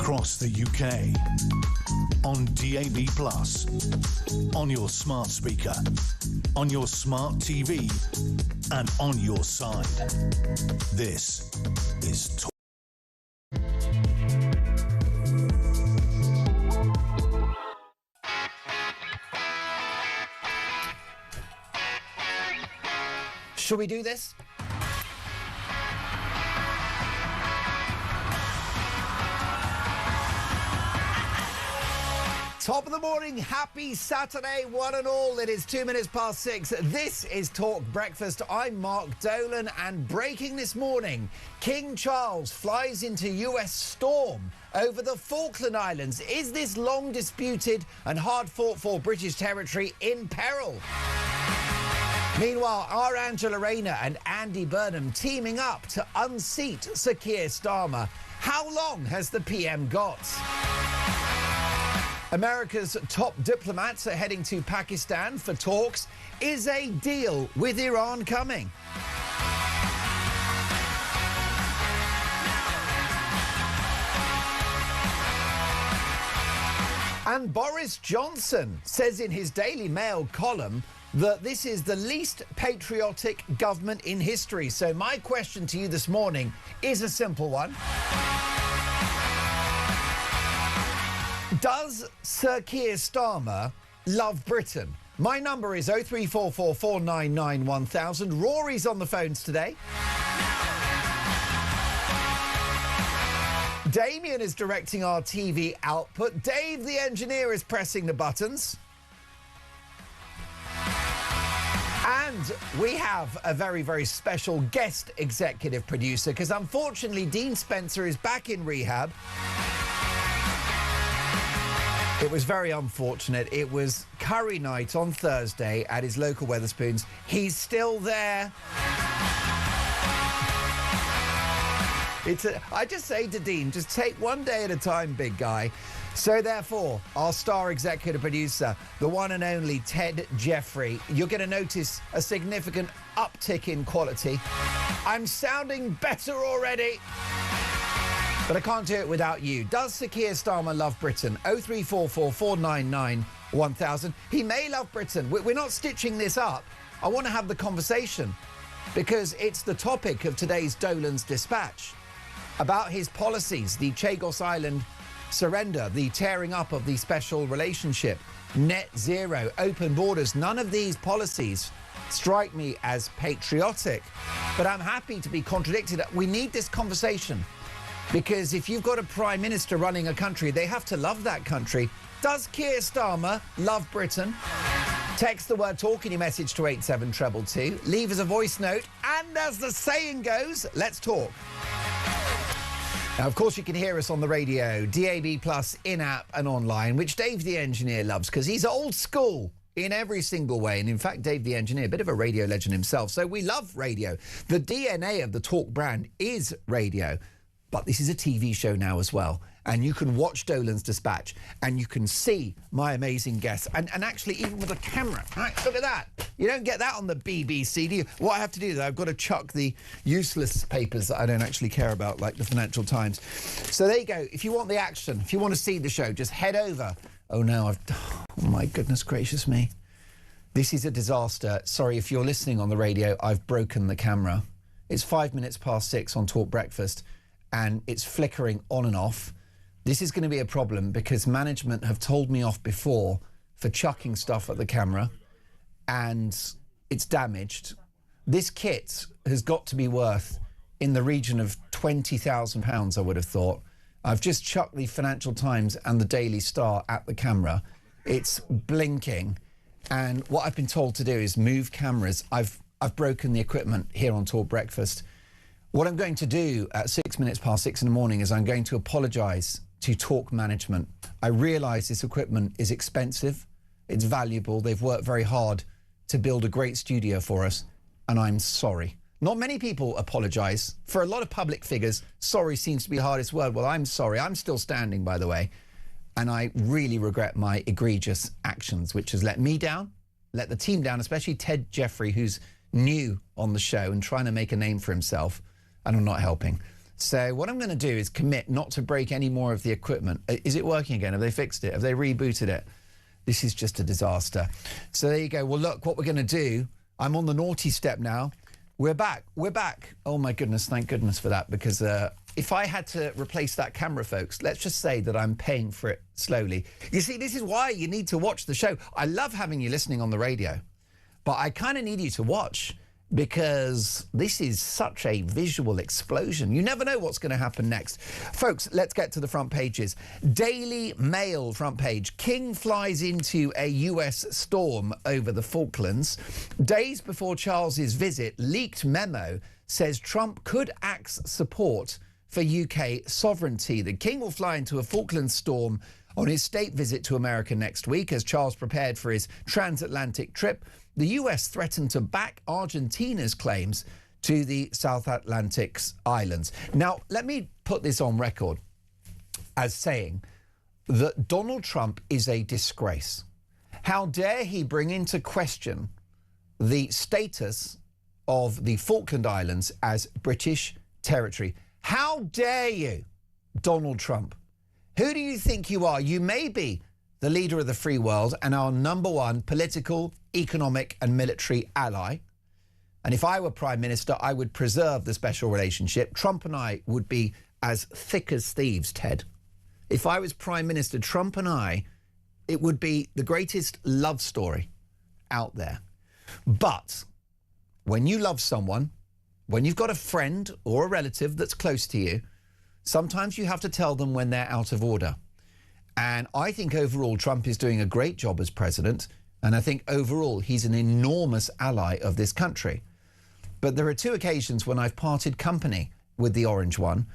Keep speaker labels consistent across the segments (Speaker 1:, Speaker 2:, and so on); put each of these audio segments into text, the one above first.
Speaker 1: across the UK, on DAB+, on your smart speaker, on your smart TV, and on your side. This is Talk.
Speaker 2: Shall we do this? Top of the morning, happy Saturday, one and all. It is 2 minutes past 6. This is Talk Breakfast. I'm Mark Dolan, and breaking this morning, King Charles flies into US storm over the Falkland Islands. Is this long disputed and hard fought for British territory in peril? Meanwhile, our Angela Rayner and Andy Burnham teaming up to unseat Sir Keir Starmer. How long has the PM got? America's top diplomats are heading to Pakistan for talks. Is a deal with Iran coming? And Boris Johnson says in his Daily Mail column that this is the least patriotic government in history. So my question to you this morning is a simple one. Does Sir Keir Starmer love Britain? My number is 03444991000. Rory's on the phones today. Damien is directing our TV output. Dave, the engineer, is pressing the buttons. And we have a very, very special guest executive producer, because unfortunately Dean Spencer is back in rehab. It was very unfortunate. It was curry night on Thursday at his local Wetherspoons. He's still there. I just say to Dean, just take one day at a time, big guy. So therefore, our star executive producer, the one and only Ted Jeffrey, you're going to notice a significant uptick in quality. I'm sounding better already. But I can't do it without you. Does Sir Keir Starmer love Britain? 03444991000. He may love Britain. We're not stitching this up. I want to have the conversation because it's the topic of today's Dolan's Dispatch about his policies, the Chagos Island surrender, the tearing up of the special relationship, net zero, open borders. None of these policies strike me as patriotic, but I'm happy to be contradicted. We need this conversation. Because if you've got a prime minister running a country, they have to love that country. Does Keir Starmer love Britain? Text the word talk in your message to 87222. Leave us a voice note. And as the saying goes, let's talk. Now, of course, you can hear us on the radio, DAB+, in-app and online, which Dave the engineer loves because he's old school in every single way. And in fact, Dave the engineer, a bit of a radio legend himself. So we love radio. The DNA of the Talk brand is radio. But this is a TV show now as well. And you can watch Dolan's Dispatch and you can see my amazing guests. And actually, even with a camera, right, look at that. You don't get that on the BBC, do you? What I have to do, though, I've got to chuck the useless papers that I don't actually care about, like the Financial Times. So there you go. If you want the action, if you want to see the show, just head over. Oh, no, oh, my goodness gracious me. This is a disaster. Sorry, if you're listening on the radio, I've broken the camera. It's 5 minutes past 6 on Talk Breakfast. And it's flickering on and off. This is going to be a problem because management have told me off before for chucking stuff at the camera and it's damaged. This kit has got to be worth in the region of £20,000, I would have thought. I've just chucked the Financial Times and the Daily Star at the camera. It's blinking. And what I've been told to do is move cameras. I've broken the equipment here on Talk Breakfast. What I'm going to do at 6 minutes past 6 in the morning is I'm going to apologise to Talk management. I realise this equipment is expensive, it's valuable, they've worked very hard to build a great studio for us, and I'm sorry. Not many people apologise. For a lot of public figures, sorry seems to be the hardest word. Well, I'm sorry. I'm still standing, by the way, and I really regret my egregious actions, which has let me down, let the team down, especially Ted Jeffrey, who's new on the show and trying to make a name for himself. And I'm not helping. So what I'm going to do is commit not to break any more of the equipment. Is it working again? Have they fixed it? Have they rebooted it? This is just a disaster. So there you go. Well, look, what we're going to do, I'm on the naughty step now. We're back. We're back. Oh, my goodness. Thank goodness for that, because if I had to replace that camera, folks, let's just say that I'm paying for it slowly. You see, this is why you need to watch the show. I love having you listening on the radio, but I kind of need you to watch, because this is such a visual explosion. You never know what's going to happen next. Folks, let's get to the front pages. Daily Mail front page. King flies into a US storm over the Falklands. Days before Charles's visit, leaked memo says Trump could axe support for UK sovereignty. The King will fly into a Falklands storm on his state visit to America next week as Charles prepared for his transatlantic trip. The US threatened to back Argentina's claims to the South Atlantic islands. Now, let me put this on record as saying that Donald Trump is a disgrace. How dare he bring into question the status of the Falkland Islands as British territory? How dare you, Donald Trump? Who do you think you are? You may be the leader of the free world and our #1 political, economic and military ally. And if I were Prime Minister, I would preserve the special relationship. Trump and I would be as thick as thieves, Ted. If I was Prime Minister, Trump and I, it would be the greatest love story out there. But when you love someone, when you've got a friend or a relative that's close to you, sometimes you have to tell them when they're out of order. And I think overall Trump is doing a great job as president. And I think overall he's an enormous ally of this country. But there are two occasions when I've parted company with the orange one.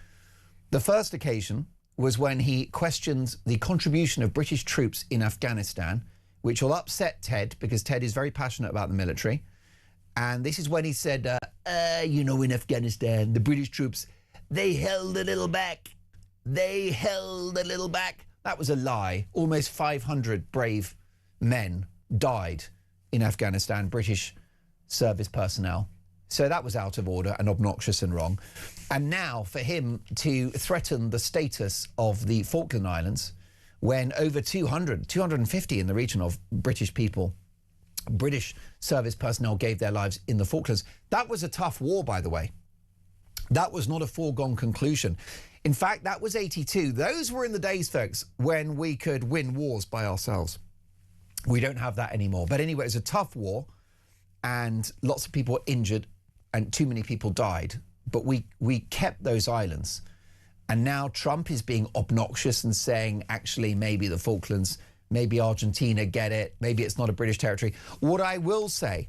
Speaker 2: The first occasion was when he questioned the contribution of British troops in Afghanistan, which will upset Ted, because Ted is very passionate about the military. And this is when he said, you know, in Afghanistan, the British troops, they held a little back. They held a little back. That was a lie. Almost 500 brave men died in Afghanistan, British service personnel. So that was out of order and obnoxious and wrong. And now for him to threaten the status of the Falkland Islands, when over 250 in the region of British people, British service personnel gave their lives in the Falklands. That was a tough war, by the way. That was not a foregone conclusion. In fact, that was 82. Those were in the days, folks, when we could win wars by ourselves. We don't have that anymore. But anyway, it was a tough war and lots of people were injured and too many people died. But we kept those islands. And now Trump is being obnoxious and saying, actually, maybe the Falklands, maybe Argentina get it, maybe it's not a British territory. What I will say,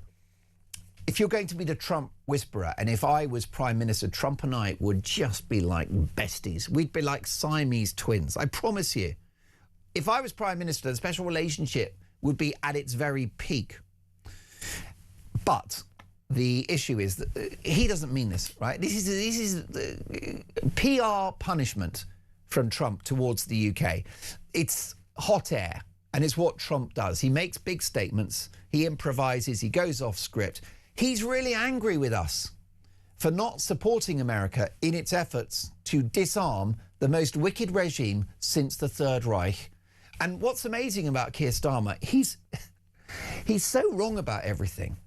Speaker 2: if you're going to be the Trump whisperer, and if I was Prime Minister, Trump and I would just be like besties. We'd be like Siamese twins, I promise you. If I was Prime Minister, the special relationship would be at its very peak. But the issue is that he doesn't mean this, right? This is PR punishment from Trump towards the UK. It's hot air, and it's what Trump does. He makes big statements, he improvises, he goes off script. He's really angry with us for not supporting America in its efforts to disarm the most wicked regime since the Third Reich. And what's amazing about Keir Starmer, he's so wrong about everything.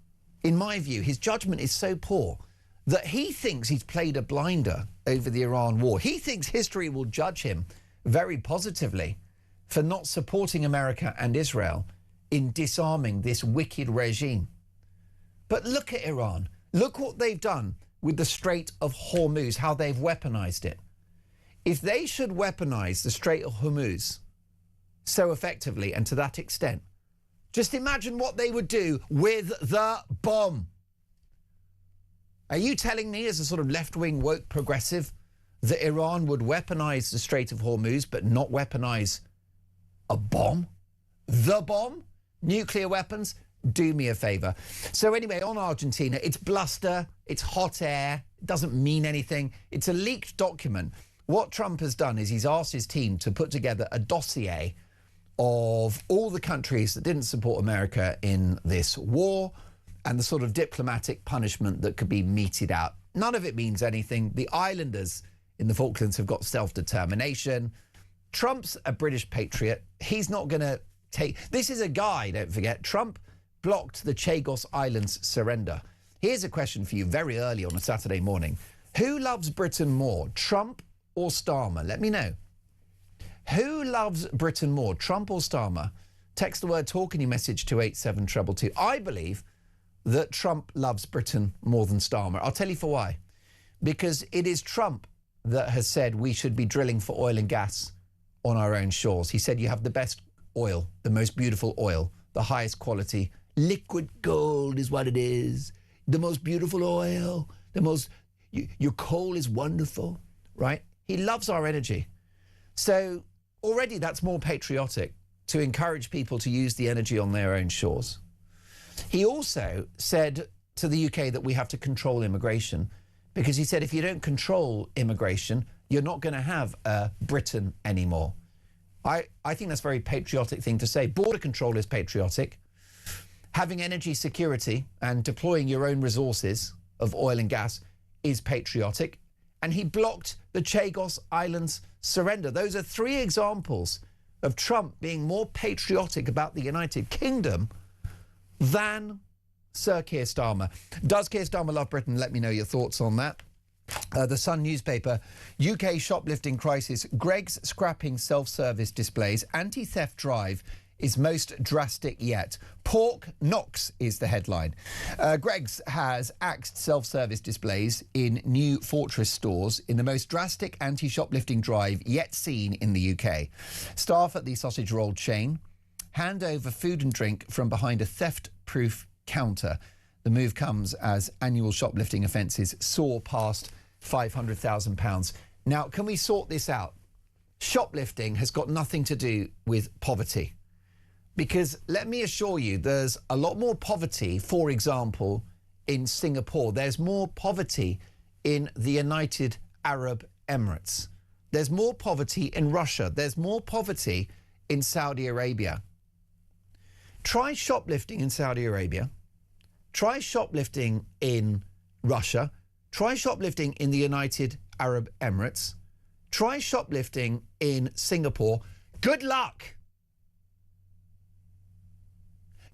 Speaker 2: In my view, his judgment is so poor that he thinks he's played a blinder over the Iran war. He thinks history will judge him very positively for not supporting America and Israel in disarming this wicked regime. But look at Iran. Look what they've done with the Strait of Hormuz, how they've weaponized it. If they should weaponize the Strait of Hormuz so effectively and to that extent, just imagine what they would do with the bomb. Are you telling me, as a sort of left-wing woke progressive, that Iran would weaponize the Strait of Hormuz but not weaponize a bomb? The bomb? Nuclear weapons? Do me a favour. So anyway, on Argentina, it's bluster, it's hot air, it doesn't mean anything. It's a leaked document. What Trump has done is he's asked his team to put together a dossier of all the countries that didn't support America in this war and the sort of diplomatic punishment that could be meted out. None of it means anything. The islanders in the Falklands have got self-determination. Trump's a British patriot. He's not going to take... This is a guy, don't forget. Trump blocked the Chagos Islands surrender. Here's a question for you very early on a Saturday morning. Who loves Britain more, Trump or Starmer? Let me know. Who loves Britain more, Trump or Starmer? Text the word talk in your message to 87222. I believe that Trump loves Britain more than Starmer. I'll tell you for why. Because it is Trump that has said we should be drilling for oil and gas on our own shores. He said you have the best oil, the most beautiful oil, the highest quality. Liquid gold is what it is. The most beautiful oil, the most... Your coal is wonderful, right? He loves our energy. So already that's more patriotic to encourage people to use the energy on their own shores. He also said to the UK that we have to control immigration, because he said if you don't control immigration, you're not going to have Britain anymore. I think that's a very patriotic thing to say. Border control is patriotic. Having energy security and deploying your own resources of oil and gas is patriotic. And he blocked the Chagos Islands surrender. Those are three examples of Trump being more patriotic about the United Kingdom than Sir Keir Starmer. Does Keir Starmer love Britain? Let me know your thoughts on that. The Sun newspaper, UK shoplifting crisis, Greggs scrapping self-service displays, anti-theft drive is most drastic yet. Pork knocks is the headline. Greggs has axed self-service displays in new Fortress stores in the most drastic anti-shoplifting drive yet seen in the UK. Staff at the sausage roll chain hand over food and drink from behind a theft-proof counter. The move comes as annual shoplifting offences soar past £500,000. Now, can we sort this out? Shoplifting has got nothing to do with poverty. Because let me assure you, there's a lot more poverty, for example, in Singapore. There's more poverty in the United Arab Emirates. There's more poverty in Russia. There's more poverty in Saudi Arabia. Try shoplifting in Saudi Arabia. Try shoplifting in Russia. Try shoplifting in the United Arab Emirates. Try shoplifting in Singapore. Good luck.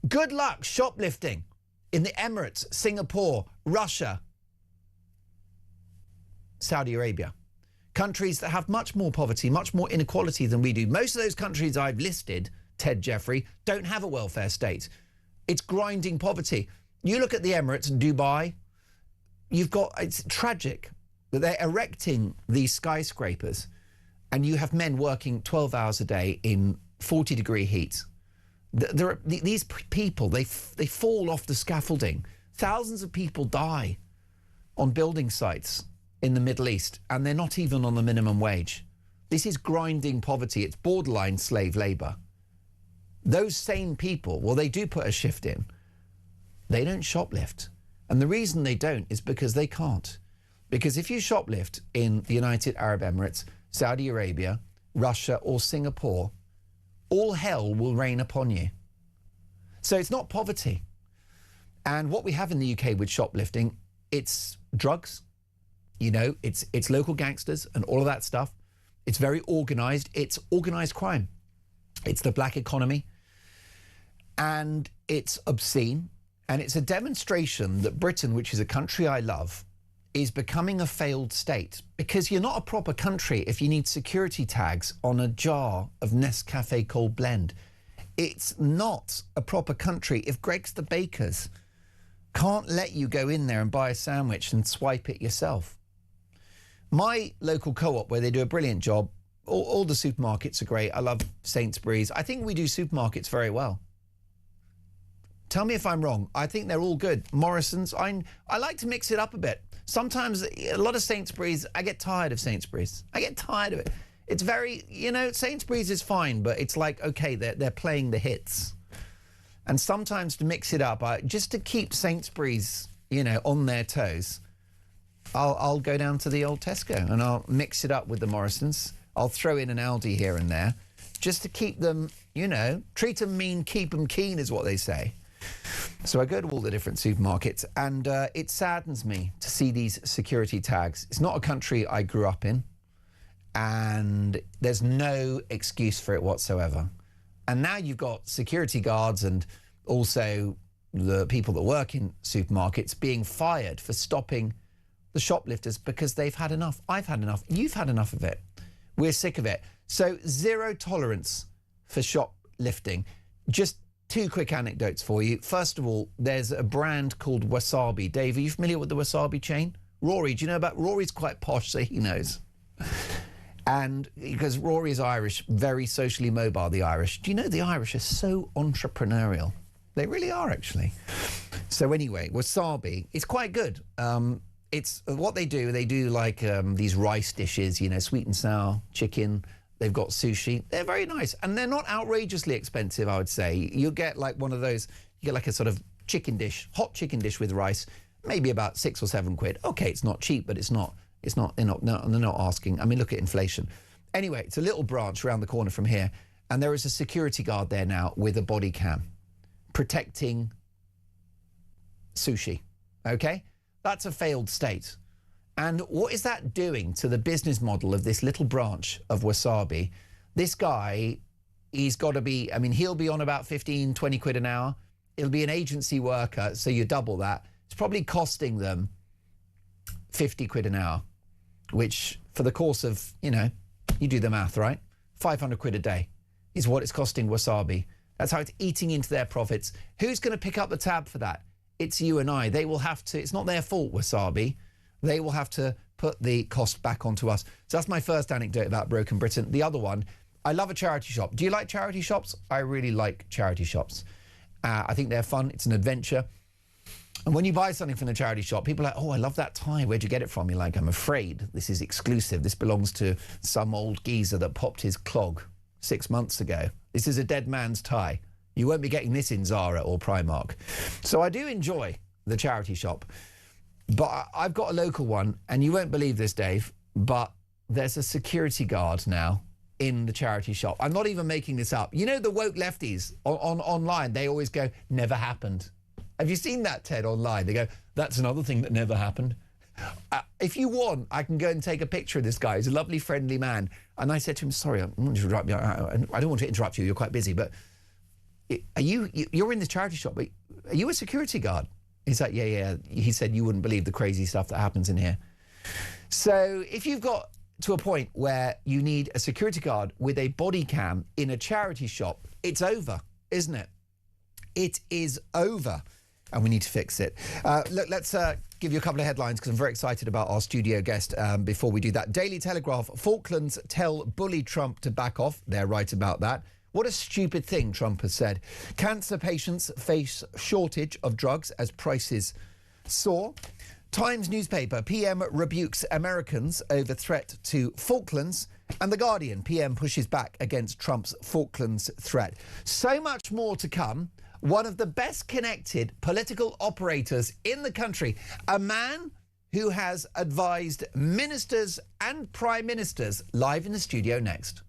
Speaker 2: Good luck shoplifting in the Emirates, Singapore, Russia, Saudi Arabia. Countries that have much more poverty, much more inequality than we do. Most of those countries I've listed, Ted Jeffrey, don't have a welfare state. It's grinding poverty. You look at the Emirates and Dubai, it's tragic that they're erecting these skyscrapers and you have men working 12 hours a day in 40-degree heat. These people, they fall off the scaffolding. Thousands of people die on building sites in the Middle East, and they're not even on the minimum wage. This is grinding poverty. It's borderline slave labour. Those same people, well, they do put a shift in. They don't shoplift. And the reason they don't is because they can't. Because if you shoplift in the United Arab Emirates, Saudi Arabia, Russia or Singapore, all hell will rain upon you. So it's not poverty. And what we have in the UK with shoplifting, it's drugs, you know, it's local gangsters and all of that stuff. It's very organised. It's organised crime. It's the black economy. And it's obscene. And it's a demonstration that Britain, which is a country I love, is becoming a failed state, because you're not a proper country if you need security tags on a jar of Nescafe Cold Blend. It's not a proper country if Greggs the Bakers can't let you go in there and buy a sandwich and swipe it yourself. My local co-op, where they do a brilliant job, all the supermarkets are great. I love Sainsbury's. I think we do supermarkets very well. Tell me if I'm wrong. I think they're all good. Morrison's, I like to mix it up a bit. Sometimes a lot of Sainsbury's, I get tired of Sainsbury's. I get tired of it. It's very, you know, Sainsbury's is fine, but it's like, okay, they're playing the hits. And sometimes to mix it up, just to keep Sainsbury's, you know, on their toes, I'll go down to the old Tesco and I'll mix it up with the Morrison's. I'll throw in an Aldi here and there, just to keep them, you know, treat them mean, keep them keen is what they say. So I go to all the different supermarkets, and it saddens me to see these security tags. It's not a country I grew up in. and there's no excuse for it whatsoever. And now you've got security guards and also the people that work in supermarkets being fired for stopping the shoplifters because they've had enough. I've had enough. You've had enough of it. We're sick of it. So zero tolerance for shoplifting. Just two quick anecdotes for you. First of all, there's a brand called Wasabi. Dave, are you familiar with the Wasabi chain? Rory, do you know about... Rory's quite posh, so he knows. And because Rory is Irish, very socially mobile, the Irish. Do you know the Irish are so entrepreneurial? They really are, actually. So anyway, Wasabi, it's quite good. It's what they do like these rice dishes, you know, sweet and sour chicken. They've got sushi. They're very nice. And they're not outrageously expensive, I would say. You'll get like one of those, you get like a sort of chicken dish, hot chicken dish with rice, maybe about £6 or £7. Okay, it's not cheap, but they're not asking. I mean, look at inflation. Anyway, it's a little branch around the corner from here. And there is a security guard there now with a body cam protecting sushi. Okay? That's a failed state. And what is that doing to the business model of this little branch of Wasabi? This guy, he's got to be, I mean, he'll be on about 15, 20 quid an hour. It'll be an agency worker, so you double that. It's probably costing them 50 quid an hour, which for the course of, you know, you do the math, right? 500 quid a day is what it's costing Wasabi. That's how it's eating into their profits. Who's going to pick up the tab for that? It's you and I. They will have to, it's not their fault, Wasabi. They will have to put the cost back onto us. So that's my first anecdote about Broken Britain. The other one, I love a charity shop. Do you like charity shops? I really like charity shops. I think they're fun. It's an adventure. And when you buy something from the charity shop, people are like, oh, I love that tie. Where'd you get it from? You're like, I'm afraid this is exclusive. This belongs to some old geezer that popped his clog 6 months ago. This is a dead man's tie. You won't be getting this in Zara or Primark. So I do enjoy the charity shop. But I've got a local one, and you won't believe this, Dave, but there's a security guard now in the charity shop. I'm not even making this up. You know the woke lefties online, they always go, never happened. Have you seen that, Ted, online? They go, that's another thing that never happened. If you want, I can go and take a picture of this guy. He's a lovely, friendly man. And I said to him, sorry, I don't want to interrupt you. I don't want to interrupt you. You're quite busy, but you're in this charity shop. But are you a security guard? He's like, yeah. He said, you wouldn't believe the crazy stuff that happens in here. So if you've got to a point where you need a security guard with a body cam in a charity shop, it's over, isn't it? It is over. And we need to fix it. Look, let's give you a couple of headlines because I'm very excited about our studio guest before we do that. Daily Telegraph, Falklands tell bully Trump to back off. They're right about that. What a stupid thing Trump has said. Cancer patients face shortage of drugs as prices soar. Times newspaper, PM rebukes Americans over threat to Falklands. And The Guardian, PM pushes back against Trump's Falklands threat. So much more to come. One of the best connected political operators in the country, a man who has advised ministers and prime ministers, live in the studio next.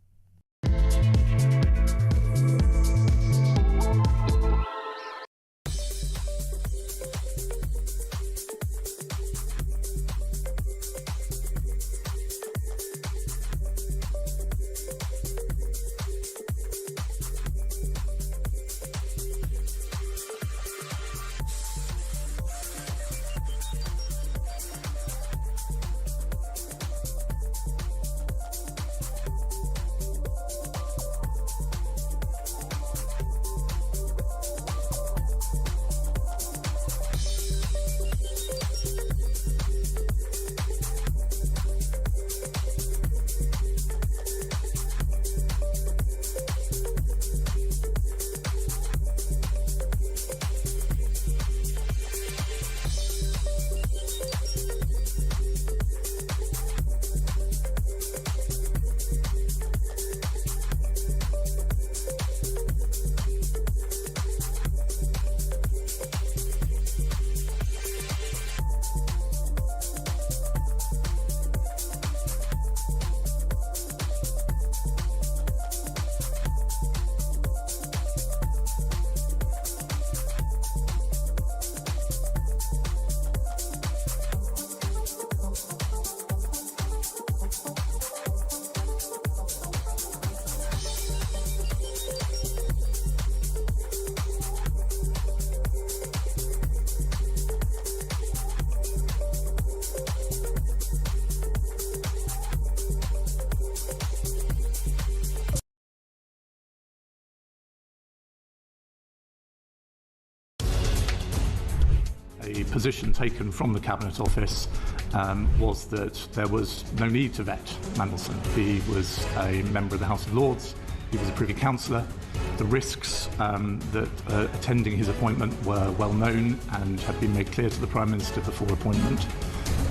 Speaker 3: the position taken from the Cabinet Office was that there was no need to vet Mandelson. He was a member of the House of Lords, he was a Privy Councillor. The risks that attending his appointment were well known and had been made clear to the Prime Minister before appointment.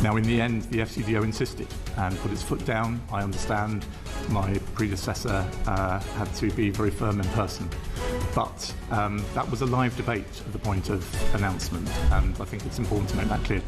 Speaker 3: Now, in the end, the FCDO insisted and put its foot down. I understand my predecessor had to be very firm in person. But that was a live debate at the point of announcement, and I think it's important to make that clear.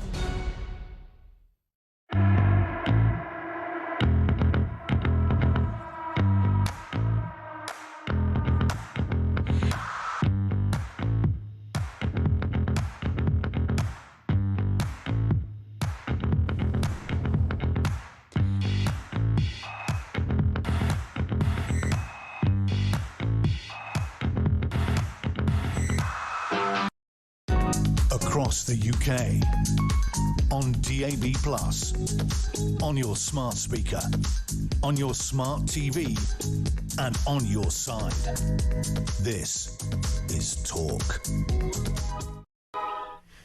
Speaker 1: Across the UK, on DAB+, on your smart speaker, on your smart TV, and on your side. This is Talk.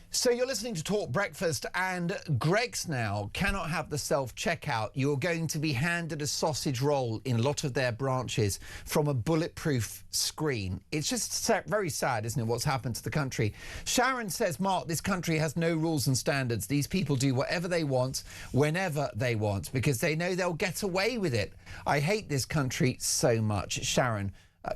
Speaker 2: So you're listening to Talk Breakfast, and Greggs now cannot have the self-checkout. You're going to be handed a sausage roll in a lot of their branches from a bulletproof screen. It's just very sad, isn't it, what's happened to the country? Sharon says, Mark, this country has no rules and standards. These people do whatever they want, whenever they want, because they know they'll get away with it. I hate this country so much. Sharon,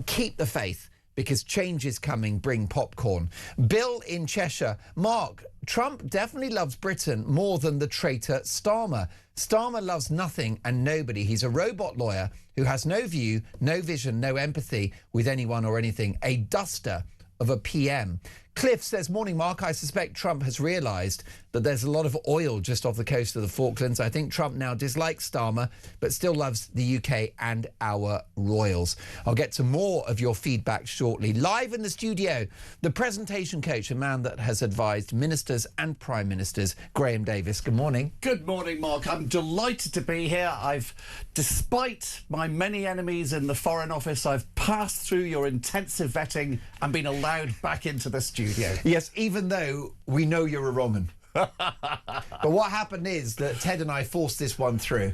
Speaker 2: keep the faith, because change is coming. Bring popcorn. Bill in Cheshire. Mark, Trump definitely loves Britain more than the traitor Starmer. Starmer loves nothing and nobody. He's a robot lawyer who has no view, no vision, no empathy with anyone or anything. A duster of a PM. Cliff says, morning, Mark. I suspect Trump has realised that there's a lot of oil just off the coast of the Falklands. I think Trump now dislikes Starmer, but still loves the UK and our royals. I'll get to more of your feedback shortly. Live in the studio, the presentation coach, a man that has advised ministers and prime ministers, Graham Davis. Good morning.
Speaker 4: Good morning, Mark. I'm delighted to be here. Despite my many enemies in the Foreign Office, I've passed through your intensive vetting and been allowed back into the studio.
Speaker 2: Yes, even though we know you're a wrong 'un. But what happened is that Ted and I forced this one through.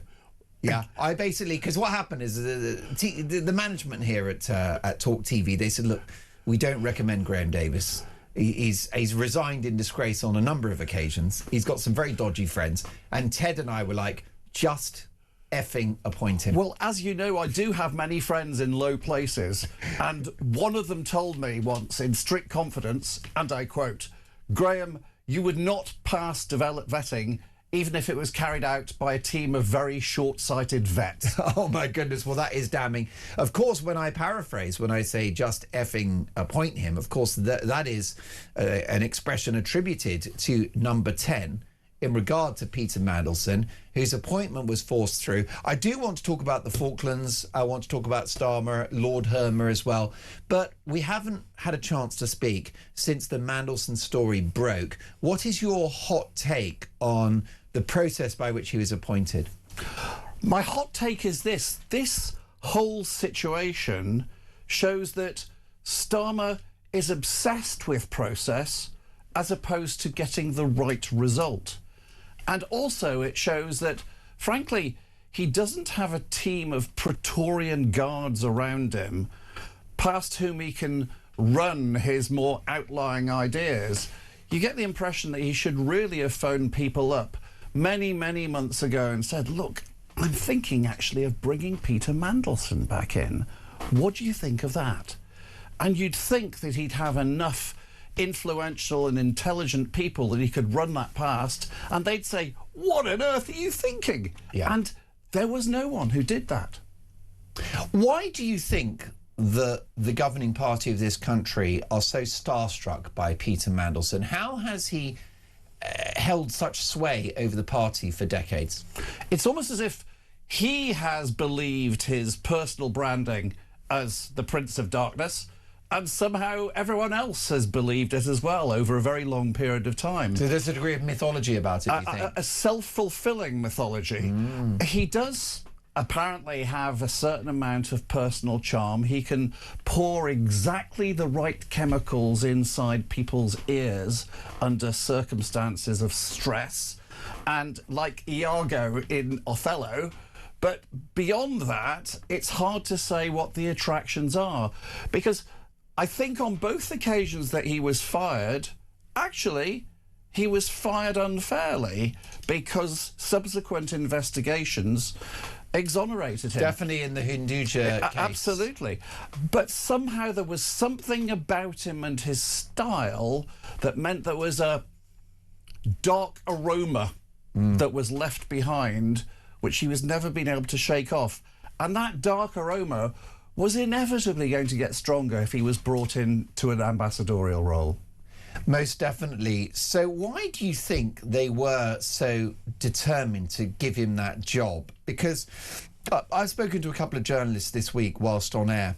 Speaker 2: Yeah, I basically, because what happened is the management here at talkTV, they said, look, we don't recommend Graham Davis. He's resigned in disgrace on a number of occasions. He's got some very dodgy friends. And Ted and I were like, just effing appoint him.
Speaker 4: Well, as you know, I do have many friends in low places. And one of them told me once in strict confidence, and I quote, Graham, you would not pass developed vetting even if it was carried out by a team of very short-sighted vets.
Speaker 2: Oh, my goodness. Well, that is damning. Of course, when I paraphrase, when I say just effing appoint him, of course, that is an expression attributed to number 10 in regard to Peter Mandelson, whose appointment was forced through. I do want to talk about the Falklands. I want to talk about Starmer, Lord Hermer as well. But we haven't had a chance to speak since the Mandelson story broke. What is your hot take on the process by which he was appointed?
Speaker 4: My hot take is this. This whole situation shows that Starmer is obsessed with process as opposed to getting the right result. And also it shows that, frankly, he doesn't have a team of Praetorian guards around him past whom he can run his more outlying ideas. You get the impression that he should really have phoned people up many, many months ago and said, look, I'm thinking actually of bringing Peter Mandelson back in. What do you think of that? And you'd think that he'd have enough influential and intelligent people that he could run that past, and they'd say, what on earth are you thinking?
Speaker 2: Yeah.
Speaker 4: And there was no one who did that.
Speaker 2: Why do you think that the governing party of this country are so starstruck by Peter Mandelson? How has he held such sway over the party for decades?
Speaker 4: It's almost as if he has believed his personal branding as the Prince of Darkness, and somehow everyone else has believed it as well over a very long period of time.
Speaker 2: So there's a degree of mythology about it, you think?
Speaker 4: A self-fulfilling mythology. He does apparently have a certain amount of personal charm. He can pour exactly the right chemicals inside people's ears under circumstances of stress, and like Iago in Othello. But beyond that, it's hard to say what the attractions are, because I think on both occasions that he was fired, actually, he was fired unfairly because subsequent investigations exonerated him.
Speaker 2: Definitely in the Hinduja case.
Speaker 4: Absolutely. But somehow there was something about him and his style that meant there was a dark aroma that was left behind, which he was never been able to shake off. And that dark aroma was inevitably going to get stronger if he was brought in to an ambassadorial role.
Speaker 2: Most definitely. So why do you think they were so determined to give him that job? Because I've spoken to a couple of journalists this week whilst on air,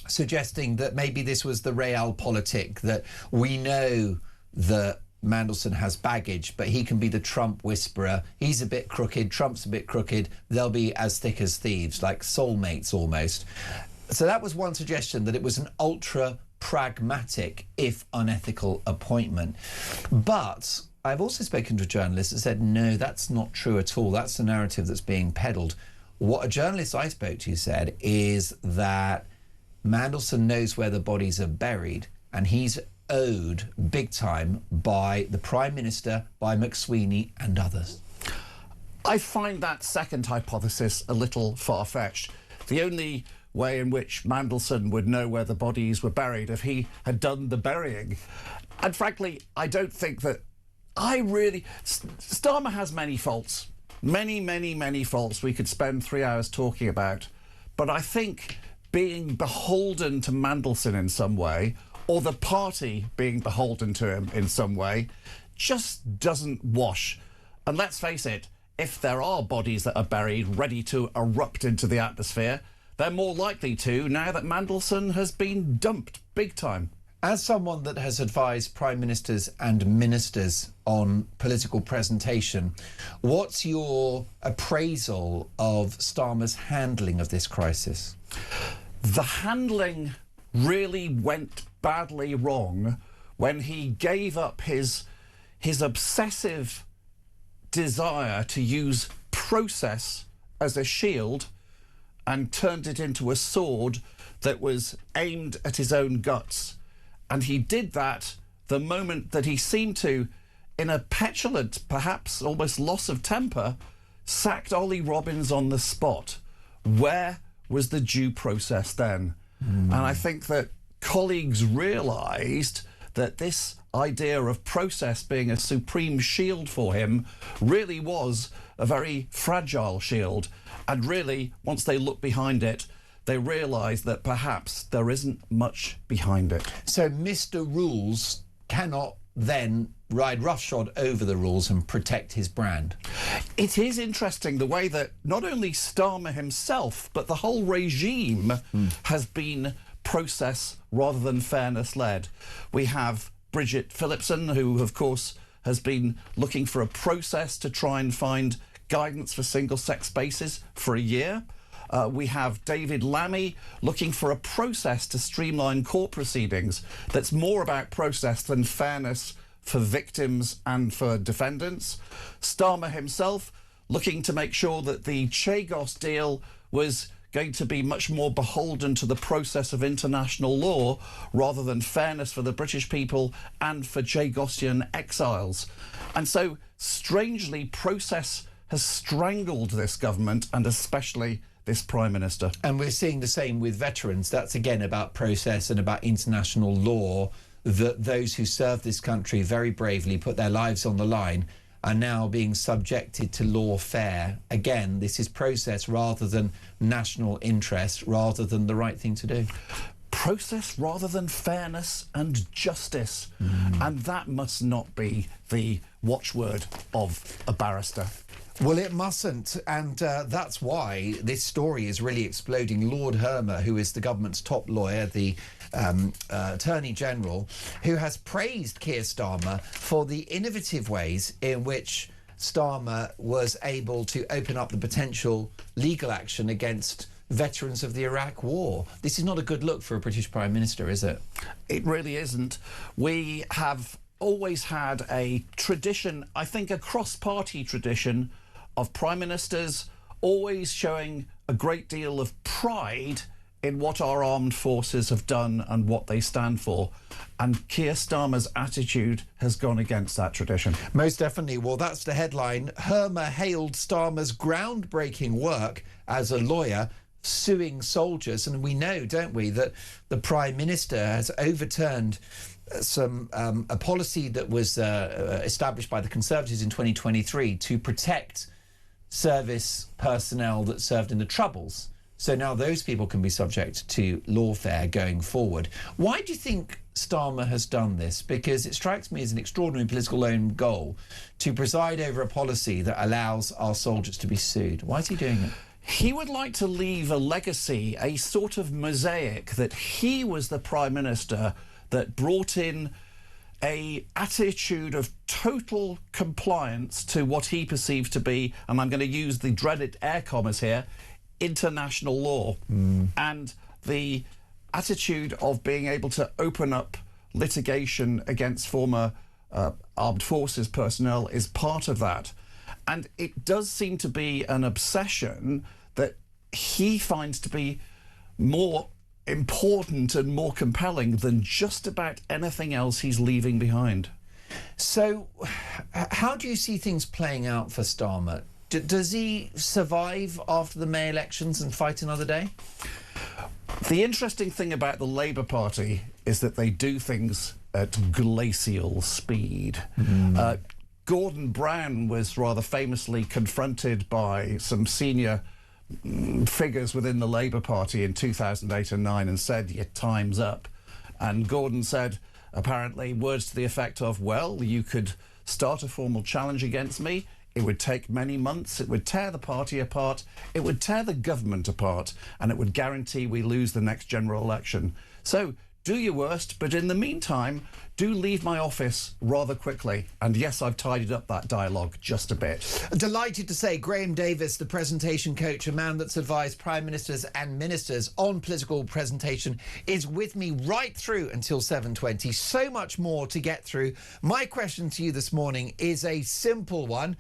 Speaker 2: suggesting that maybe this was the realpolitik, that we know that Mandelson has baggage, but he can be the Trump whisperer. He's a bit crooked, Trump's a bit crooked. They'll be as thick as thieves, like soulmates almost. So that was one suggestion, that it was an ultra pragmatic, if unethical, appointment. But I've also spoken to a journalist that said, no, that's not true at all. That's the narrative that's being peddled. What a journalist I spoke to said is that Mandelson knows where the bodies are buried, and he's owed big time by the Prime Minister, by McSweeney and others.
Speaker 4: I find that second hypothesis a little far-fetched. The only way in which Mandelson would know where the bodies were buried if he had done the burying. And frankly, I don't think that Starmer has many faults. Many faults we could spend 3 hours talking about. But I think being beholden to Mandelson in some way, or the party being beholden to him in some way, just doesn't wash. And let's face it, if there are bodies that are buried ready to erupt into the atmosphere, they're more likely to now that Mandelson has been dumped big time.
Speaker 2: As someone that has advised prime ministers and ministers on political presentation, what's your appraisal of Starmer's handling of this crisis?
Speaker 4: The handling really went badly wrong when he gave up his obsessive desire to use process as a shield and turned it into a sword that was aimed at his own guts. And he did that the moment that he seemed to, in a petulant, perhaps almost loss of temper, sacked Ollie Robbins on the spot. Where was the due process then? And I think that colleagues realised that this idea of process being a supreme shield for him really was a very fragile shield. And really, once they looked behind it, they realised that perhaps there isn't much behind it.
Speaker 2: So Mr. Rules cannot then ride roughshod over the rules and protect his brand.
Speaker 4: It is interesting the way that not only Starmer himself, but the whole regime has been process rather than fairness led. We have Bridget Phillipson, who of course has been looking for a process to try and find guidance for single-sex spaces for a year. We have David Lammy looking for a process to streamline court proceedings that's more about process than fairness for victims and for defendants. Starmer himself looking to make sure that the Chagos deal was going to be much more beholden to the process of international law rather than fairness for the British people and for Chagosian exiles. And so, strangely, process has strangled this government and especially this Prime Minister.
Speaker 2: And we're seeing the same with veterans. That's again about process and about international law, that those who serve this country very bravely, put their lives on the line, are now being subjected to lawfare. Again, this is process rather than national interest, rather than the right thing to do.
Speaker 4: Process rather than fairness and justice. And that must not be the watchword of a barrister.
Speaker 2: Well, it mustn't, and that's why this story is really exploding. Lord Hermer, who is the government's top lawyer, the Attorney General, who has praised Keir Starmer for the innovative ways in which Starmer was able to open up the potential legal action against veterans of the Iraq War. This is not a good look for a British Prime Minister, is it?
Speaker 4: It really isn't. We have always had a tradition, I think a cross-party tradition, of Prime Ministers always showing a great deal of pride in what our armed forces have done and what they stand for. And Keir Starmer's attitude has gone against that tradition.
Speaker 2: Most definitely. Well, that's the headline. Herma hailed Starmer's groundbreaking work as a lawyer suing soldiers. And we know, don't we, that the Prime Minister has overturned a policy that was established by the Conservatives in 2023 to protect service personnel that served in the Troubles. So now those people can be subject to lawfare going forward. Why do you think Starmer has done this? Because it strikes me as an extraordinary political own goal to preside over a policy that allows our soldiers to be sued. Why is he doing it?
Speaker 4: He would like to leave a legacy, a sort of mosaic, that he was the Prime Minister that brought in a attitude of total compliance to what he perceived to be, and I'm going to use the dreaded air commas here, international law. And the attitude of being able to open up litigation against former armed forces personnel is part of that. And it does seem to be an obsession that he finds to be more important and more compelling than just about anything else he's leaving behind.
Speaker 2: So how do you see things playing out for Starmer? Does he survive after the May elections and fight another day?
Speaker 4: The interesting thing about the Labour Party is that they do things at glacial speed. Gordon Brown was rather famously confronted by some senior figures within the Labour Party in 2008 and 9 and said, your time's up. And Gordon said, apparently, words to the effect of, well, you could start a formal challenge against me. It would take many months. It would tear the party apart. It would tear the government apart. And it would guarantee we lose the next general election. So do your worst. But in the meantime, do leave my office rather quickly. And yes, I've tidied up that dialogue just a bit.
Speaker 2: Delighted to say Graham Davis, the presentation coach, a man that's advised prime ministers and ministers on political presentation, is with me right through until 7:20. So much more to get through. My question to you this morning is a simple one.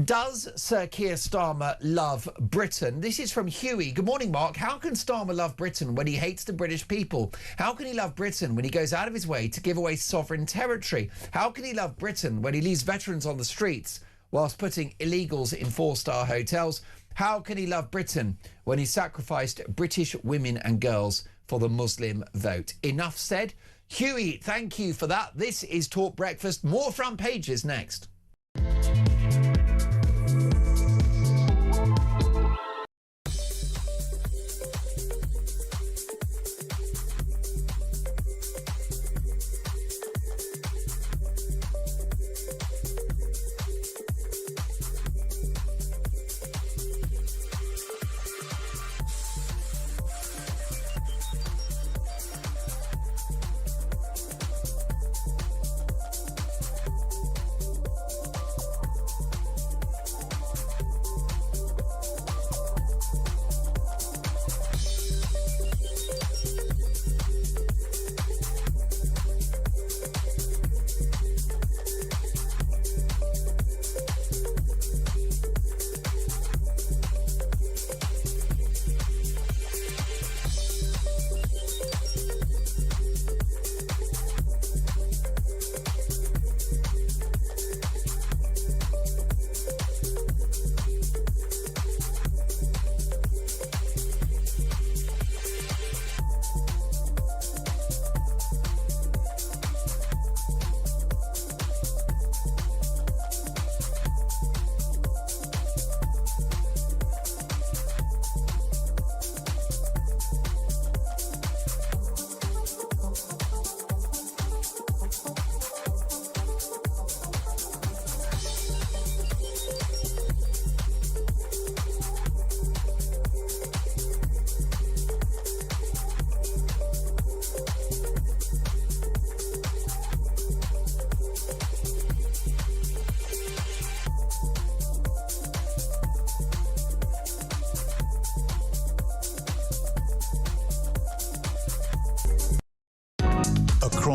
Speaker 2: Does Sir Keir Starmer love Britain? This is from Huey. Good morning, Mark. How can Starmer love Britain when he hates the British people? How can he love Britain when he goes out of his way to give away sovereign territory? How can he love Britain when he leaves veterans on the streets whilst putting illegals in 4-star hotels? How can he love Britain when he sacrificed British women and girls for the Muslim vote? Enough said. Huey, thank you for that. This is Talk Breakfast. More front pages next.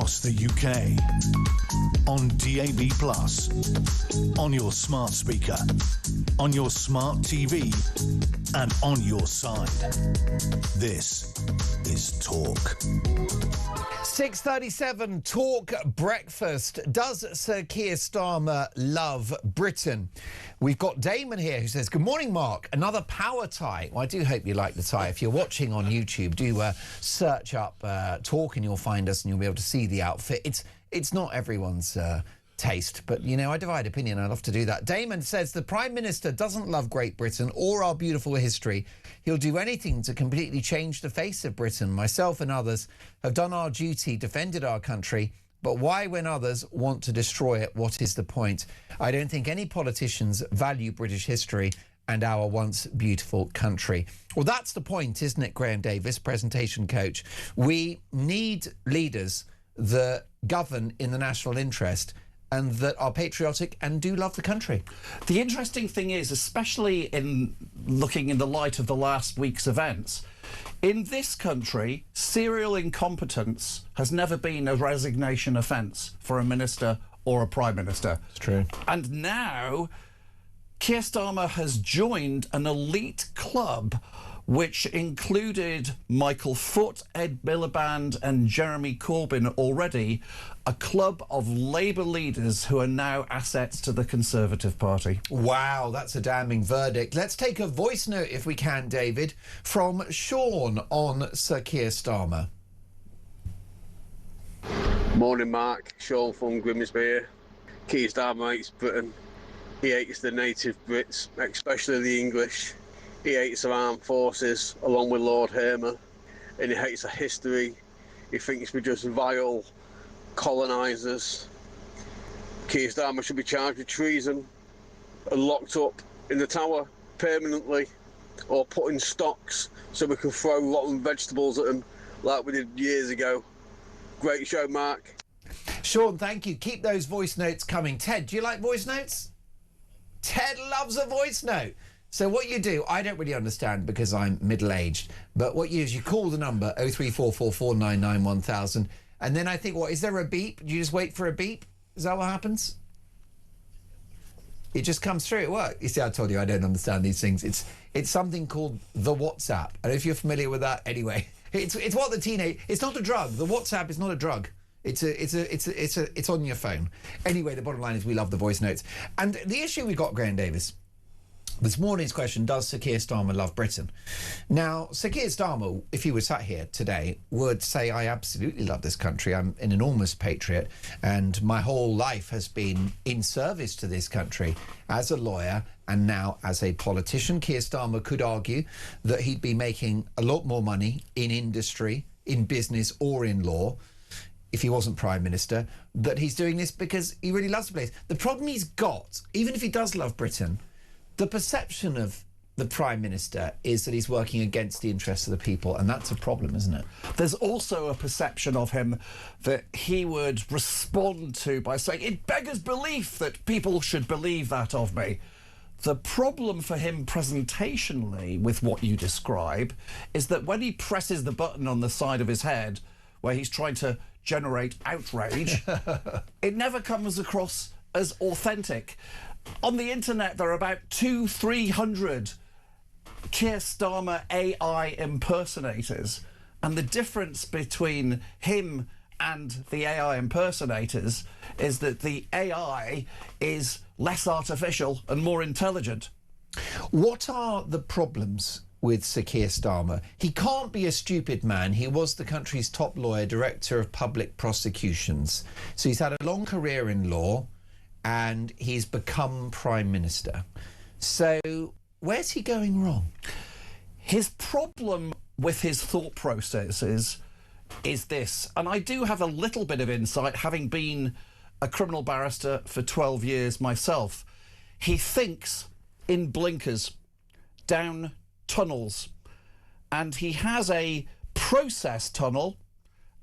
Speaker 1: across the UK. On DAB+, on your smart speaker, on your smart TV, and on your side. This is Talk.
Speaker 2: 6:37, Talk Breakfast. Does Sir Keir Starmer love Britain? We've got Damon here who says, good morning, Mark. Another power tie. Well, I do hope you like the tie. If you're watching on YouTube, do search up Talk and you'll find us and you'll be able to see the outfit. It's not everyone's taste, but, you know, I divide opinion. I love to do that. Damon says the Prime Minister doesn't love Great Britain or our beautiful history. He'll do anything to completely change the face of Britain. Myself and others have done our duty, defended our country, but why, when others want to destroy it, what is the point? I don't think any politicians value British history and our once beautiful country. Well, that's the point, isn't it, Graham Davis, presentation coach? We need leaders that govern in the national interest and that are patriotic and do love the country.
Speaker 4: The interesting thing is, especially in looking in the light of the last week's events, in this country, serial incompetence has never been a resignation offence for a minister or a prime minister.
Speaker 2: It's true.
Speaker 4: And now Keir Starmer has joined an elite club which included Michael Foot, Ed Miliband and Jeremy Corbyn already, a club of Labour leaders who are now assets to the Conservative Party.
Speaker 2: Wow, that's a damning verdict. Let's take a voice note, if we can, David, from Sean on Sir Keir Starmer.
Speaker 5: Morning, Mark. Sean from Grimsby here. Keir Starmer hates Britain. He hates the native Brits, especially the English. He hates our armed forces, along with Lord Hamer, and he hates our history. He thinks we're just vile colonisers. Keir Starmer should be charged with treason and locked up in the Tower permanently, or put in stocks so we can throw rotten vegetables at him like we did years ago. Great show, Mark.
Speaker 2: Sean, thank you. Keep those voice notes coming. Ted, do you like voice notes? Ted loves a voice note. So what you do, I don't really understand because I'm middle-aged, but what you do is you call the number 03444991000, and then I think, what, is there a beep? Do you just wait for a beep? Is that what happens? It just comes through. It works. You see, I told you I don't understand these things. It's something called the WhatsApp, and if you're familiar with that, anyway, it's what the teenage. It's not a drug. The WhatsApp is not a drug. It's on your phone. Anyway, the bottom line is we love the voice notes, and the issue we got, Graham Davis. This morning's question, does Sir Keir Starmer love Britain? Now, Sir Keir Starmer, if he were sat here today, would say, I absolutely love this country. I'm an enormous patriot, and my whole life has been in service to this country as a lawyer and now as a politician. Keir Starmer could argue that he'd be making a lot more money in industry, in business or in law if he wasn't Prime Minister, that he's doing this because he really loves the place. The problem he's got, even if he does love Britain, the perception of the Prime Minister is that he's working against the interests of the people, and that's a problem, isn't it?
Speaker 4: There's also a perception of him that he would respond to by saying, it beggars belief that people should believe that of me. The problem for him presentationally with what you describe is that when he presses the button on the side of his head where he's trying to generate outrage, it never comes across as authentic. On the internet, there are about 200-300 Keir Starmer AI impersonators, and the difference between him and the AI impersonators is that the AI is less artificial and more intelligent.
Speaker 2: What are the problems with Sir Keir Starmer? He can't be a stupid man. He was the country's top lawyer, Director of Public Prosecutions. So he's had a long career in law, and he's become Prime Minister. So where's he going wrong?
Speaker 4: His problem with his thought processes is this, and I do have a little bit of insight, having been a criminal barrister for 12 years myself. He thinks in blinkers, down tunnels, and he has a process tunnel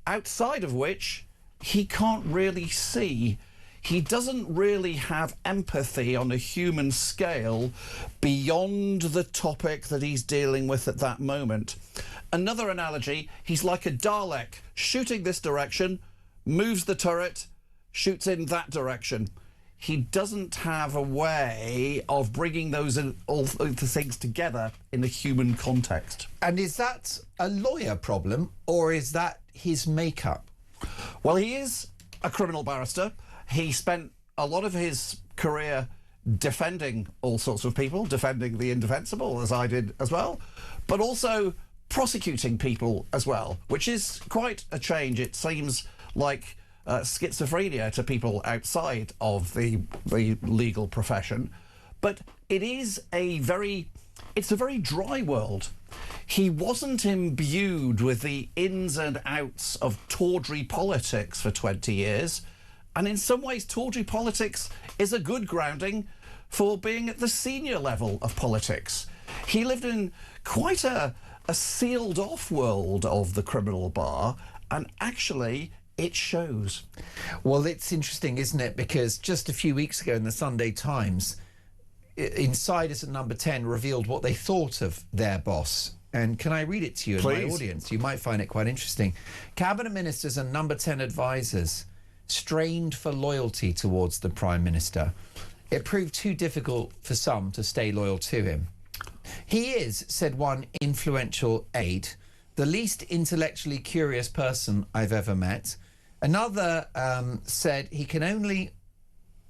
Speaker 4: outside of which he can't really see. He doesn't really have empathy on a human scale beyond the topic that he's dealing with at that moment. Another analogy, he's like a Dalek, shooting this direction, moves the turret, shoots in that direction. He doesn't have a way of bringing those all the things together in a human context.
Speaker 2: And is that a lawyer problem, or is that his makeup?
Speaker 4: Well, he is a criminal barrister. He spent a lot of his career defending all sorts of people, defending the indefensible, as I did as well, but also prosecuting people as well, which is quite a change. It seems like schizophrenia to people outside of the legal profession, but it's a very dry world. He wasn't imbued with the ins and outs of tawdry politics for 20 years, and in some ways tawdry politics is a good grounding for being at the senior level of politics. He lived in quite a sealed off world of the criminal bar, and actually it shows.
Speaker 2: Well, it's interesting, isn't it? Because just a few weeks ago in the Sunday Times, insiders at Number 10 revealed what they thought of their boss. And can I read it to you in my audience? You might find it quite interesting. Cabinet ministers and Number 10 advisors strained for loyalty towards the Prime Minister. It proved too difficult for some to stay loyal to him. He is, said one influential aide, the least intellectually curious person I've ever met. Another said he can only...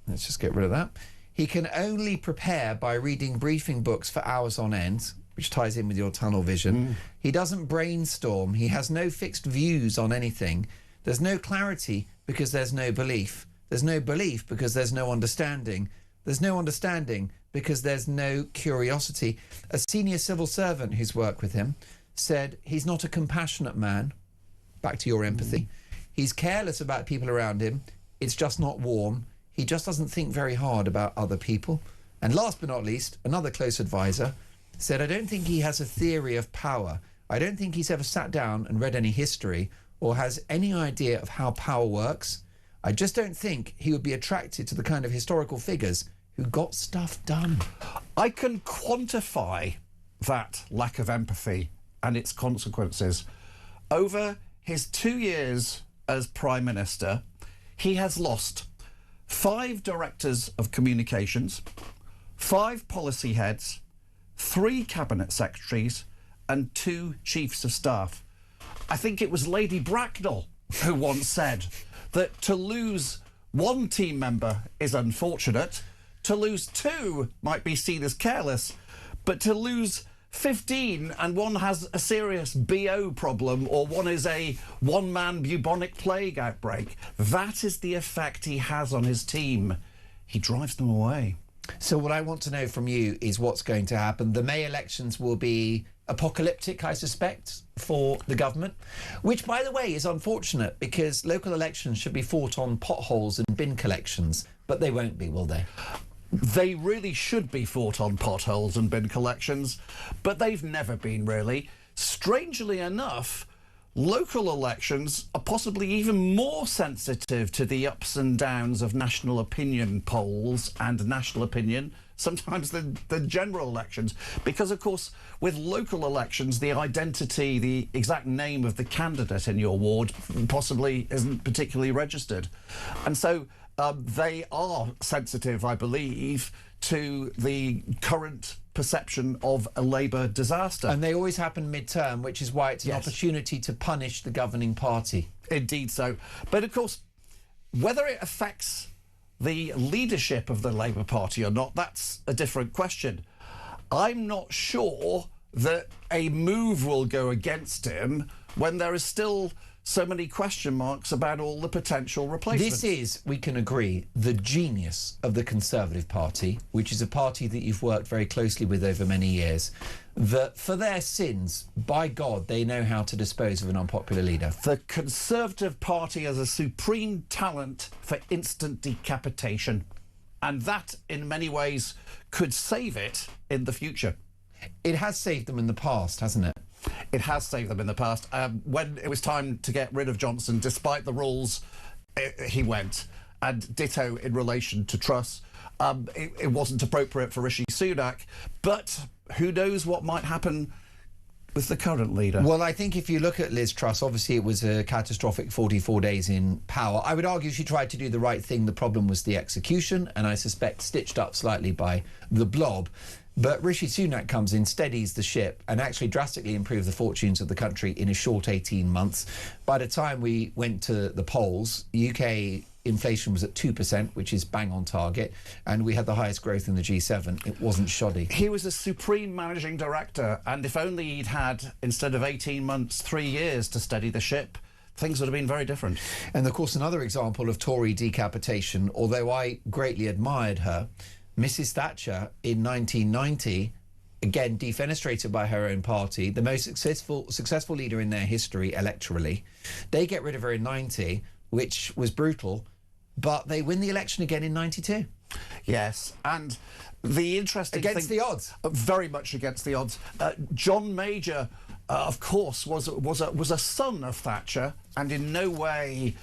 Speaker 2: Let's just get rid of that. He can only prepare by reading briefing books for hours on end, which ties in with your tunnel vision. He doesn't brainstorm. He has no fixed views on anything. There's no clarity because there's no belief. There's no belief because there's no understanding. There's no understanding because there's no curiosity. A senior civil servant who's worked with him said he's not a compassionate man. Back to your empathy. He's careless about people around him. It's just not warm. He just doesn't think very hard about other people. And last but not least, another close advisor said, I don't think he has a theory of power. I don't think he's ever sat down and read any history or has any idea of how power works. I just don't think he would be attracted to the kind of historical figures who got stuff done.
Speaker 4: I can quantify that lack of empathy and its consequences. Over his 2 years as Prime Minister, he has lost 5 directors of communications, 5 policy heads, 3 cabinet secretaries, and 2 chiefs of staff. I think it was Lady Bracknell who once said that to lose 1 team member is unfortunate, to lose 2 might be seen as careless, but to lose 15 and one has a serious BO problem or one is a one-man bubonic plague outbreak, that is the effect he has on his team. He drives them away.
Speaker 2: So what I want to know from you is what's going to happen. The May elections will be apocalyptic, I suspect, for the government, which, by the way, is unfortunate because local elections should be fought on potholes and bin collections, but they won't be, will they?
Speaker 4: They really should be fought on potholes and bin collections, but they've never been, really. Strangely enough, local elections are possibly even more sensitive to the ups and downs of national opinion polls and national opinion sometimes than general elections, because of course with local elections the identity, the exact name of the candidate in your ward possibly isn't particularly registered, and so they are sensitive, I believe, to the current perception of a Labour disaster.
Speaker 2: And they always happen mid-term, which is why it's an
Speaker 4: Yes.
Speaker 2: opportunity to punish the governing party.
Speaker 4: Indeed so. But of course, whether it affects the leadership of the Labour Party or not, that's a different question. I'm not sure that a move will go against him when there is still so many question marks about all the potential replacements.
Speaker 2: This is, we can agree, the genius of the Conservative Party, which is a party that you've worked very closely with over many years, that for their sins, by God, they know how to dispose of an unpopular leader.
Speaker 4: The Conservative Party has a supreme talent for instant decapitation, and that, in many ways, could save it in the future.
Speaker 2: It has saved them in the past, hasn't it?
Speaker 4: It has saved them in the past. When it was time to get rid of Johnson, despite the rules, he went. And ditto in relation to Truss. It wasn't appropriate for Rishi Sunak, but who knows what might happen with the current leader?
Speaker 2: Well, I think if you look at Liz Truss, obviously it was a catastrophic 44 days in power. I would argue she tried to do the right thing. The problem was the execution, and I suspect stitched up slightly by the blob. But Rishi Sunak comes in, steadies the ship, and actually drastically improved the fortunes of the country in a short 18 months. By the time we went to the polls, UK inflation was at 2%, which is bang on target, and we had the highest growth in the G7. It wasn't shoddy.
Speaker 4: He was a supreme managing director, and if only he'd had, instead of 18 months, 3 years to steady the ship, things would have been very different.
Speaker 2: And of course, another example of Tory decapitation, although I greatly admired her, Mrs. Thatcher in 1990, again defenestrated by her own party, the most successful leader in their history electorally. They get rid of her in 90, which was brutal, but they win the election again in 92.
Speaker 4: Yes, and the interesting thing...
Speaker 2: Against the odds.
Speaker 4: Very much against the odds. John Major, of course, was a son of Thatcher, and in no way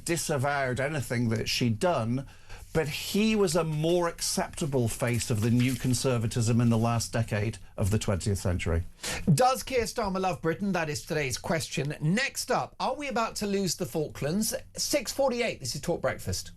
Speaker 4: disavowed anything that she'd done, but he was a more acceptable face of the new conservatism in the last decade of the 20th century.
Speaker 2: Does Keir Starmer love Britain? That is today's question. Next up, are we about to lose the Falklands? 6:48, this is Talk Breakfast.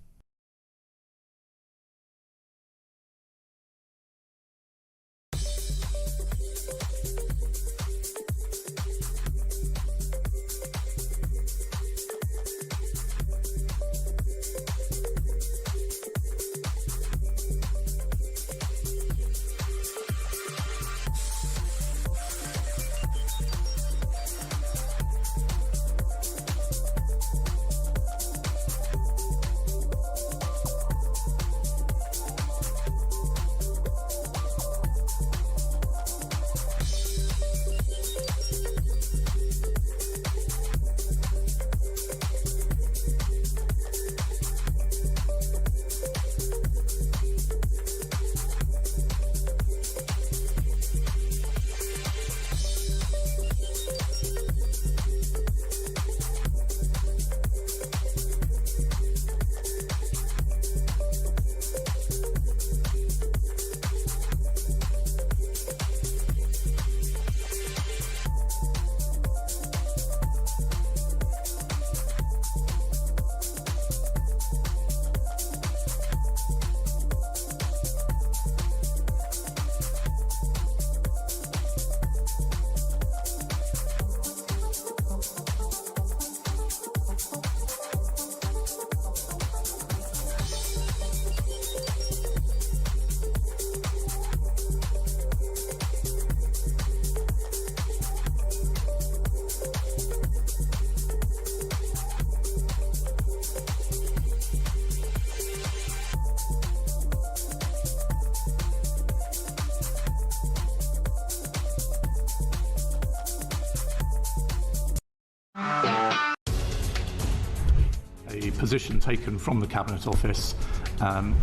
Speaker 3: A position taken from the Cabinet Office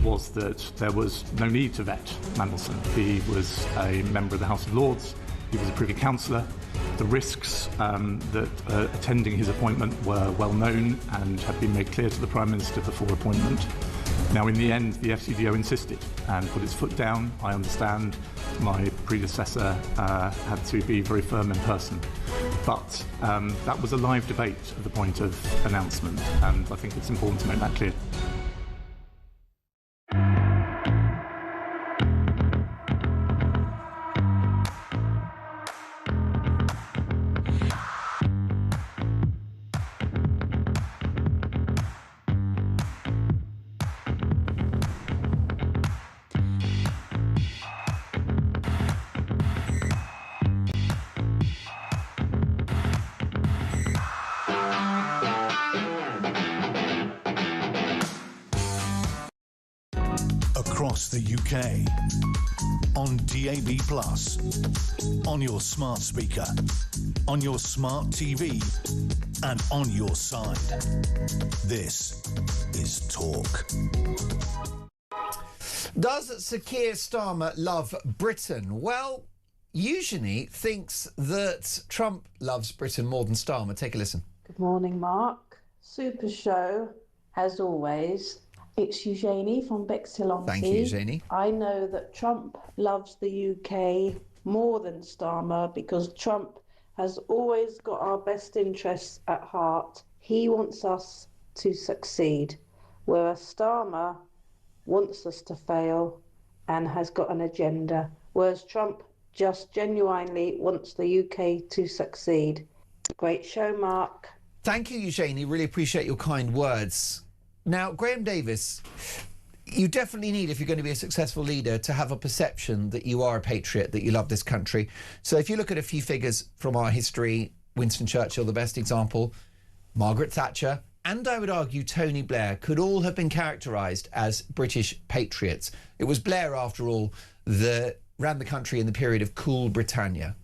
Speaker 3: was that there was no need to vet Mandelson. He was a member of the House of Lords, he was a Privy Councillor. The risks that attending his appointment were well known and had been made clear to the Prime Minister before appointment. Now, in the end, the FCDO insisted and put its foot down. I understand my predecessor had to be very firm in person. But that was a live debate at the point of announcement, and I think it's important to make that clear.
Speaker 1: Across the UK, on DAB+, on your smart speaker, on your smart TV, and on your side. This is Talk.
Speaker 2: Does Sir Keir Starmer love Britain? Well, Eugenie thinks that Trump loves Britain more than Starmer. Take a listen.
Speaker 6: Good morning, Mark. Super show, as always. It's Eugenie from Bexhill-on-Sea.
Speaker 2: Thank you, Eugenie.
Speaker 6: I know that Trump loves the UK more than Starmer because Trump has always got our best interests at heart. He wants us to succeed, whereas Starmer wants us to fail and has got an agenda, whereas Trump just genuinely wants the UK to succeed. Great show, Mark.
Speaker 2: Thank you, Eugenie. Really appreciate your kind words. Now, Graham Davies, you definitely need, if you're going to be a successful leader, to have a perception that you are a patriot, that you love this country. So if you look at a few figures from our history, Winston Churchill, the best example, Margaret Thatcher, and I would argue Tony Blair could all have been characterised as British patriots. It was Blair, after all, that ran the country in the period of cool Britannia.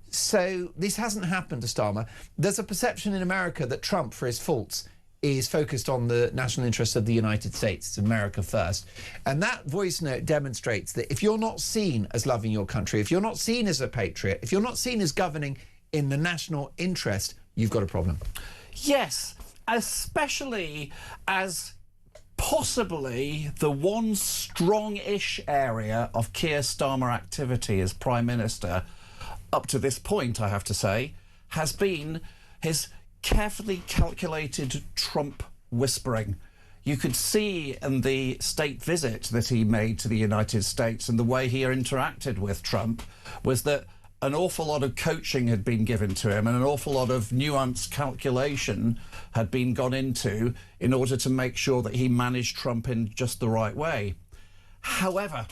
Speaker 2: So this hasn't happened to Starmer. There's a perception in America that Trump, for his faults, is focused on the national interests of the United States. It's America first. And that voice note demonstrates that if you're not seen as loving your country, if you're not seen as a patriot, if you're not seen as governing in the national interest, you've got a problem.
Speaker 4: Yes, especially as possibly the one strong-ish area of Keir Starmer activity as Prime Minister, up to this point, I have to say, has been his carefully calculated Trump whispering. You could see in the state visit that he made to the United States and the way he interacted with Trump was that an awful lot of coaching had been given to him and an awful lot of nuanced calculation had been gone into in order to make sure that he managed Trump in just the right way. However,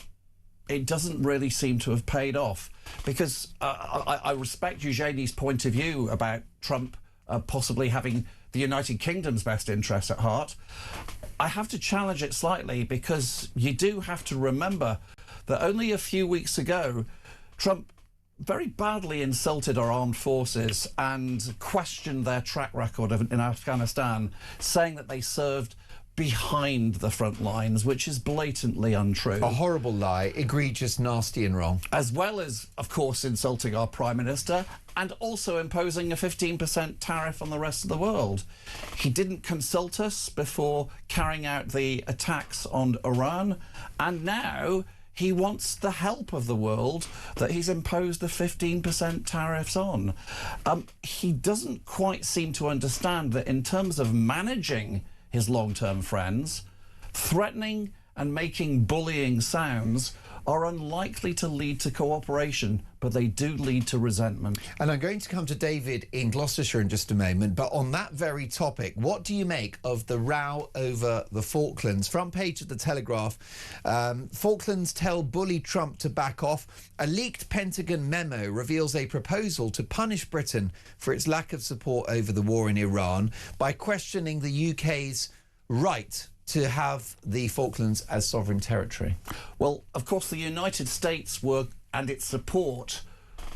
Speaker 4: it doesn't really seem to have paid off because I respect Eugenie's point of view about Trump possibly having the United Kingdom's best interests at heart. I have to challenge it slightly because you do have to remember that only a few weeks ago, Trump very badly insulted our armed forces and questioned their track record in Afghanistan, saying that they served behind the front lines, which is blatantly untrue.
Speaker 2: A horrible lie, egregious, nasty and wrong.
Speaker 4: As well as, of course, insulting our Prime Minister and also imposing a 15% tariff on the rest of the world. He didn't consult us before carrying out the attacks on Iran, and now he wants the help of the world that he's imposed the 15% tariffs on. He doesn't quite seem to understand that in terms of managing his long-term friends, threatening and making bullying sounds are unlikely to lead to cooperation, but they do lead to resentment.
Speaker 2: And I'm going to come to David in Gloucestershire in just a moment, but on that very topic, what do you make of the row over the Falklands? Front page of the Telegraph, Falklands tell bully Trump to back off. A leaked Pentagon memo reveals a proposal to punish Britain for its lack of support over the war in Iran by questioning the UK's right to have the Falklands as sovereign territory.
Speaker 4: Well, of course, the United States and its support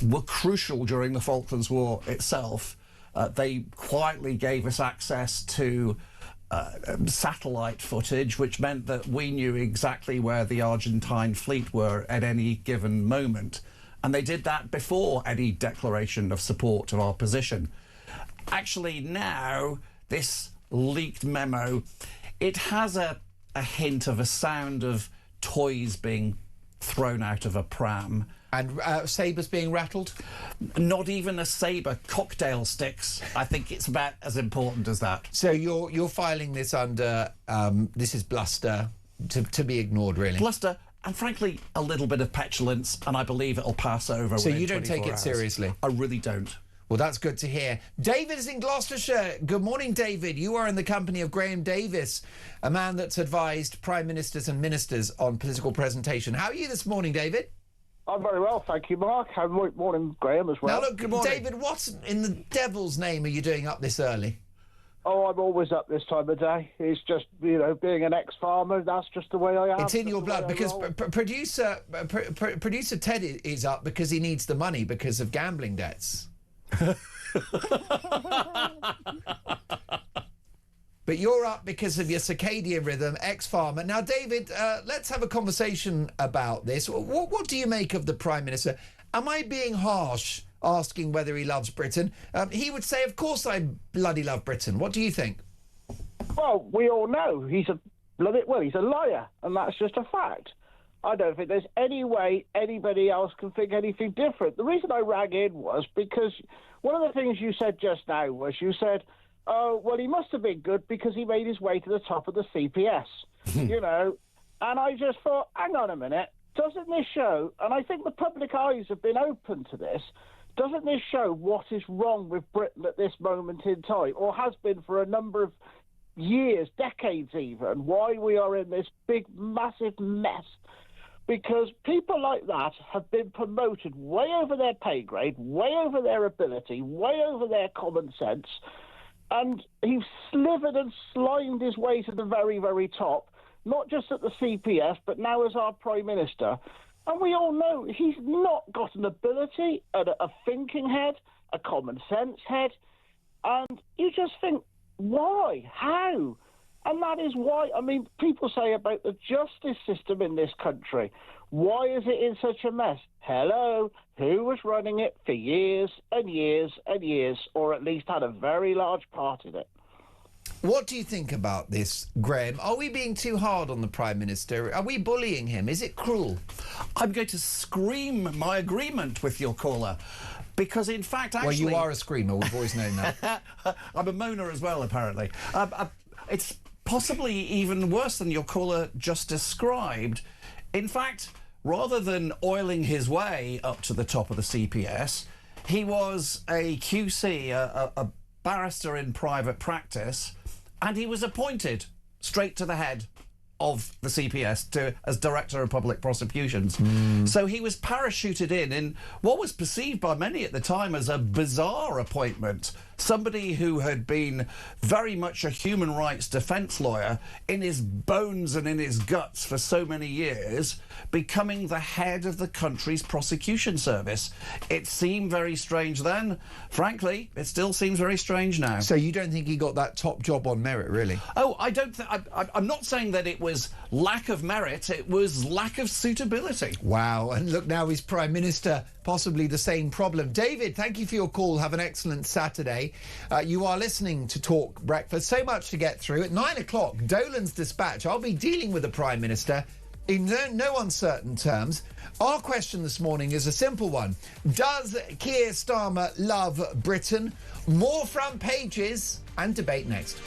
Speaker 4: were crucial during the Falklands War itself. They quietly gave us access to satellite footage, which meant that we knew exactly where the Argentine fleet were at any given moment. And they did that before any declaration of support of our position. Actually, now, this leaked memo, it has a hint of a sound of toys being thrown out of a pram.
Speaker 2: And sabres being rattled?
Speaker 4: Not even a sabre, cocktail sticks. I think it's about as important as that.
Speaker 2: So you're filing this under, this is bluster, to be ignored, really?
Speaker 4: Bluster, and frankly, a little bit of petulance, and I believe it'll pass over.
Speaker 2: So you don't
Speaker 4: 24
Speaker 2: take it
Speaker 4: hours.
Speaker 2: seriously?
Speaker 4: I really don't.
Speaker 2: Well, that's good to hear. David is in Gloucestershire. Good morning, David. You are in the company of Graham Davies, a man that's advised prime ministers and ministers on political presentation. How are you this morning, David?
Speaker 7: I'm very well, thank you, Mark. And morning, Graham, as well.
Speaker 2: Now, look, David, what in the devil's name are you doing up this early?
Speaker 7: Oh, I'm always up this time of day. It's just, you know, being an ex-farmer, that's just the way I am.
Speaker 2: It's in your blood, because producer Ted is up because he needs the money because of gambling debts. But you're up because of your circadian rhythm, ex-farmer. Now, David, let's have a conversation about this. What do you make of the Prime Minister? Am I being harsh asking whether he loves Britain? He would say, of course I bloody love Britain. What do you think?
Speaker 7: Well, we all know he's a liar, and that's just a fact. I don't think there's any way anybody else can think anything different. The reason I rang in was because one of the things you said just now was you said, oh, well, he must have been good because he made his way to the top of the CPS, you know. And I just thought, hang on a minute, doesn't this show, and I think the public eyes have been open to this, doesn't this show what is wrong with Britain at this moment in time, or has been for a number of years, decades even, why we are in this big, massive mess? Because people like that have been promoted way over their pay grade, way over their ability, way over their common sense, and he's slivered and slimed his way to the very, very top, not just at the CPS, but now as our Prime Minister. And we all know he's not got an ability, a thinking head, a common sense head. And you just think, why? How? And that is why, I mean, people say about the justice system in this country, why is it in such a mess? Hello, who was running it for years and years and years, or at least had a very large part in it?
Speaker 2: What do you think about this, Graham? Are we being too hard on the Prime Minister? Are we bullying him? Is it cruel?
Speaker 4: I'm going to scream my agreement with your caller. Because, in fact, actually...
Speaker 2: Well, you are a screamer. We've always known that.
Speaker 4: I'm a moaner as well, apparently. It's possibly even worse than your caller just described. In fact, rather than oiling his way up to the top of the CPS, he was a QC, a barrister in private practice, and he was appointed straight to the head of the CPS as Director of Public Prosecutions. So he was parachuted in what was perceived by many at the time as a bizarre appointment. Somebody who had been very much a human rights defence lawyer in his bones and in his guts for so many years, becoming the head of the country's prosecution service. It seemed very strange then. Frankly, it still seems very strange now.
Speaker 2: So you don't think he got that top job on merit, really?
Speaker 4: Oh, I don't think... I'm not saying that it was lack of merit, it was lack of suitability.
Speaker 2: Wow, and look, now he's Prime Minister, possibly the same problem. David, thank you for your call. Have an excellent Saturday. You are listening to Talk Breakfast. So much to get through. At 9 o'clock, Dolan's Dispatch. I'll be dealing with the Prime Minister in no uncertain terms. Our question this morning is a simple one. Does Keir Starmer love Britain? More front pages and debate next.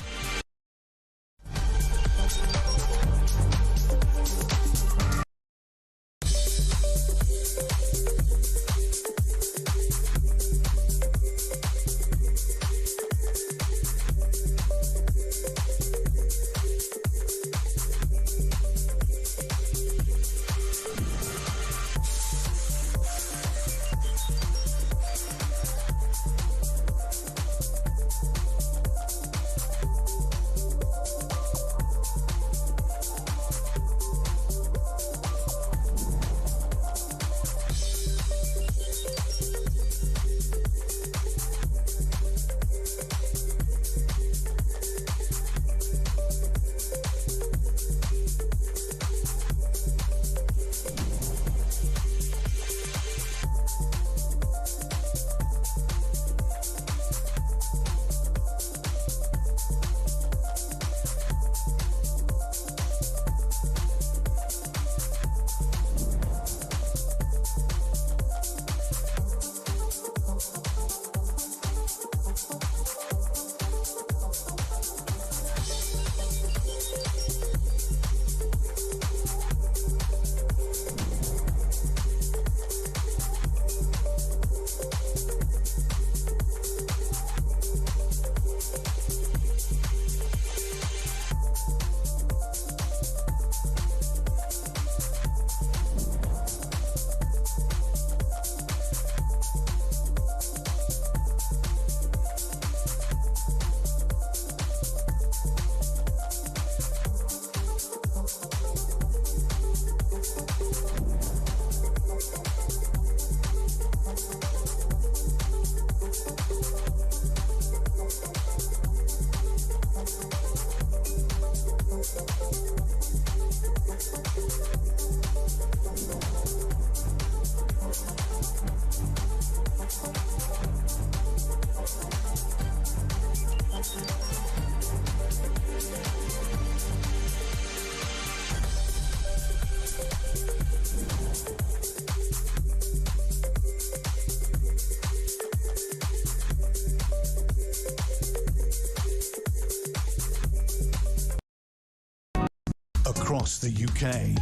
Speaker 1: across the UK.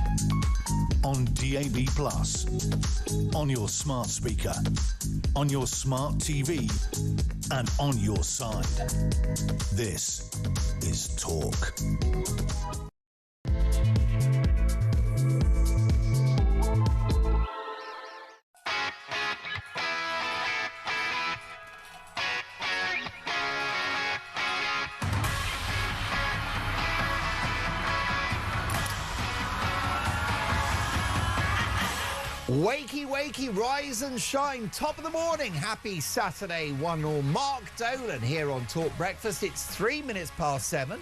Speaker 1: On DAB+, on your smart speaker, on your smart TV, and on your side. This is Talk.
Speaker 2: Wakey, wakey, rise and shine. Top of the morning. Happy Saturday, 1-0. Mark Dolan here on Talk Breakfast. It's 3 minutes past 7.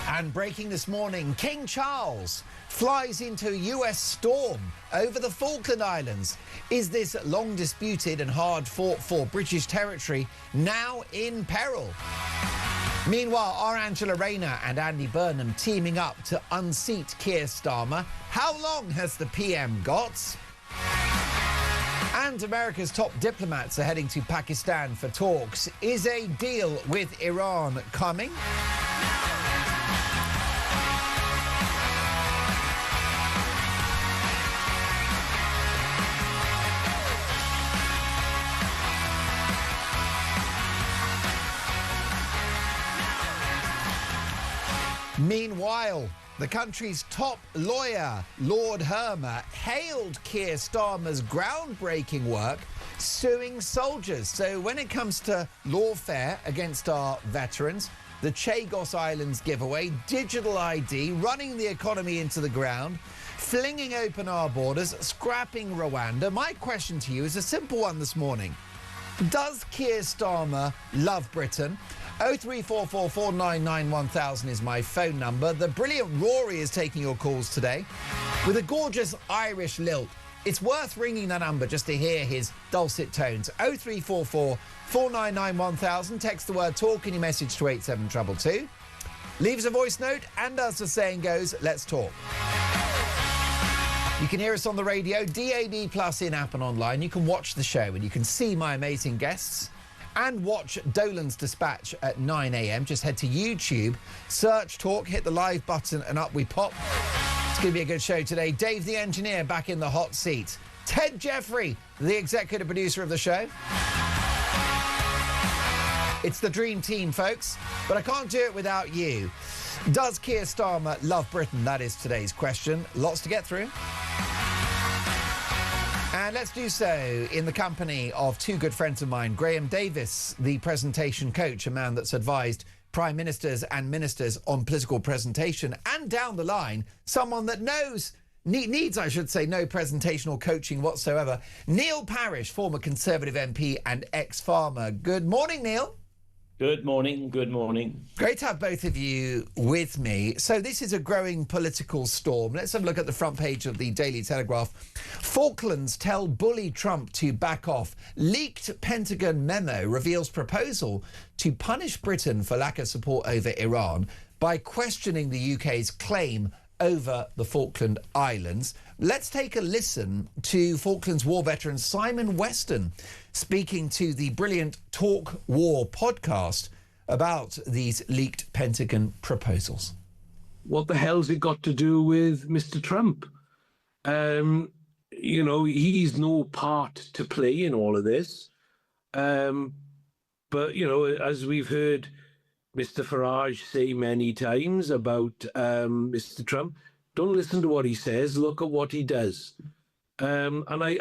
Speaker 2: And breaking this morning, King Charles flies into a US storm over the Falkland Islands. Is this long disputed and hard fought for British territory now in peril? Meanwhile, are Angela Rayner and Andy Burnham teaming up to unseat Keir Starmer? How long has the PM got? And America's top diplomats are heading to Pakistan for talks. Is a deal with Iran coming? Meanwhile, the country's top lawyer, Lord Hermer, hailed Keir Starmer's groundbreaking work suing soldiers. So when it comes to lawfare against our veterans, the Chagos Islands giveaway, digital ID, running the economy into the ground, flinging open our borders, scrapping Rwanda, my question to you is a simple one this morning. Does Keir Starmer love Britain? 0344 499 1000 is my phone number. The brilliant Rory is taking your calls today with a gorgeous Irish lilt. It's worth ringing that number just to hear his dulcet tones. 0344 499 1000. Text the word talk in your message to 87222. Leave us a voice note, and as the saying goes, let's talk. You can hear us on the radio, DAB Plus in-app and online. You can watch the show and you can see my amazing guests and watch Dolan's Dispatch at 9 a.m. Just head to YouTube, search Talk, hit the live button and up we pop. It's going to be a good show today. Dave the engineer back in the hot seat. Ted Jeffrey, the executive producer of the show. It's the dream team, folks, but I can't do it without you. Does Keir Starmer love Britain? That is today's question. Lots to get through. And let's do so in the company of two good friends of mine. Graham Davis, the presentation coach, a man that's advised prime ministers and ministers on political presentation. And down the line, someone that needs, I should say, no presentation or coaching whatsoever. Neil Parish, former Conservative MP and ex-farmer. Good morning, Neil.
Speaker 8: Good morning. Good morning.
Speaker 2: Great to have both of you with me. So this is a growing political storm. Let's have a look at the front page of the Daily Telegraph. Falklands tell bully Trump to back off. Leaked Pentagon memo reveals proposal to punish Britain for lack of support over Iran by questioning the UK's claim over the Falkland Islands. Let's take a listen to Falklands war veteran Simon Weston speaking to the brilliant Talk War podcast about these leaked Pentagon proposals.
Speaker 9: What the hell's it got to do with Mr. Trump? You know, he's no part to play in all of this. But, you know, as we've heard Mr. Farage say many times about Mr. Trump, don't listen to what he says, look at what he does. And I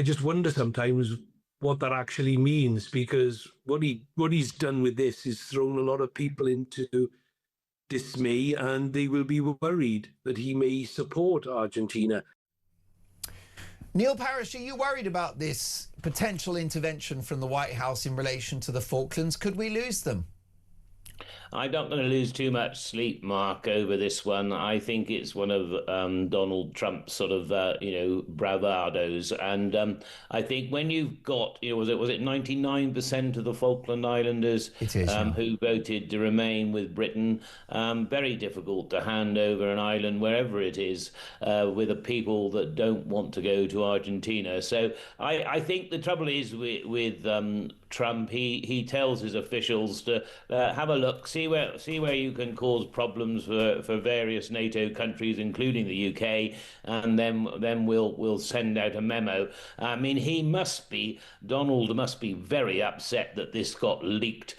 Speaker 9: just wonder sometimes what that actually means, because what he's done with this is thrown a lot of people into dismay, and they will be worried that he may support Argentina.
Speaker 2: Neil Parish, are you worried about this potential intervention from the White House in relation to the Falklands? Could we lose them?
Speaker 8: I'm not going to lose too much sleep, Mark, over this one. I think it's one of Donald Trump's sort of, bravados. And I think when you've got, was it 99% of the Falkland Islanders who voted to remain with Britain, very difficult to hand over an island, wherever it is, with a people that don't want to go to Argentina. So I think the trouble is with Trump, he tells his officials to have a look, see see where you can cause problems for various NATO countries, including the UK, and then we'll send out a memo. I mean, Donald must be very upset that this got leaked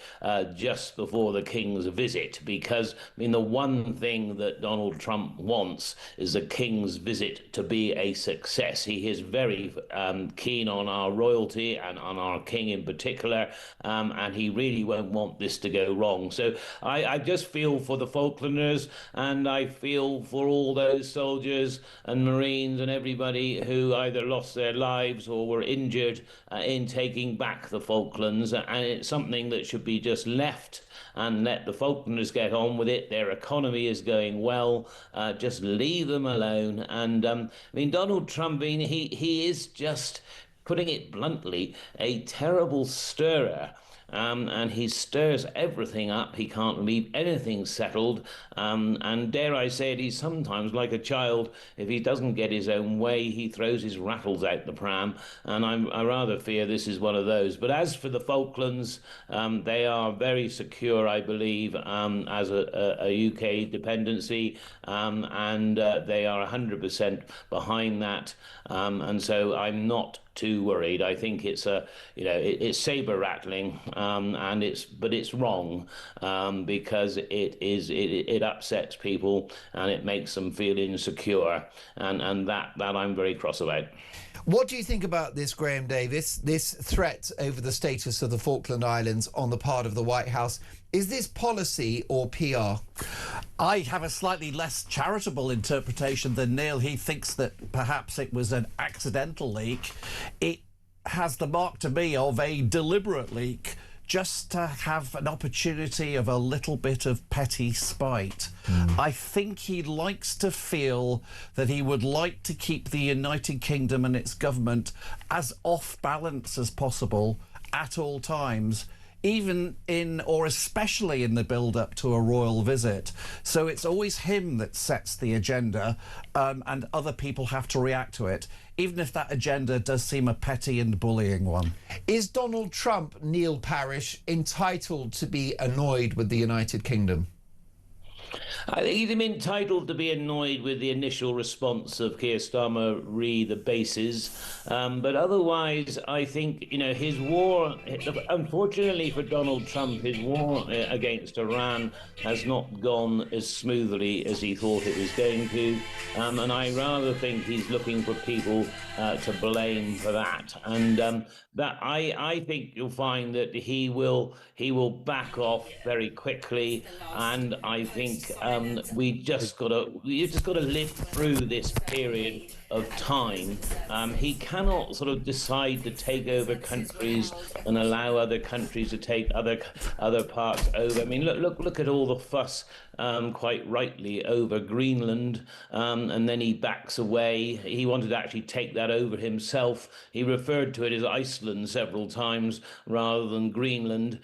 Speaker 8: just before the King's visit, because I mean, the one thing that Donald Trump wants is the King's visit to be a success. He is very keen on our royalty and on our King in particular, and he really won't want this to go wrong. So I just feel for the Falklanders, and I feel for all those soldiers and Marines and everybody who either lost their lives or were injured in taking back the Falklands, and it's something that should be just left and let the Falklanders get on with it. Their economy is going well. Just leave them alone. And I mean, Donald Trump, he is just, putting it bluntly, a terrible stirrer. And he stirs everything up. He can't leave anything settled. And dare I say it, he's sometimes like a child. If he doesn't get his own way, he throws his rattles out the pram. And I rather fear this is one of those. But as for the Falklands, they are very secure, I believe, as a UK dependency. And they are 100% behind that. And so I'm not too worried. I think it's it's saber rattling, but it's wrong, because it upsets people and it makes them feel insecure, and that I'm very cross about.
Speaker 2: What do you think about this, Graham Davis, this threat over the status of the Falkland Islands on the part of the White House? Is this policy or PR?
Speaker 4: I have a slightly less charitable interpretation than Neil. He thinks that perhaps it was an accidental leak. It has the mark to me of a deliberate leak, just to have an opportunity of a little bit of petty spite. I think he likes to feel that he would like to keep the United Kingdom and its government as off balance as possible at all times, even in or especially in the build-up to a royal visit. So it's always him that sets the agenda, and other people have to react to it, even if that agenda does seem a petty and bullying one.
Speaker 2: Is Donald Trump, Neil Parish, entitled to be annoyed with the United Kingdom?
Speaker 8: I think he's entitled to be annoyed with the initial response of Keir Starmer re the bases, but otherwise I think his war, unfortunately for Donald Trump, his war against Iran has not gone as smoothly as he thought it was going to, and I rather think he's looking for people to blame for that, and that I think you'll find that he will back off very quickly, and I think we've just got to live through this period of time. He cannot sort of decide to take over countries and allow other countries to take other parts over. I mean, look at all the fuss, quite rightly, over Greenland, and then he backs away. He wanted to actually take that over himself. He referred to it as Iceland several times rather than Greenland.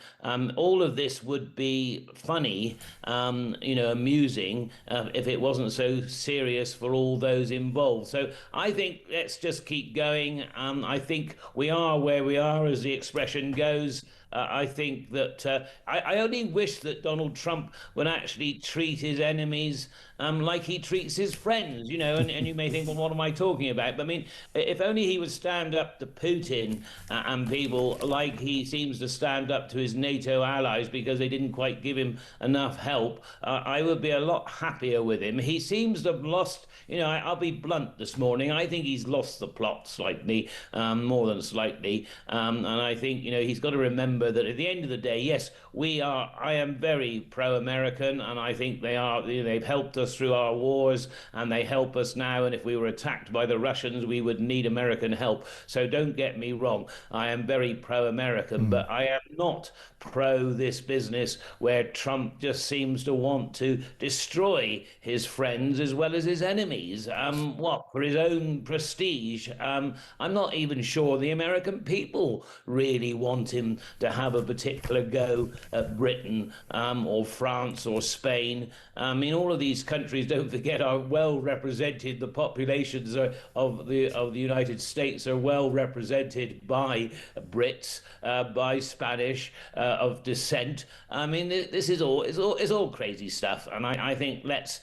Speaker 8: All of this would be funny, amusing, if it wasn't so serious for all those involved. So I think let's just keep going. I think we are where we are, as the expression goes. I think that I only wish that Donald Trump would actually treat his enemies like he treats his friends, and you may think, well, what am I talking about? But I mean, if only he would stand up to Putin and people like he seems to stand up to his NATO allies because they didn't quite give him enough help, I would be a lot happier with him. He seems to have lost, I'll be blunt this morning, I think he's lost the plot slightly, more than slightly, and I think, he's got to remember that at the end of the day, yes, I am very pro-American, and I think they've helped us through our wars, and they help us now, and if we were attacked by the Russians, we would need American help. So don't get me wrong, I am very pro-American, but I am not pro this business where Trump just seems to want to destroy his friends as well as his enemies. For his own prestige? I'm not even sure the American people really want him to to have a particular go at Britain or France or Spain. I mean, all of these countries, don't forget, are well represented. The populations of the United States are well represented by Brits, by Spanish of descent. I mean, this is all crazy stuff, and I think let's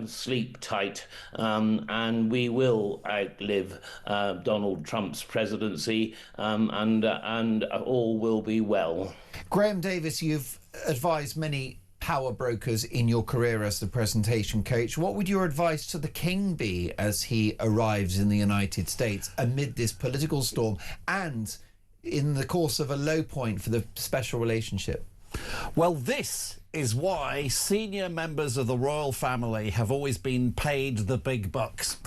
Speaker 8: sleep tight, and we will outlive Donald Trump's presidency, and all will be well.
Speaker 2: Graham Davis, you've advised many power brokers in your career as the presentation coach. What would your advice to the King be as he arrives in the United States amid this political storm and in the course of a low point for the special relationship?
Speaker 4: Well, this is why senior members of the royal family have always been paid the big bucks.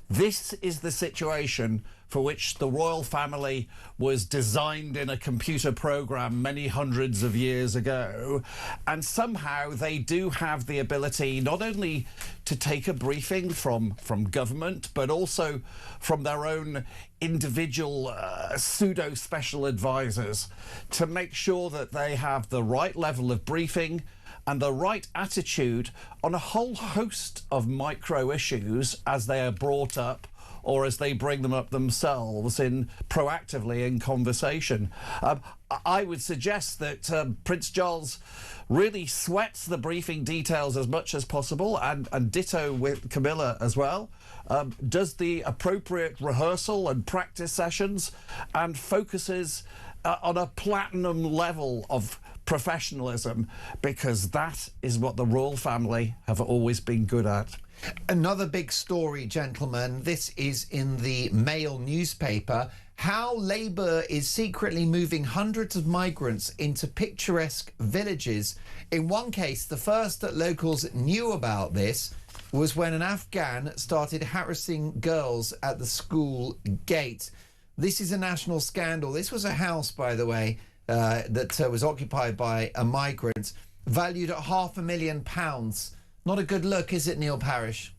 Speaker 4: This is the situation for which the royal family was designed in a computer program many hundreds of years ago, and somehow they do have the ability not only to take a briefing from government, but also from their own individual pseudo special advisors to make sure that they have the right level of briefing and the right attitude on a whole host of micro issues as they are brought up or as they bring them up themselves proactively in conversation. I would suggest that Prince Charles really sweats the briefing details as much as possible, and ditto with Camilla as well. Does the appropriate rehearsal and practice sessions and focuses on a platinum level of professionalism, because that is what the royal family have always been good at.
Speaker 2: Another big story, gentlemen. This is in the Mail newspaper. How Labour is secretly moving hundreds of migrants into picturesque villages. In one case, the first that locals knew about this was when an Afghan started harassing girls at the school gate. This is a national scandal. This was a house, by the way, that was occupied by a migrant, valued at £500,000. Not a good look, is it, Neil Parish?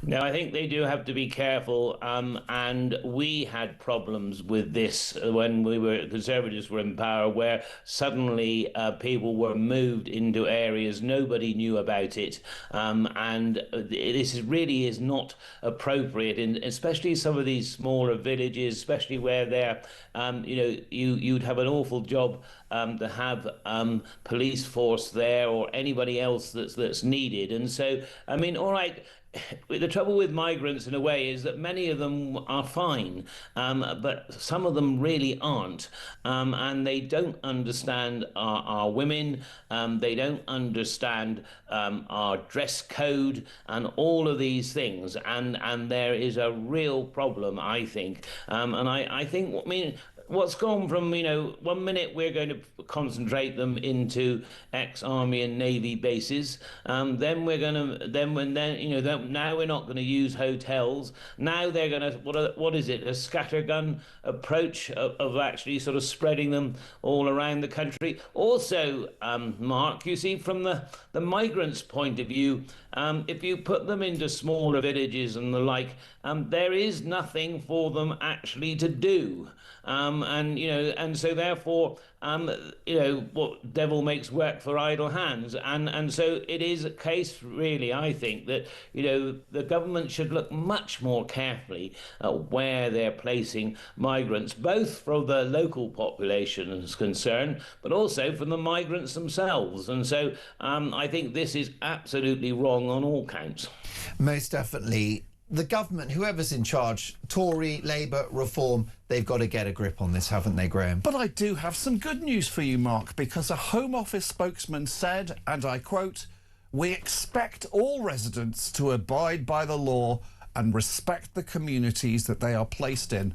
Speaker 8: No, I think they do have to be careful, and we had problems with this when Conservatives were in power, where suddenly people were moved into areas nobody knew about it, and this really is not appropriate, especially some of these smaller villages, especially where they're, you'd have an awful job to have police force there or anybody else that's needed, and so I mean, all right. The trouble with migrants, in a way, is that many of them are fine, but some of them really aren't, and they don't understand our women, they don't understand our dress code and all of these things, and there is a real problem, I think, and I think, I mean, what's gone from, 1 minute we're going to concentrate them into ex-army and navy bases, then we're going to, now we're not going to use hotels. Now they're going to, what is it, a scattergun approach of actually sort of spreading them all around the country. Also, Mark, you see, from the migrants' point of view, if you put them into smaller villages and the like, there is nothing for them actually to do. And so therefore, what devil makes work for idle hands. And so it is a case, really, I think, that, the government should look much more carefully at where they're placing migrants, both for the local population is concerned, but also for the migrants themselves. And so I think this is absolutely wrong on all counts.
Speaker 2: Most definitely. The government, whoever's in charge, Tory, Labour, Reform, they've got to get a grip on this, haven't they, Graham?
Speaker 4: But I do have some good news for you, Mark, because a Home Office spokesman said, and I quote, "We expect all residents to abide by the law and respect the communities that they are placed in,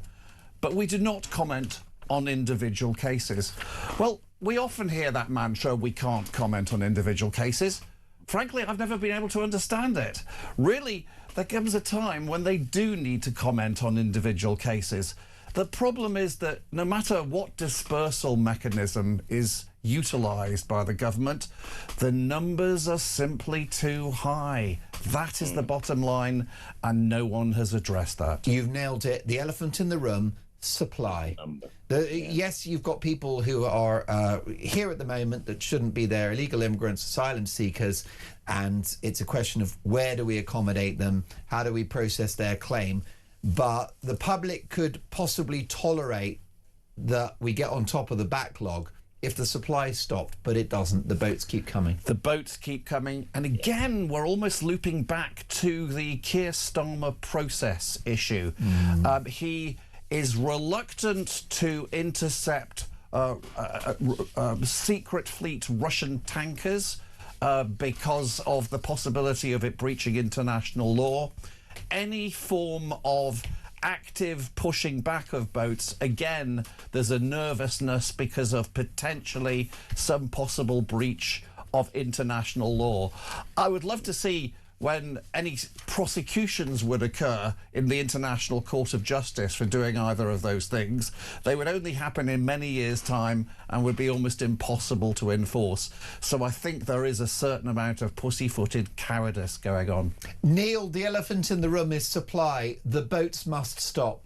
Speaker 4: but we do not comment on individual cases." Well, we often hear that mantra, we can't comment on individual cases. Frankly, I've never been able to understand it. Really, there comes a time when they do need to comment on individual cases. The problem is that no matter what dispersal mechanism is utilised by the government, the numbers are simply too high. That is the bottom line, and no one has addressed that.
Speaker 2: You've nailed it. The elephant in the room, supply. Yes, you've got people who are here at the moment that shouldn't be there, illegal immigrants, asylum seekers, and it's a question of where do we accommodate them, how do we process their claim. But the public could possibly tolerate that we get on top of the backlog if the supply stopped, but it doesn't. The boats keep coming.
Speaker 4: The boats keep coming. And again, we're almost looping back to the Keir Starmer process issue. He is reluctant to intercept secret fleet Russian tankers because of the possibility of it breaching international law. Any form of active pushing back of boats, again, there's a nervousness because of potentially some possible breach of international law. I would love to see when any prosecutions would occur in the International Court of Justice for doing either of those things. They would only happen in many years' time and would be almost impossible to enforce. So I think there is a certain amount of pussyfooted cowardice going on.
Speaker 2: Neil, the elephant in the room is supply. The boats must stop.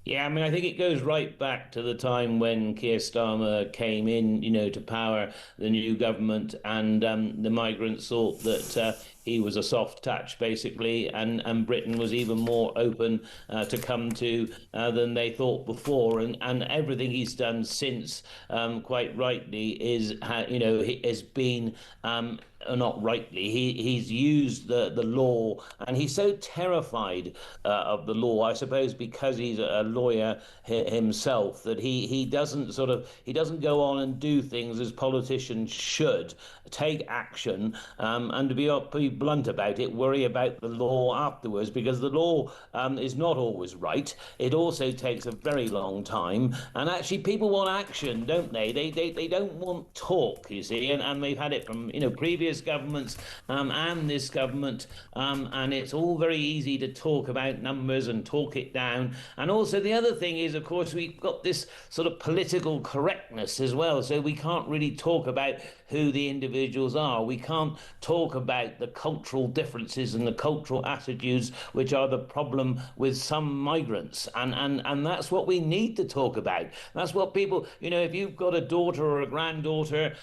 Speaker 8: Yeah, I mean, I think it goes right back to the time when Keir Starmer came in, to power the new government, and the migrants thought that he was a soft touch, basically, and Britain was even more open to come to than they thought before. And everything he's done since, quite rightly, has been... not rightly, he's used the law, and he's so terrified of the law, I suppose, because he's a lawyer himself, that he doesn't go on and do things as politicians should, take action, and to be blunt about it, worry about the law afterwards, because the law is not always right. It also takes a very long time, and actually people want action, don't they? They don't want talk, you see, and we've had it from previous governments and this government, and it's all very easy to talk about numbers and talk it down. And also the other thing is, of course, we've got this sort of political correctness as well, so we can't really talk about who the individuals are. We can't talk about the cultural differences and the cultural attitudes which are the problem with some migrants, and that's what we need to talk about. That's what people, if you've got a daughter or a granddaughter,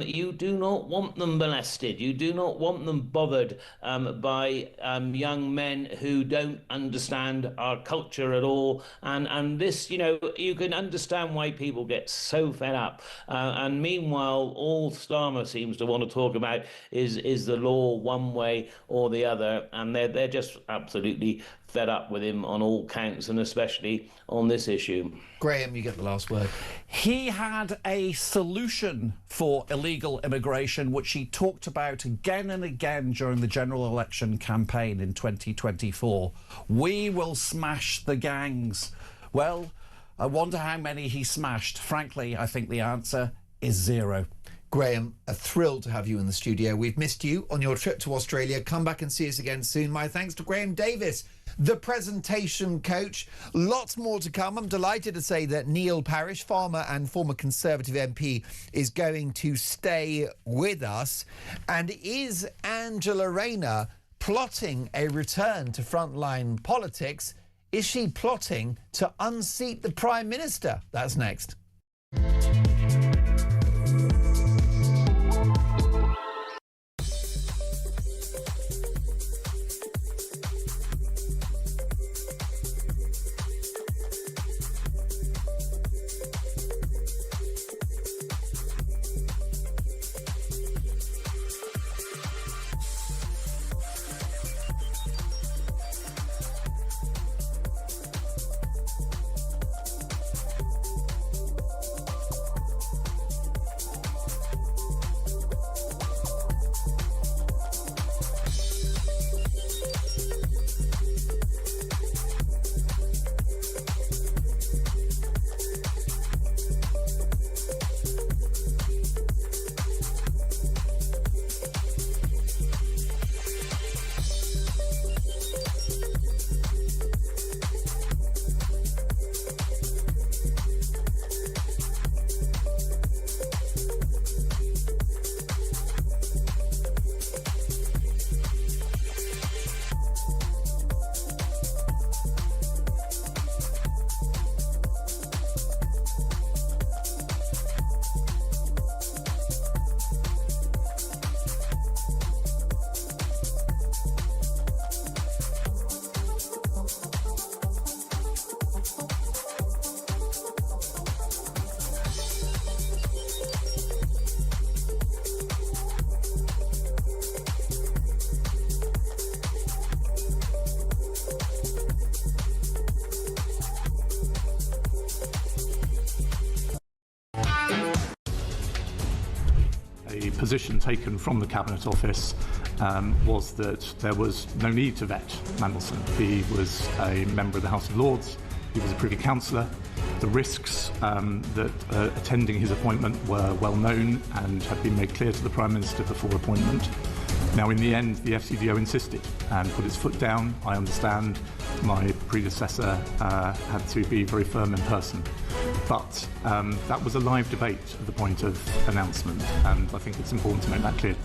Speaker 8: you do not want them molested. You do not want them bothered by young men who don't understand our culture at all. And this, you can understand why people get so fed up. And meanwhile, all Starmer seems to want to talk about is the law one way or the other. And they're just absolutely fed up with him on all counts, and especially on this issue.
Speaker 2: Graham, you get the last word.
Speaker 4: He had a solution for illegal immigration, which he talked about again and again during the general election campaign in 2024. We will smash the gangs. Well, I wonder how many he smashed. Frankly, I think the answer is 0.
Speaker 2: Graham, a thrill to have you in the studio. We've missed you on your trip to Australia. Come back and see us again soon. My thanks to Graham Davies, the presentation coach. Lots more to come. I'm delighted to say that Neil Parish, farmer and former Conservative MP, is going to stay with us. And is Angela Rayner plotting a return to frontline politics? Is she plotting to unseat the Prime Minister? That's next.
Speaker 3: position taken from the Cabinet Office was that there was no need to vet Mandelson. He was a member of the House of Lords. He was a Privy Councillor. The risks that attending his appointment were well known and had been made clear to the Prime Minister before appointment. Now, in the end, the FCDO insisted and put its foot down. I understand my predecessor had to be very firm in person. But that was a live debate at the point of announcement, and I think it's important to make that clear.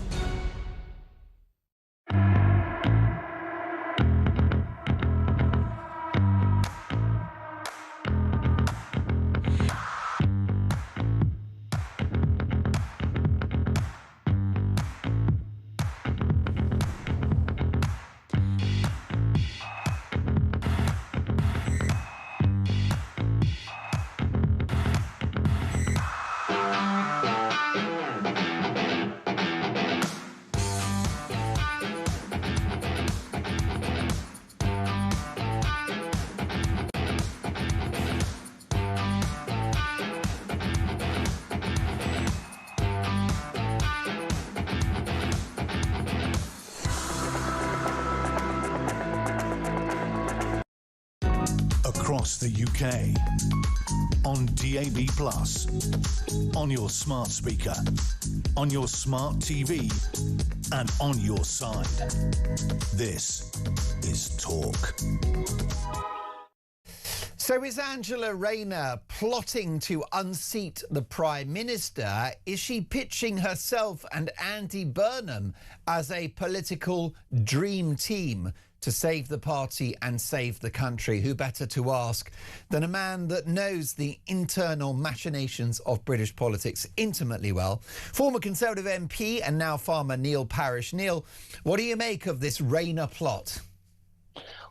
Speaker 1: Across the UK, on DAB+, on your smart speaker, on your smart TV, and on your side. This is Talk.
Speaker 2: So is Angela Rayner plotting to unseat the Prime Minister? Is she pitching herself and Andy Burnham as a political dream team to save the party and save the country? Who better to ask than a man that knows the internal machinations of British politics intimately well? Former Conservative MP and now farmer Neil Parish. Neil, what do you make of this Rayner plot?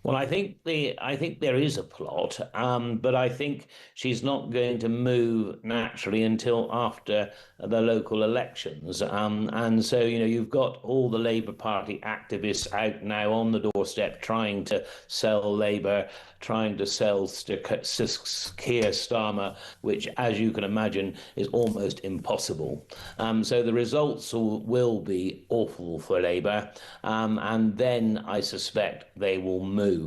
Speaker 8: Well, I think there is a plot, but I think she's not going to move naturally until after the local elections. And so, you've got all the Labour Party activists out now on the doorstep trying to sell Labour, trying to sell Keir Starmer, which, as you can imagine, is almost impossible. So the results will be awful for Labour, and then I suspect they will move.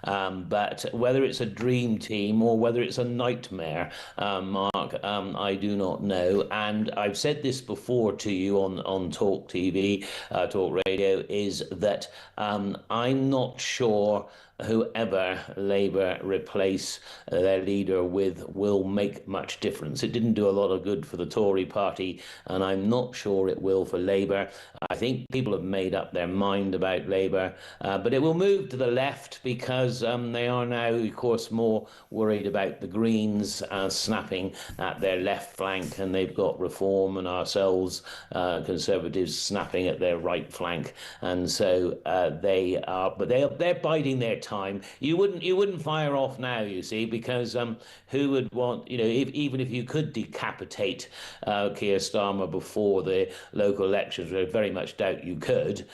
Speaker 8: But whether it's a dream team or whether it's a nightmare, Mark, I do not know. And I've said this before to you on Talk TV, Talk Radio, is that I'm not sure whoever Labour replace their leader with will make much difference. It didn't do a lot of good for the Tory party, and I'm not sure it will for Labour. I think people have made up their mind about Labour, but it will move to the left because they are now, of course, more worried about the Greens snapping at their left flank, and they've got Reform and ourselves, Conservatives, snapping at their right flank, and so they're biding their time. You wouldn't fire off now, you see, because who would want, even if you could decapitate Keir Starmer before the local elections, I very much doubt you could,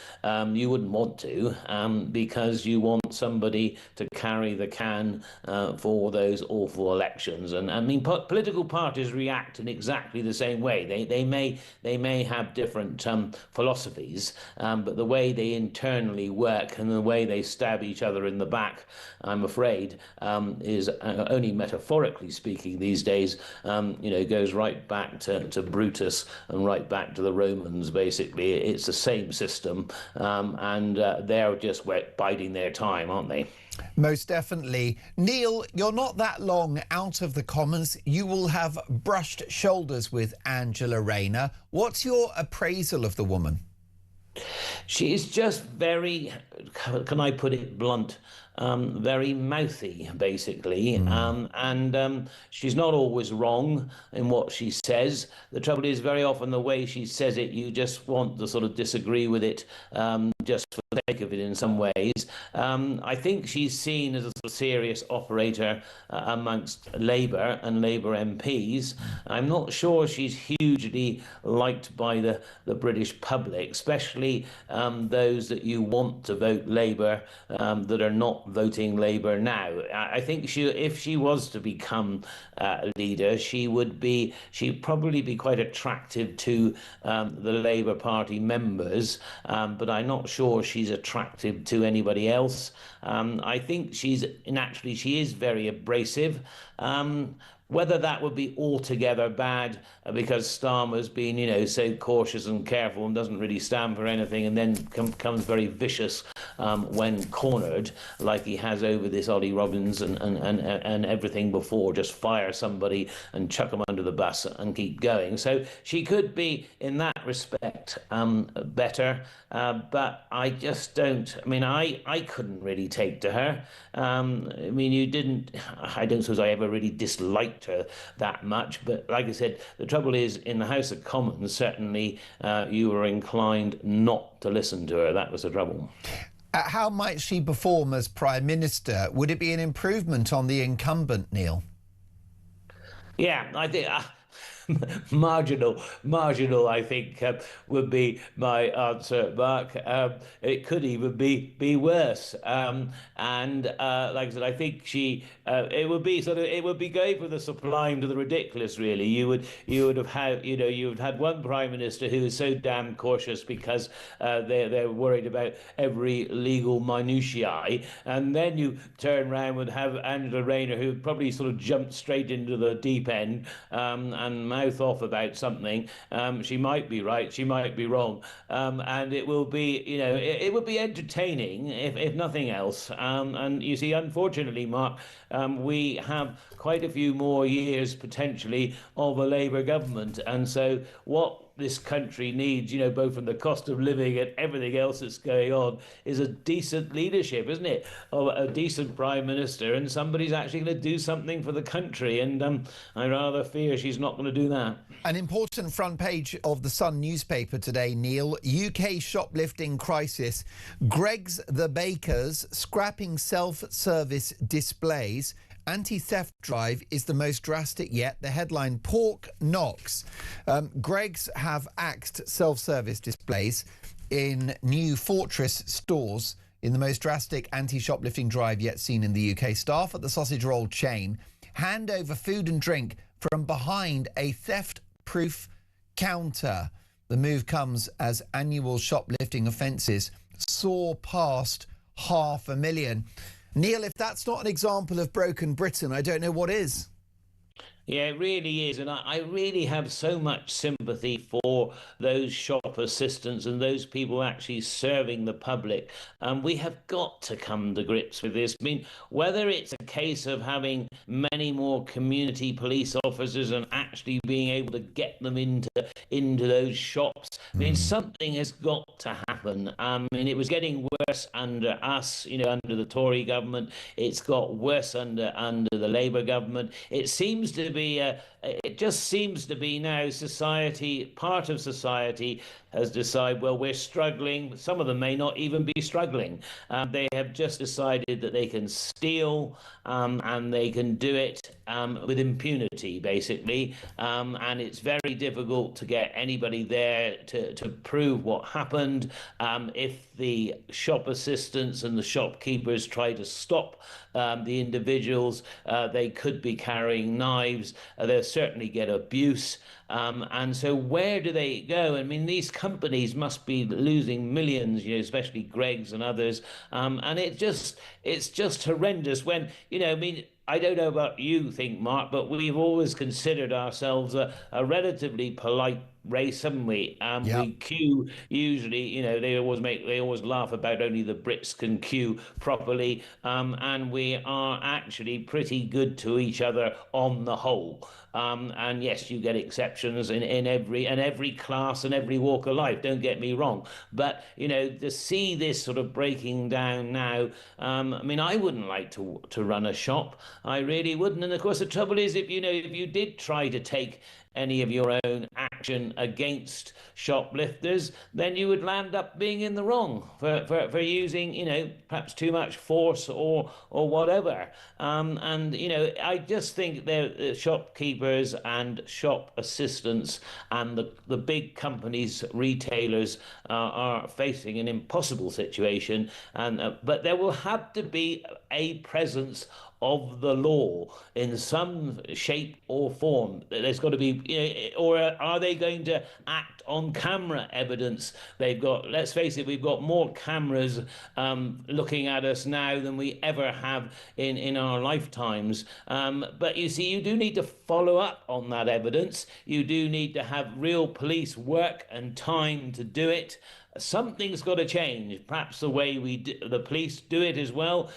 Speaker 8: you wouldn't want to, because you want somebody to carry the can for those awful elections. And I mean, political parties react in exactly the same way. They may have different philosophies, but the way they internally work and the way they stab each other in the back, I'm afraid, is only metaphorically speaking these days, goes right back to Brutus and right back to the Romans, basically. It's the same system, and they're just biding their time, aren't they?
Speaker 2: Most definitely. Neil, you're not that long out of the Commons. You will have brushed shoulders with Angela Rayner. What's your appraisal of the woman?
Speaker 8: She is just very, can I put it blunt, very mouthy, basically. And she's not always wrong in what she says. The trouble is, very often the way she says it, you just want to sort of disagree with it, just for the sake of it in some ways. I think she's seen as a sort of serious operator amongst Labour and Labour MPs. I'm not sure she's hugely liked by the British public, especially those that you want to vote Labour, that are not not voting Labour now. I think if she was to become leader, she'd probably be quite attractive to the Labour Party members, but I'm not sure she's attractive to anybody else. I think she is very abrasive. Whether that would be altogether bad because Starmer's been, so cautious and careful and doesn't really stand for anything, and then becomes very vicious when cornered, like he has over this Ollie Robbins and everything before, just fire somebody and chuck them under the bus and keep going. So she could be, in that respect, better, but I just don't. I mean, I couldn't really take to her. I don't suppose I ever really disliked her that much, but like I said, the trouble is, in the House of Commons, certainly you were inclined not to listen to her. That was the trouble.
Speaker 2: How might she perform as Prime Minister? Would it be an improvement on the incumbent, Neil?
Speaker 8: Yeah, I think marginal, I think, would be my answer, Mark. It could even be worse. And like I said, I think it would be going from the sublime to the ridiculous, really. You would have had one Prime Minister who is so damn cautious because they're worried about every legal minutiae, and then you turn around and have Angela Rayner, who probably sort of jumped straight into the deep end and mouth off about something. She might be right, she might be wrong, and it will be, it would be entertaining if nothing else. And you see, unfortunately, Mark, we have quite a few more years potentially of a Labour government, and so what this country needs, both from the cost of living and everything else that's going on, is a decent leadership, isn't it? Or a decent Prime Minister, and somebody's actually going to do something for the country. And I rather fear she's not going to do that.
Speaker 2: An important front page of the Sun newspaper today, Neil. UK shoplifting crisis. Greggs the bakers scrapping self-service displays. Anti-theft drive is the most drastic yet. The headline, Pork Knocks. Greggs have axed self-service displays in new Fortress stores in the most drastic anti-shoplifting drive yet seen in the UK. Staff at the sausage roll chain hand over food and drink from behind a theft-proof counter. The move comes as annual shoplifting offences soar past 500,000. Neil, if that's not an example of broken Britain, I don't know what is.
Speaker 8: Yeah, it really is. And I really have so much sympathy for those shop assistants and those people actually serving the public. We have got to come to grips with this. I mean, whether it's a case of having many more community police officers and actually being able to get them into those shops, I mean, something has got to happen. I mean, it was getting worse under us, under the Tory government. It's got worse under the Labour government. It just seems to be now part of society has decided, well, we're struggling. Some of them may not even be struggling. They have just decided that they can steal and they can do it with impunity, basically. And it's very difficult to get anybody there to prove what happened. If the shop assistants and the shopkeepers try to stop the individuals, they could be carrying knives. They'll certainly get abuse. And so where do they go? I mean, these companies must be losing millions, especially Greggs and others. And it's just horrendous when, I mean, I don't know about you think, Mark, but we've always considered ourselves a relatively polite race, haven't we?
Speaker 2: Yep.
Speaker 8: We queue usually, they always laugh about only the Brits can queue properly, and we are actually pretty good to each other on the whole. And yes, you get exceptions in every class and every walk of life, don't get me wrong, but to see this sort of breaking down now, I mean, I wouldn't like to run a shop. I really wouldn't. And of course the trouble is, if you did try to take any of your own action against shoplifters, then you would land up being in the wrong for using, perhaps too much force or whatever. And I just think the shopkeepers and shop assistants and the big companies, retailers are facing an impossible situation. But there will have to be a presence of the law in some shape or form. There's got to be, or are they going to act on camera evidence? Let's face it, we've got more cameras looking at us now than we ever have in our lifetimes. But you see, you do need to follow up on that evidence. You do need to have real police work and time to do it. Something's got to change. Perhaps the way the police do it as well,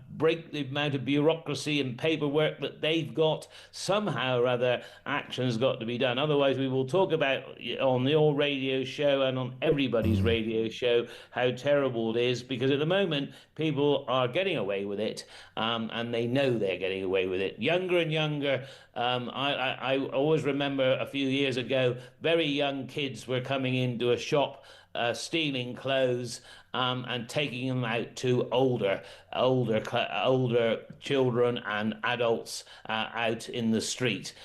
Speaker 8: break the amount of bureaucracy and paperwork that they've got. Somehow or other, action's got to be done. Otherwise, we will talk about on your radio show and on everybody's radio show how terrible it is, because at the moment, people are getting away with it, and they know they're getting away with it. Younger and younger. I always remember a few years ago, very young kids were coming into a shop, stealing clothes and taking them out to older children and adults out in the street,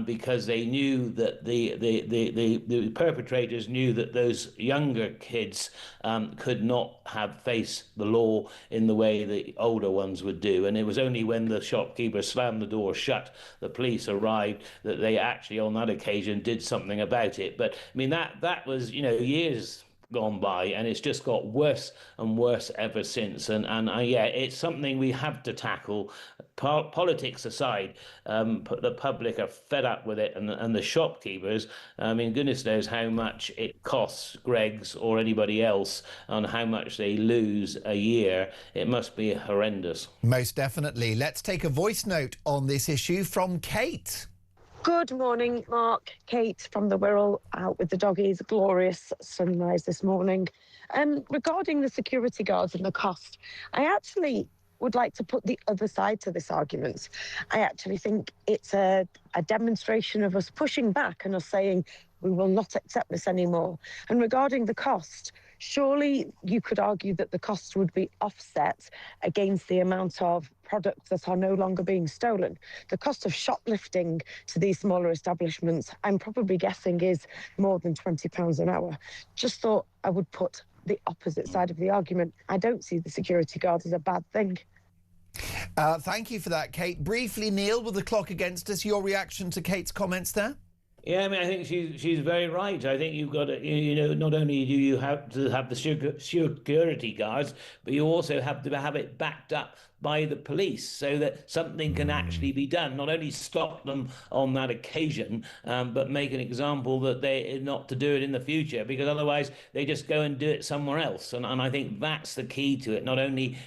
Speaker 8: because they knew that the perpetrators knew that those younger kids could not face the law in the way the older ones would do. And it was only when the shopkeeper slammed the door shut, the police arrived, that they actually on that occasion did something about it. But I mean, that was years gone by, and it's just got worse and worse ever since. And yeah, it's something we have to tackle. Politics aside, the public are fed up with it, and the shopkeepers, I mean, goodness knows how much it costs Greggs or anybody else, and how much they lose a year. It must be horrendous.
Speaker 2: Most definitely. Let's take a voice note on this issue from Kate.
Speaker 10: Good morning, Mark. Kate from the Wirral, out with the doggies. Glorious sunrise this morning. Regarding the security guards and the cost, I actually would like to put the other side to this argument. I actually think it's a demonstration of us pushing back and us saying we will not accept this anymore. And regarding the cost, surely you could argue that the cost would be offset against the amount of products that are no longer being stolen. The cost of shoplifting to these smaller establishments, I'm probably guessing, is more than £20 an hour. Just thought I would put the opposite side of the argument. I don't see the security guard as a bad thing.
Speaker 2: Thank you for that, Kate. Briefly, Neil, with the clock against us, your reaction to Kate's comments there?
Speaker 8: Yeah, I mean, I think she's very right. I think you've got to, not only do you have to have the security guards, but you also have to have it backed up by the police so that something can actually be done. Not only stop them on that occasion, but make an example that they not to do it in the future, because otherwise they just go and do it somewhere else. And I think that's the key to it, not only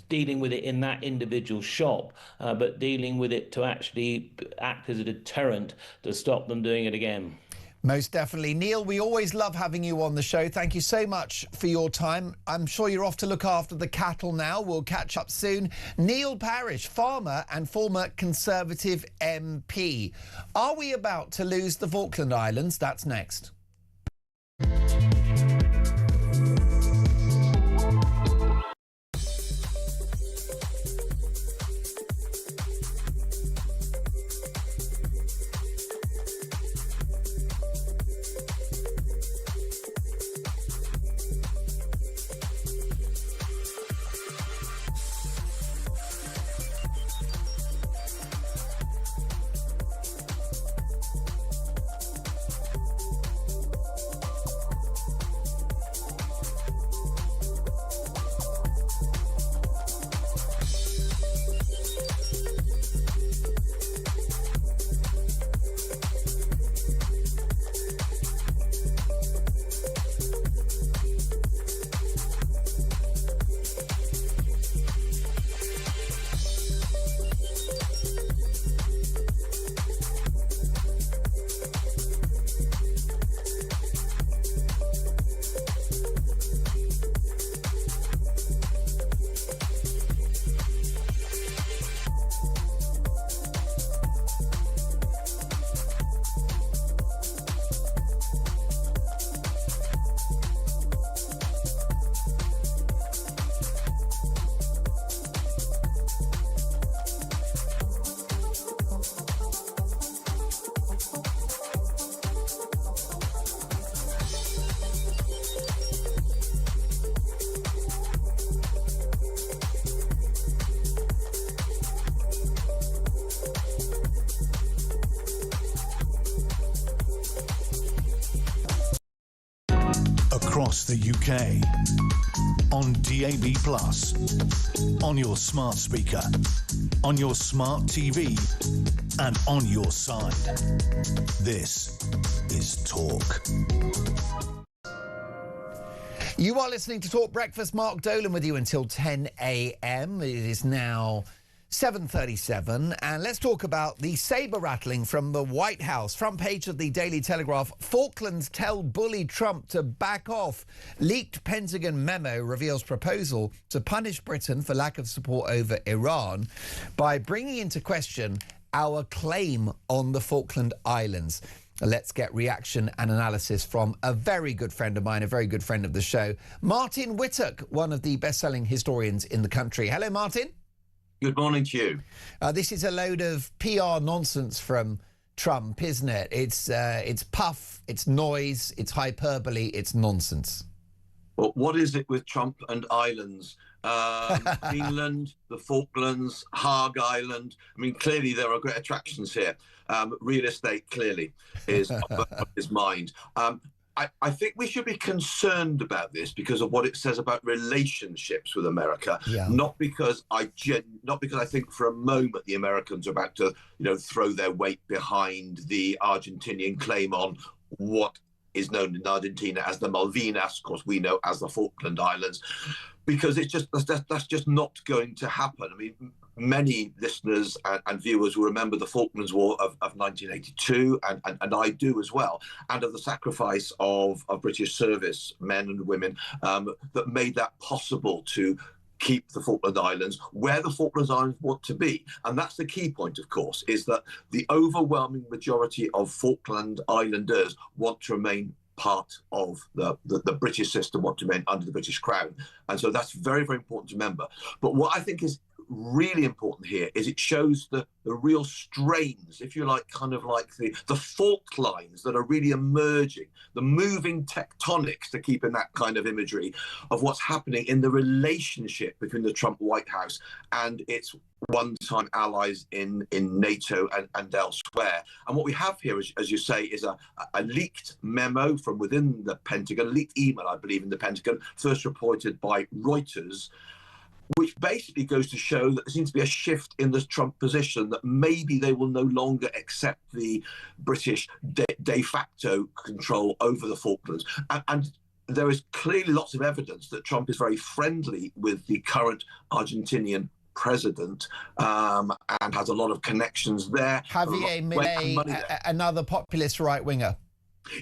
Speaker 8: dealing with it in that individual shop, but dealing with it to actually act as a deterrent to stop them doing it again.
Speaker 2: Most definitely. Neil, we always love having you on the show. Thank you so much for your time. I'm sure you're off to look after the cattle now. We'll catch up soon. Neil Parish, farmer and former Conservative MP. Are we about to lose the Falkland Islands? That's next.
Speaker 1: across the UK. On DAB+, on your smart speaker, on your smart TV, and on your side. This is Talk.
Speaker 2: You are listening to Talk Breakfast. Mark Dolan with you until 10 a.m. It is now 7:37, and let's talk about the sabre rattling from the White House. Front page of the Daily Telegraph: Falklands tell bully Trump to back off. Leaked Pentagon memo reveals proposal to punish Britain for lack of support over Iran by bringing into question our claim on the Falkland Islands. Let's get reaction and analysis from a very good friend of mine, a very good friend of the show, Martin Whittock, one of the best-selling historians in the country. Hello, Martin.
Speaker 11: Good morning to you.
Speaker 2: This is a load of PR nonsense from Trump, isn't it? It's puff, it's noise, it's hyperbole, it's nonsense.
Speaker 11: Well, what is it with Trump and islands? Greenland, the Falklands, Hague Island. I mean, clearly there are great attractions here. Real estate clearly is on his mind. I think we should be concerned about this because of what it says about relationships with America. Yeah. Not because I think for a moment the Americans are about to, throw their weight behind the Argentinian claim on what is known in Argentina as the Malvinas, of course we know as the Falkland Islands, because that's just not going to happen. I mean, many listeners and viewers will remember the Falklands War of 1982, and I do as well, and of the sacrifice of British service men and women that made that possible to keep the Falkland Islands where the Falkland Islands want to be. And that's the key point, of course, is that the overwhelming majority of Falkland Islanders want to remain part of the British system, want to remain under the British Crown. And so that's very, very important to remember. But what I think is really important here is it shows the real strains, if you like, kind of like the fault lines that are really emerging, the moving tectonics, to keep in that kind of imagery, of what's happening in the relationship between the Trump White House and its one-time allies in NATO and elsewhere. And what we have here, as you say, is a leaked memo from within the Pentagon, leaked email, I believe, in the Pentagon, first reported by Reuters, which basically goes to show that there seems to be a shift in the Trump position, that maybe they will no longer accept the British de facto control over the Falklands. And there is clearly lots of evidence that Trump is very friendly with the current Argentinian president and has a lot of connections there.
Speaker 2: Javier Milei, another populist right-winger.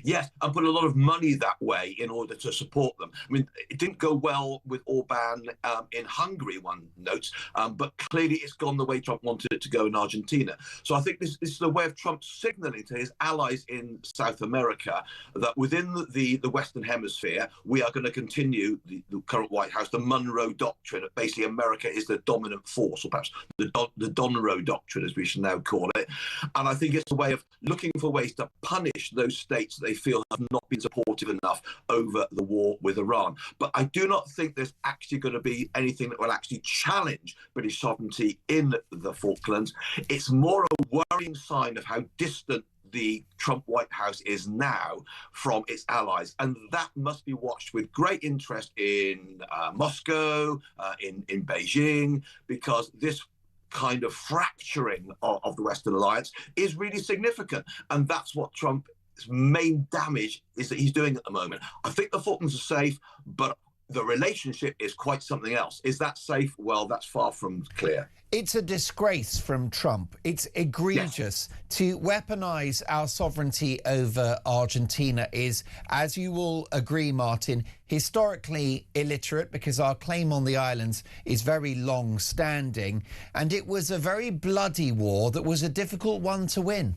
Speaker 11: Yes, and put a lot of money that way in order to support them. I mean, it didn't go well with Orban in Hungary, one notes, but clearly it's gone the way Trump wanted it to go in Argentina. So I think this is a way of Trump signalling to his allies in South America that within the Western Hemisphere, we are going to continue the current White House, the Monroe Doctrine, that basically America is the dominant force, or perhaps the Donroe Doctrine, as we should now call it. And I think it's a way of looking for ways to punish those states they feel have not been supportive enough over the war with Iran. But I do not think there's actually going to be anything that will actually challenge British sovereignty in the Falklands. It's more a worrying sign of how distant the Trump White House is now from its allies. And that must be watched with great interest in Moscow, in Beijing, because this kind of fracturing of the Western alliance is really significant. And that's what Trump's main damage is that he's doing at the moment. I think the Falklands are safe, but the relationship is quite something else. Is that safe? Well, that's far from clear.
Speaker 2: It's a disgrace from Trump. It's egregious. To weaponize our sovereignty over Argentina is, as you will agree, Martin, historically illiterate, because our claim on the islands is very long-standing, and it was a very bloody war that was a difficult one to win.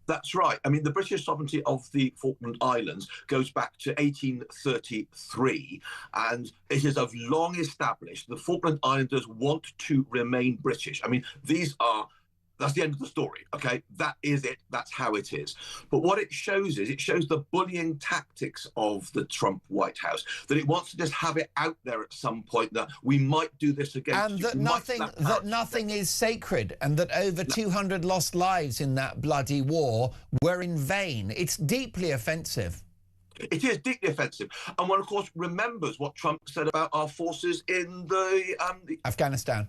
Speaker 11: That's right. I mean, the British sovereignty of the Falkland Islands goes back to 1833, and it is of long established. The Falkland Islanders want to remain British. I mean, that's the end of the story, okay? That is it. That's how it is. But what it shows is, it shows the bullying tactics of the Trump White House, that it wants to just have it out there at some point that we might do this again.
Speaker 2: And that nothing is sacred, and that over 200 lost lives in that bloody war were in vain. It's deeply offensive.
Speaker 11: It is deeply offensive. And one, of course, remembers what Trump said about our forces in the
Speaker 2: Afghanistan,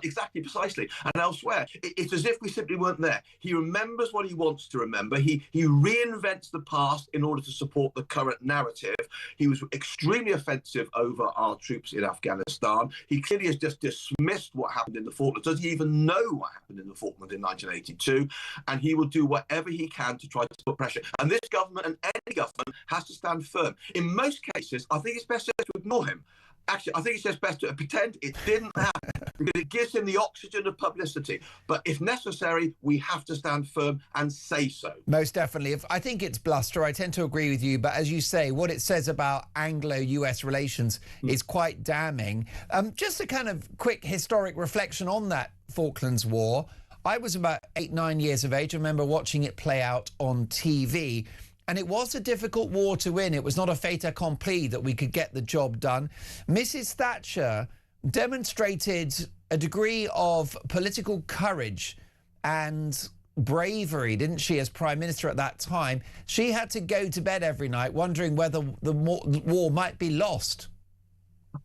Speaker 11: exactly, precisely, and elsewhere. It's as if we simply weren't there. He remembers what he wants to remember. He reinvents the past in order to support the current narrative. He was extremely offensive over our troops in Afghanistan. He clearly has just dismissed what happened in the Falklands. Does he even know what happened in the Falklands in 1982? And he will do whatever he can to try to put pressure. And this government and any government has to stand firm. In most cases, I think it's best to ignore him. Actually, I think it's just best to pretend it didn't happen because it gives him the oxygen of publicity. But if necessary, we have to stand firm and say so.
Speaker 2: Most definitely. I think it's bluster. I tend to agree with you. But as you say, what it says about Anglo-US relations is quite damning. Just a kind of quick historic reflection on that Falklands War. I was about 8, 9 years of age. I remember watching it play out on TV. And it was a difficult war to win. It was not a fait accompli that we could get the job done. Mrs. Thatcher demonstrated a degree of political courage and bravery, didn't she, as Prime Minister at that time? She had to go to bed every night wondering whether the war might be lost.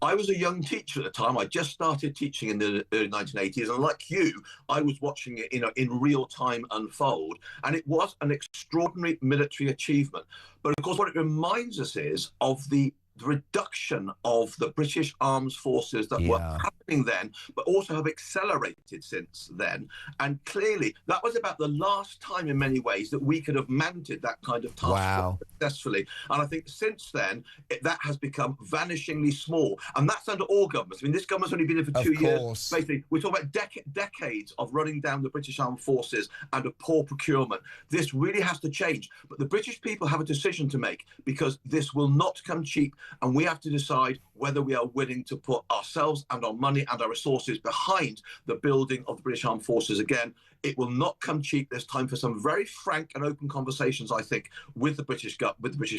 Speaker 11: I was a young teacher at the time. I just started teaching in the early 1980s. And like you, I was watching it in real time unfold. And it was an extraordinary military achievement. But of course, what it reminds us is of the reduction of the British armed forces that were happening then, but also have accelerated since then. And clearly, that was about the last time in many ways that we could have mounted that kind of task successfully. And I think since then, that has become vanishingly small. And that's under all governments. I mean, this government's only been in for 2 years. Basically, we're talking about decades of running down the British armed forces and of poor procurement. This really has to change. But the British people have a decision to make because this will not come cheap. And we have to decide whether we are willing to put ourselves and our money and our resources behind the building of the British Armed Forces again. It will not come cheap. There's time for some very frank and open conversations, I think, with the British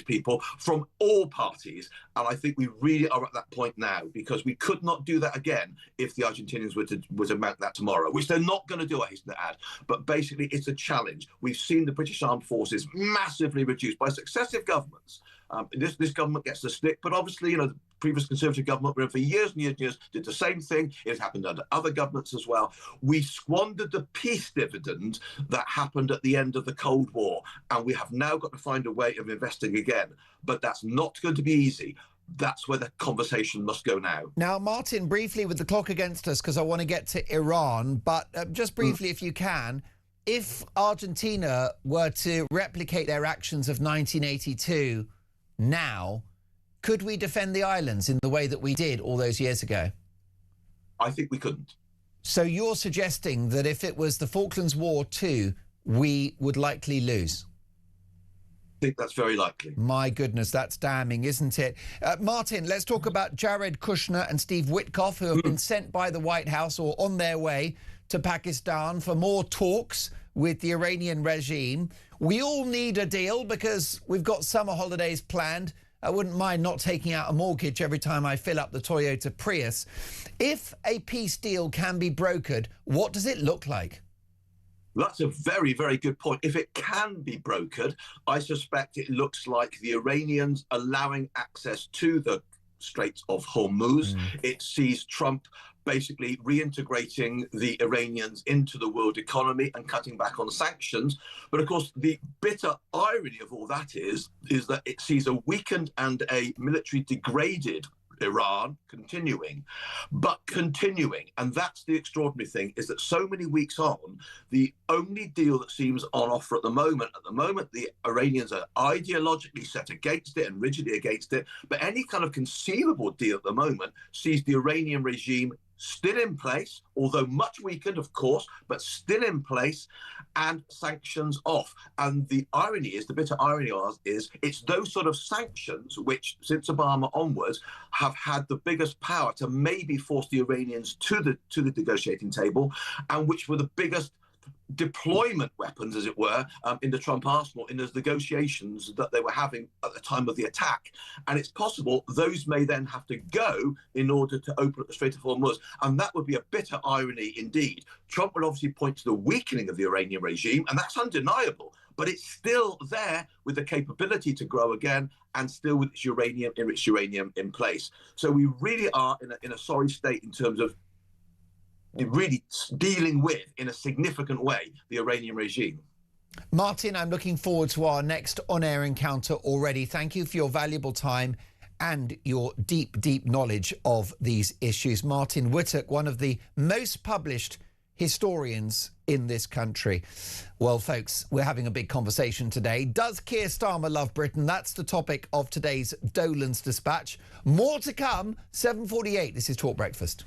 Speaker 11: people from all parties. And I think we really are at that point now because we could not do that again if the Argentinians were to mount that tomorrow, which they're not going to do, I hasten to add. But basically, it's a challenge. We've seen the British Armed Forces massively reduced by successive governments. This government gets the stick, but obviously, the previous Conservative government were in for years and years and years, did the same thing. It happened under other governments as well. We squandered the peace dividend that happened at the end of the Cold War, and we have now got to find a way of investing again. But that's not going to be easy. That's where the conversation must go now.
Speaker 2: Now, Martin, briefly with the clock against us, because I want to get to Iran, but just briefly, if you can, if Argentina were to replicate their actions of 1982 now, could we defend the islands in the way that we did all those years ago?
Speaker 11: I think we couldn't.
Speaker 2: So you're suggesting that if it was the Falklands War 2, we would likely lose?
Speaker 11: I think that's very likely.
Speaker 2: My goodness, that's damning, isn't it? Martin, let's talk about Jared Kushner and Steve Witkoff, who have been sent by the White House or on their way to Pakistan for more talks with the Iranian regime. We all need a deal because we've got summer holidays planned. I wouldn't mind not taking out a mortgage every time I fill up the Toyota Prius. If a peace deal can be brokered, what does it look like?
Speaker 11: That's a very, very good point. If it can be brokered, I suspect it looks like the Iranians allowing access to the Strait of Hormuz. It sees Trump basically reintegrating the Iranians into the world economy and cutting back on sanctions. But of course, the bitter irony of all that is that it sees a weakened and a military degraded Iran continuing. And that's the extraordinary thing, is that so many weeks on, the only deal that seems on offer at the moment, the Iranians are ideologically set against it and rigidly against it, but any kind of conceivable deal at the moment sees the Iranian regime still in place, although much weakened, of course, but still in place, and sanctions off. And the irony is, the bitter irony is, it's those sort of sanctions which, since Obama onwards, have had the biggest power to maybe force the Iranians to the negotiating table, and which were the biggest deployment weapons, as it were, in the Trump arsenal in those negotiations that they were having at the time of the attack. And it's possible those may then have to go in order to open up the Strait of Hormuz. And that would be a bitter irony indeed. Trump would obviously point to the weakening of the Iranian regime, and that's undeniable. but it's still there with the capability to grow again and still with its enriched uranium in place. So we really are in a sorry state in terms of really dealing with, in a significant way, the Iranian regime.
Speaker 2: Martin, I'm looking forward to our next on-air encounter already. Thank you for your valuable time and your deep, deep knowledge of these issues. Martin Whittock, one of the most published historians in this country. Well, folks, we're having a big conversation today. Does Keir Starmer love Britain? That's the topic of today's Dolan's Dispatch. More to come, 7:48. This is Talk Breakfast.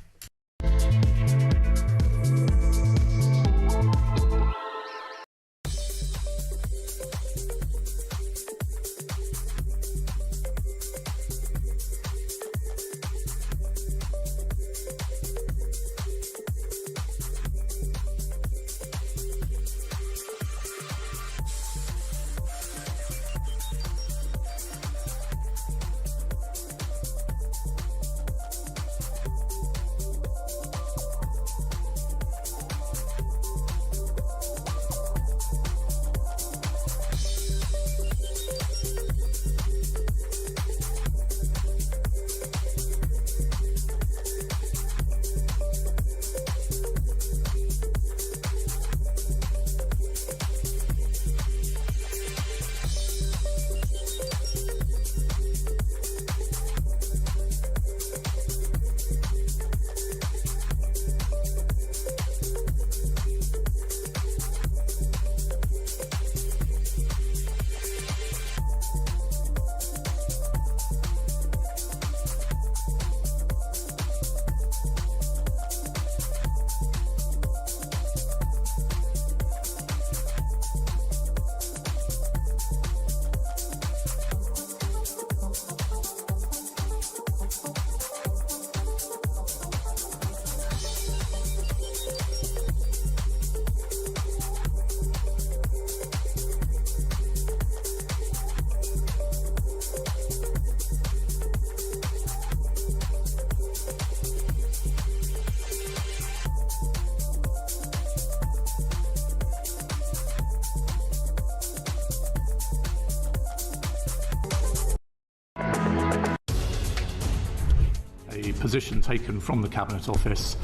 Speaker 3: The position taken from the Cabinet Office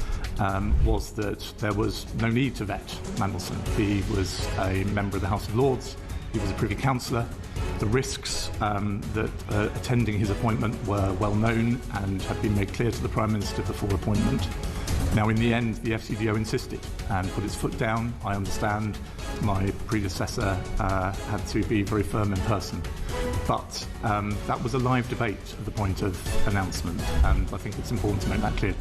Speaker 3: was that there was no need to vet Mandelson. He was a member of the House of Lords, he was a Privy Councillor. The risks that attending his appointment were well known and had been made clear to the Prime Minister before appointment. Now, in the end, the FCDO insisted and put its foot down. I understand my predecessor had to be very firm in person. But that was a live debate at the point of announcement, and I think it's important to make that clear.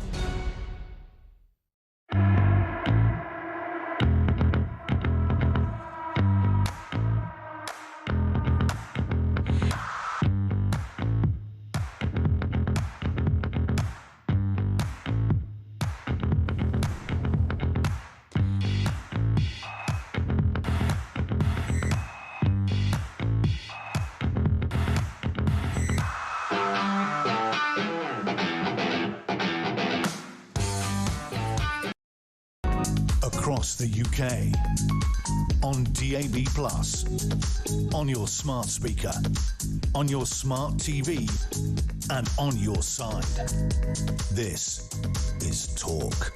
Speaker 1: Across the UK, on DAB+, on your smart speaker, on your smart TV, and on your side. This is Talk.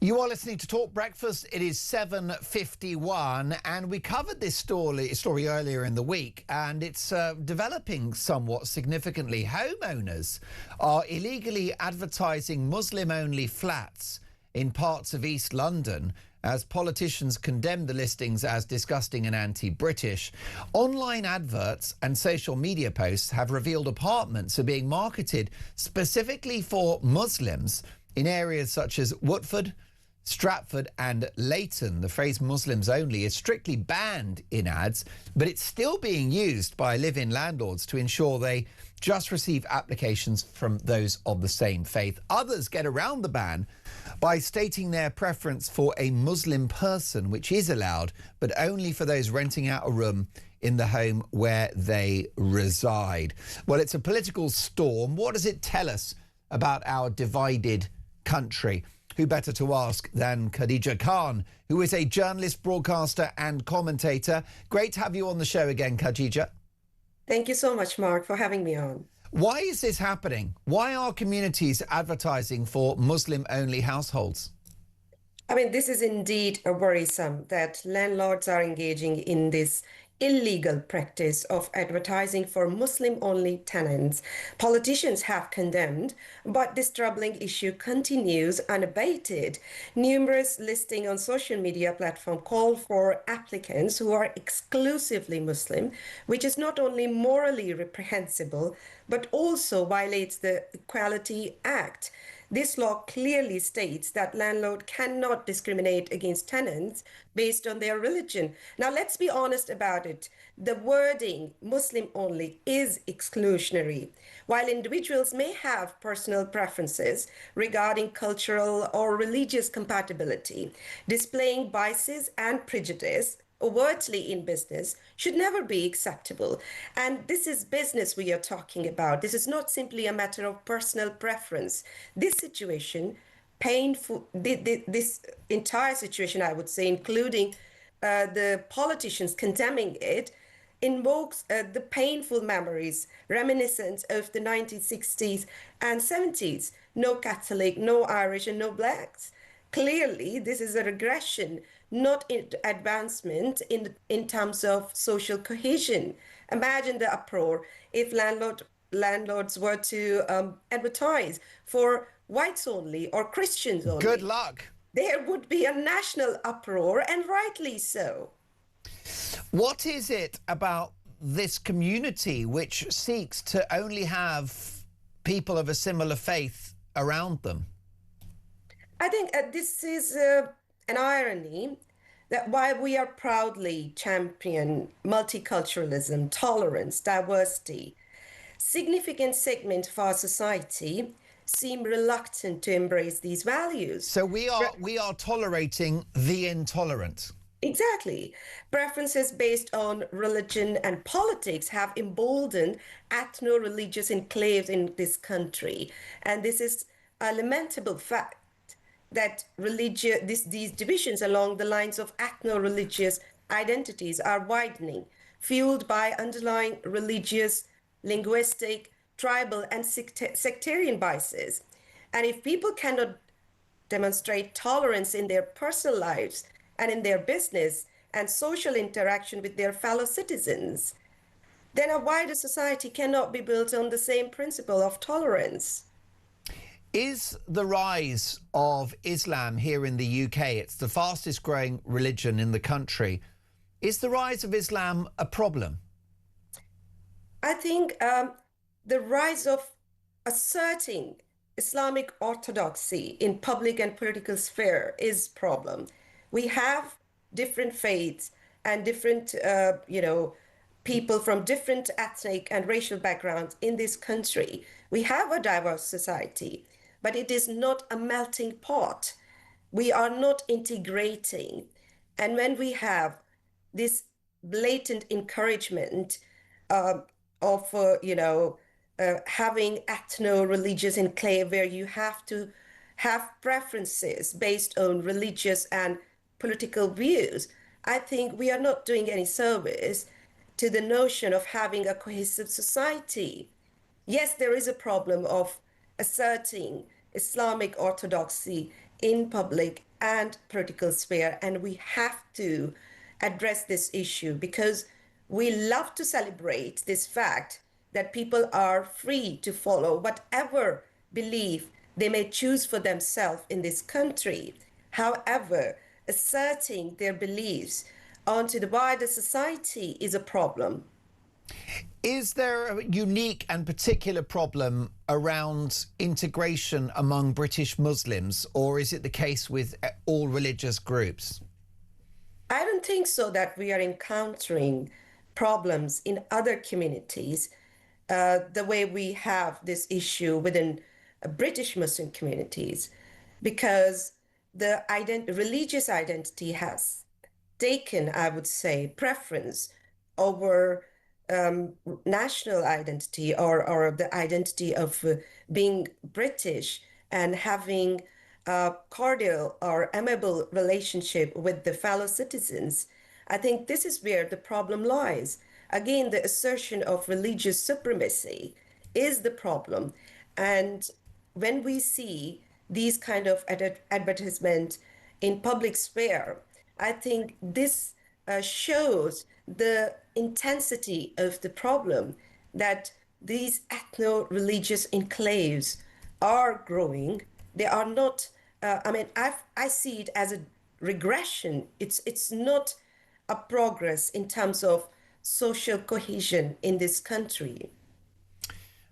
Speaker 2: You are listening to Talk Breakfast. It is 7:51, and we covered this story earlier in the week, and it's developing somewhat significantly. Homeowners are illegally advertising Muslim-only flats in parts of East London as politicians condemn the listings as disgusting and anti-British. Online adverts and social media posts have revealed apartments are being marketed specifically for Muslims in areas such as Watford, Stratford and Leighton. The phrase Muslims only is strictly banned in ads, but it's still being used by live-in landlords to ensure they just receive applications from those of the same faith. Others get around the ban by stating their preference for a Muslim person, which is allowed, but only for those renting out a room in the home where they reside. Well, it's a political storm. What does it tell us about our divided country? who better to ask than Khadija Khan, who is a journalist, broadcaster and commentator. Great to have you on the show again, Khadija.
Speaker 12: Thank you so much, Mark, for having me on.
Speaker 2: Why is this happening? Why are communities advertising for Muslim-only households?
Speaker 12: I mean, this is indeed a worrisome that landlords are engaging in this illegal practice of advertising for Muslim-only tenants. Politicians have condemned, but this troubling issue continues unabated. Numerous listings on social media platforms call for applicants who are exclusively Muslim, which is not only morally reprehensible, but also violates the Equality Act. This law clearly states that landlord cannot discriminate against tenants based on their religion. Now, let's be honest about it. The wording Muslim only is exclusionary. While individuals may have personal preferences regarding cultural or religious compatibility, displaying biases and prejudice overtly in business should never be acceptable. And this is business we are talking about. This is not simply a matter of personal preference. This situation, painful, this entire situation, I would say, including the politicians condemning it, invokes the painful memories reminiscent of the 1960s and 70s. No Catholic, no Irish, and no blacks. Clearly, this is a regression, not advancement in terms of social cohesion. Imagine the uproar if landlords were to advertise for whites only or Christians only.
Speaker 2: Good luck.
Speaker 12: There would be a national uproar, and rightly so.
Speaker 2: What is it about this community which seeks to only have people of a similar faith around them?
Speaker 12: I think this is an irony that while we are proudly champion multiculturalism, tolerance, diversity, significant segment of our society seem reluctant to embrace these values.
Speaker 2: So we are tolerating the intolerant.
Speaker 12: Exactly. Preferences based on religion and politics have emboldened ethno-religious enclaves in this country. And this is a lamentable fact that these divisions along the lines of ethno-religious identities are widening, fueled by underlying religious, linguistic, tribal, and sectarian biases. And if people cannot demonstrate tolerance in their personal lives and in their business and social interaction with their fellow citizens, then a wider society cannot be built on the same principle of tolerance.
Speaker 2: Is the rise of Islam here in the UK, it's the fastest growing religion in the country, is the rise of Islam a problem?
Speaker 12: I think the rise of asserting Islamic orthodoxy in public and political sphere is a problem. We have different faiths and different, people from different ethnic and racial backgrounds in this country. We have a diverse society, but it is not a melting pot. We are not integrating. And when we have this blatant encouragement of having ethno-religious enclave where you have to have preferences based on religious and political views, I think we are not doing any service to the notion of having a cohesive society. Yes, there is a problem of asserting Islamic orthodoxy in public and political sphere, and we have to address this issue because we love to celebrate this fact that people are free to follow whatever belief they may choose for themselves in this country. However, asserting their beliefs onto the wider society is a problem.
Speaker 2: Is there a unique and particular problem around integration among British Muslims, or is it the case with all religious groups?
Speaker 12: I don't think so that we are encountering problems in other communities the way we have this issue within British Muslim communities, because the religious identity has taken, I would say, preference over national identity or the identity of being British and having cordial or amiable relationship with the fellow citizens. I think this is where the problem lies. Again, the assertion of religious supremacy is the problem. And when we see these kind of advertisement in public sphere, I think this shows the intensity of the problem, that these ethno-religious enclaves are growing. They are not, I see it as a regression. It's not a progress in terms of social cohesion in this country.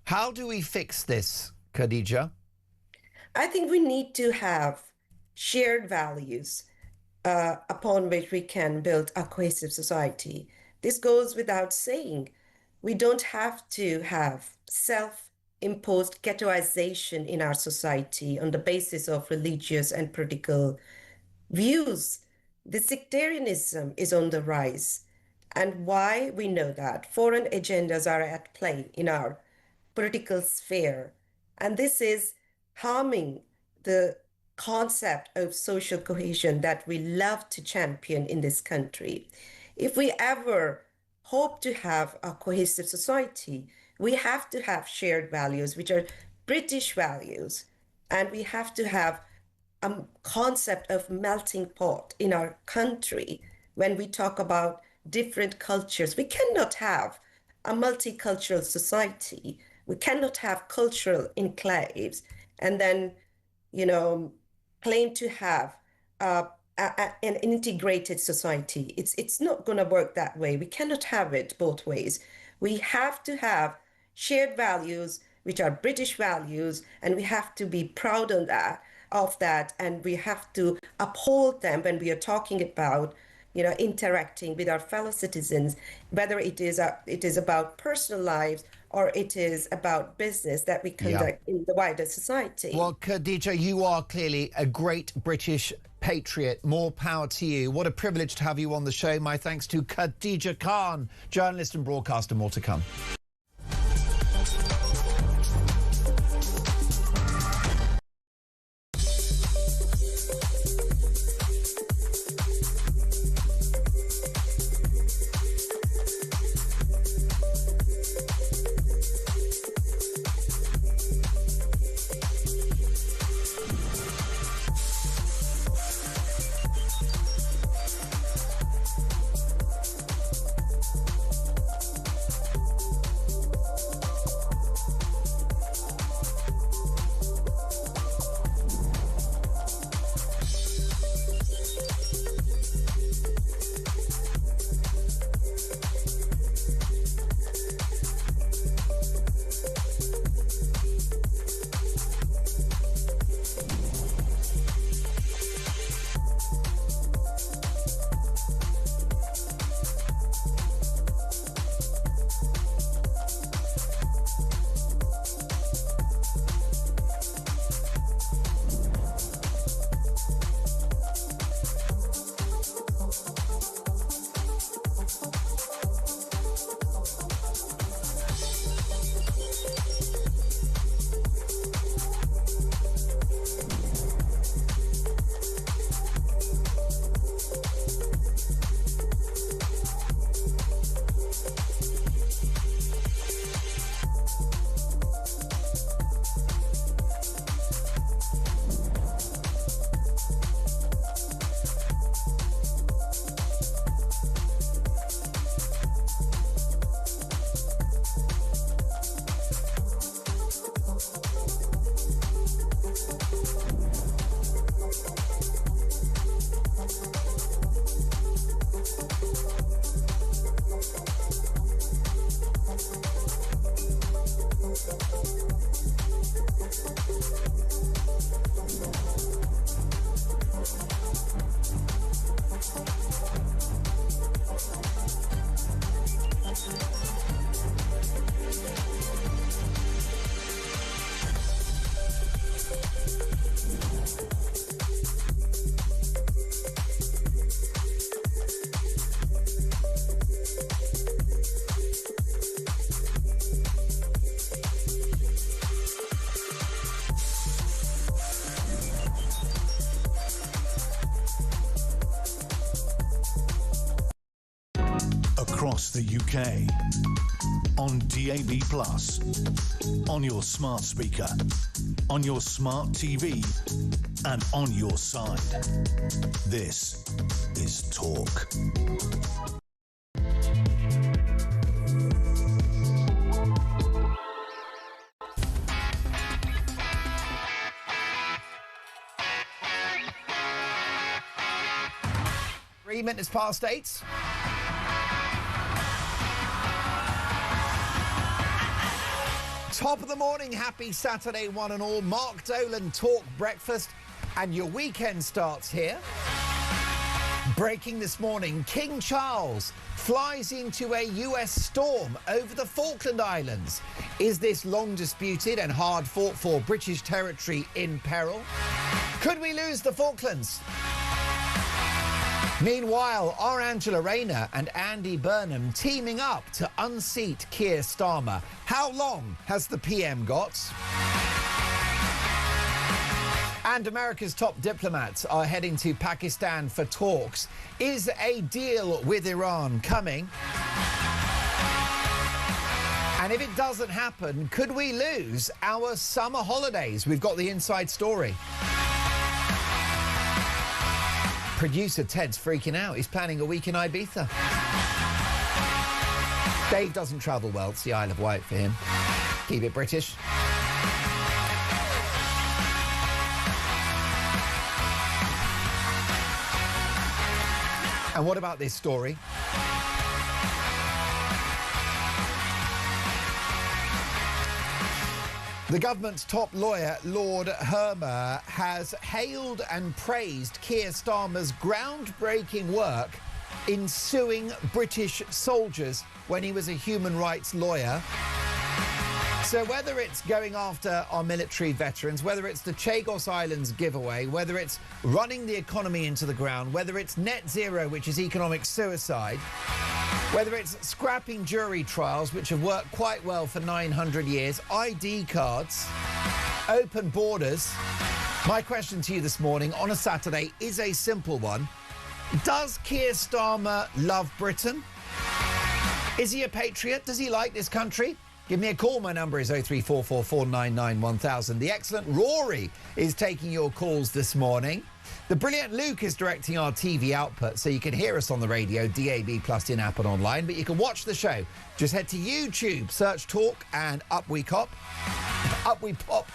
Speaker 2: How do we fix this, Khadija?
Speaker 12: I think we need to have shared values upon which we can build a cohesive society. This goes without saying. We don't have to have self-imposed ghettoization in our society on the basis of religious and political views. The sectarianism is on the rise. And why? We know that foreign agendas are at play in our political sphere. And this is harming the concept of social cohesion that we love to champion in this country. If we ever hope to have a cohesive society, we have to have shared values, which are British values. And we have to have a concept of melting pot in our country. When we talk about different cultures, we cannot have a multicultural society. We cannot have cultural enclaves and then, claim to have an integrated society. It's not going to work that way. We cannot have it both ways. We have to have shared values, which are British values, and we have to be proud of that, and we have to uphold them when we are talking about interacting with our fellow citizens, whether it is about personal lives or it is about business that we conduct in the wider society.
Speaker 2: Well, Khadija, you are clearly a great British patriot. More power to you. What a privilege to have you on the show. My thanks to Khadija Khan, journalist and broadcaster. More to come.
Speaker 1: across the UK. On DAB+, on your smart speaker, on your smart TV, and on your side. This is Talk.
Speaker 2: Minutes past 8. Top of the morning, happy Saturday one and all. Mark Dolan Talk Breakfast, and your weekend starts here. Breaking this morning, King Charles flies into a US storm over the Falkland Islands. Is this long disputed and hard fought for British territory in peril? Could we lose the Falklands? Meanwhile, are Angela Rayner and Andy Burnham teaming up to unseat Keir Starmer? How long has the PM got? And America's top diplomats are heading to Pakistan for talks. Is a deal with Iran coming? And if it doesn't happen, could we lose our summer holidays? We've got the inside story. Producer Ted's freaking out. He's planning a week in Ibiza. Dave doesn't travel well. It's the Isle of Wight for him. Keep it British. And what about this story? The government's top lawyer, Lord Hermer, has hailed and praised Keir Starmer's groundbreaking work in suing British soldiers when he was a human rights lawyer. So whether it's going after our military veterans, whether it's the Chagos Islands giveaway, whether it's running the economy into the ground, whether it's net zero, which is economic suicide, whether it's scrapping jury trials, which have worked quite well for 900 years, ID cards, open borders. My question to you this morning on a Saturday is a simple one. Does Keir Starmer love Britain? Is he a patriot? Does he like this country? Give me a call. My number is 03444991000. The excellent Rory is taking your calls this morning. The brilliant Luke is directing our TV output, so you can hear us on the radio, DAB+, in-app and online, but you can watch the show. Just head to YouTube, search Talk, and up we cop. Up we pop.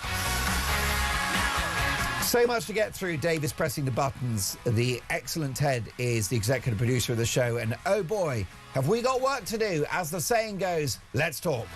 Speaker 2: So much to get through. Dave is pressing the buttons. The excellent Ted is the executive producer of the show, and oh boy, have we got work to do. As the saying goes, let's talk.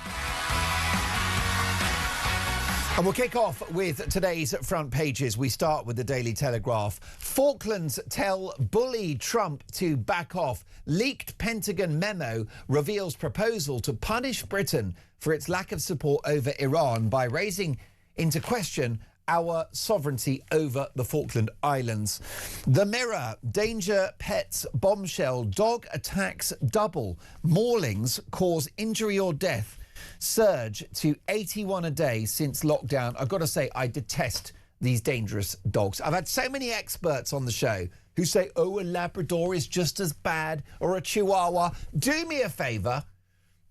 Speaker 2: And we'll kick off with today's front pages. We start with the Daily Telegraph. Falklands tell bully Trump to back off. Leaked Pentagon memo reveals proposal to punish Britain for its lack of support over Iran by raising into question our sovereignty over the Falkland Islands. The Mirror, danger pets bombshell, dog attacks double, maulings cause injury or death, surge to 81 a day since lockdown. I've got to say, I detest these dangerous dogs. I've had so many experts on the show who say, oh, a Labrador is just as bad, or a Chihuahua. Do me a favour.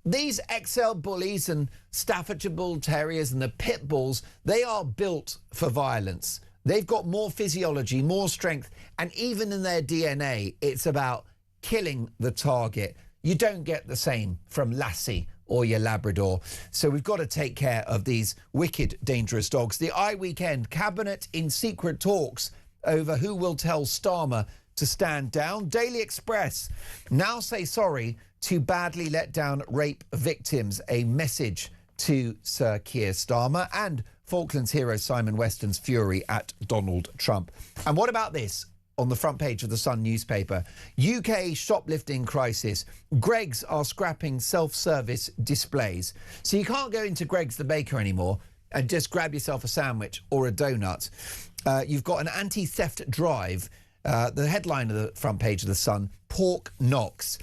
Speaker 2: These XL bullies and Staffordshire Bull Terriers and the Pit Bulls, they are built for violence. They've got more physiology, more strength, and even in their DNA, it's about killing the target. You don't get the same from Lassie or your Labrador. So we've got to take care of these wicked, dangerous dogs. The weekend, Cabinet in secret talks over who will tell Starmer to stand down. Daily Express now say sorry to badly let down rape victims. A message to Sir Keir Starmer. And Falklands hero Simon Weston's fury at Donald Trump. And what about this? On the front page of the Sun newspaper, UK shoplifting crisis. Greggs are scrapping self-service displays. So you can't go into Greggs the baker anymore and just grab yourself a sandwich or a donut. You've got an anti-theft drive. The headline of the front page of the Sun, pork knocks.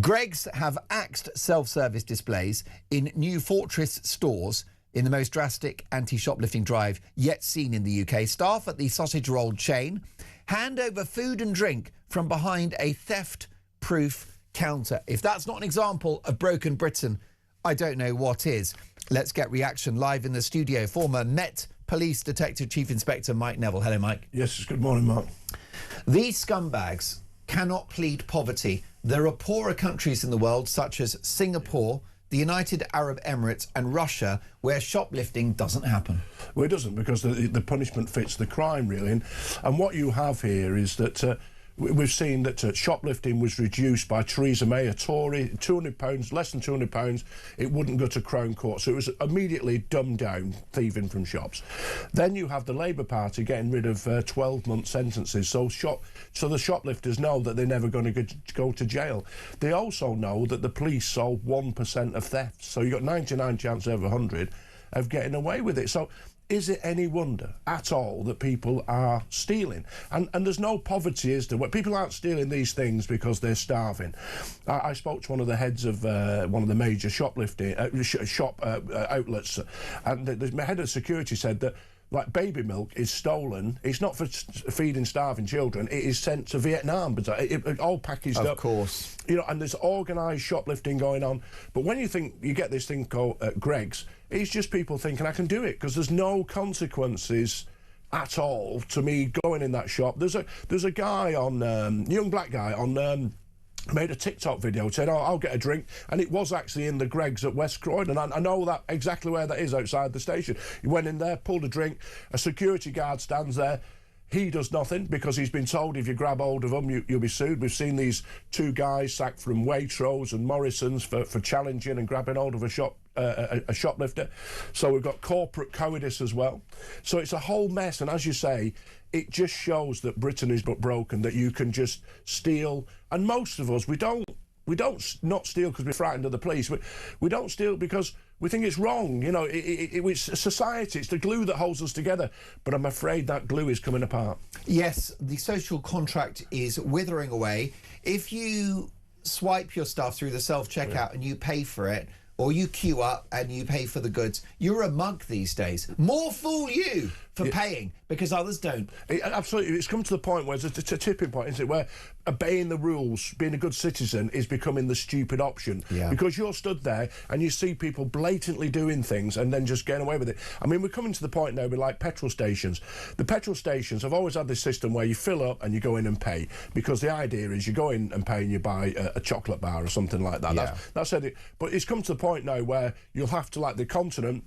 Speaker 2: Greggs have axed self-service displays in new Fortress stores in the most drastic anti-shoplifting drive yet seen in the UK. Staff at the sausage roll chain hand over food and drink from behind a theft-proof counter. If that's not an example of broken Britain, I don't know what is. Let's get reaction live in the studio. Former Met Police Detective Chief Inspector Mike Neville. Hello, Mike.
Speaker 13: Yes, good morning, Mark.
Speaker 2: These scumbags cannot plead poverty. There are poorer countries in the world, such as Singapore, the United Arab Emirates and Russia, where shoplifting doesn't happen.
Speaker 13: Well, it doesn't, because the punishment fits the crime, really. And what you have here is that we've seen that shoplifting was reduced by Theresa May, a Tory, £200, less than £200. It wouldn't go to Crown Court. So it was immediately dumbed down, thieving from shops. Then you have the Labour Party getting rid of 12-month sentences. So the shoplifters know that they're never going to go to jail. They also know that the police solve 1% of thefts. So you've got 99 chance over 100 of getting away with it. So is it any wonder at all that people are stealing? And there's no poverty, is there? People aren't stealing these things because they're starving. I spoke to one of the heads of one of the major shoplifting outlets, and the head of security said that, like, baby milk is stolen. It's not for feeding starving children. It is sent to Vietnam, but it all packaged up.
Speaker 2: Of course.
Speaker 13: You know, and there's organised shoplifting going on. But when you get this thing called Greggs, it's just people thinking, I can do it, because there's no consequences at all to me going in that shop. There's a guy on, young black guy on, made a TikTok video, said, oh, I'll get a drink, and it was actually in the Greggs at West Croydon. I know that exactly where that is, outside the station. He went in there, pulled a drink, a security guard stands there. He does nothing, because he's been told if you grab hold of him, you'll be sued. We've seen these two guys sacked from Waitrose and Morrison's for challenging and grabbing hold of a shoplifter. So we've got corporate cowardice as well. So it's a whole mess, and as you say, it just shows that Britain is but broken, that you can just steal. And most of us, we don't not steal because we're frightened of the police. We don't steal because we think it's wrong. You know, it's society. It's the glue that holds us together. But I'm afraid that glue is coming apart.
Speaker 2: Yes, the social contract is withering away. If you swipe your stuff through the self-checkout and you pay for it, or you queue up and you pay for the goods, you're a mug these days. More fool you for paying, because others don't.
Speaker 13: Absolutely. It's come to the point where it's a tipping point, isn't it, where obeying the rules, being a good citizen, is becoming the stupid option.
Speaker 2: Yeah.
Speaker 13: Because you're stood there and you see people blatantly doing things and then just getting away with it. I mean, we're coming to the point now with, like, petrol stations. The petrol stations have always had this system where you fill up and you go in and pay, because the idea is you go in and pay and you buy a chocolate bar or something like that.
Speaker 2: Yeah.
Speaker 13: That's it. But it's come to the point now where you'll have to, like the Continent,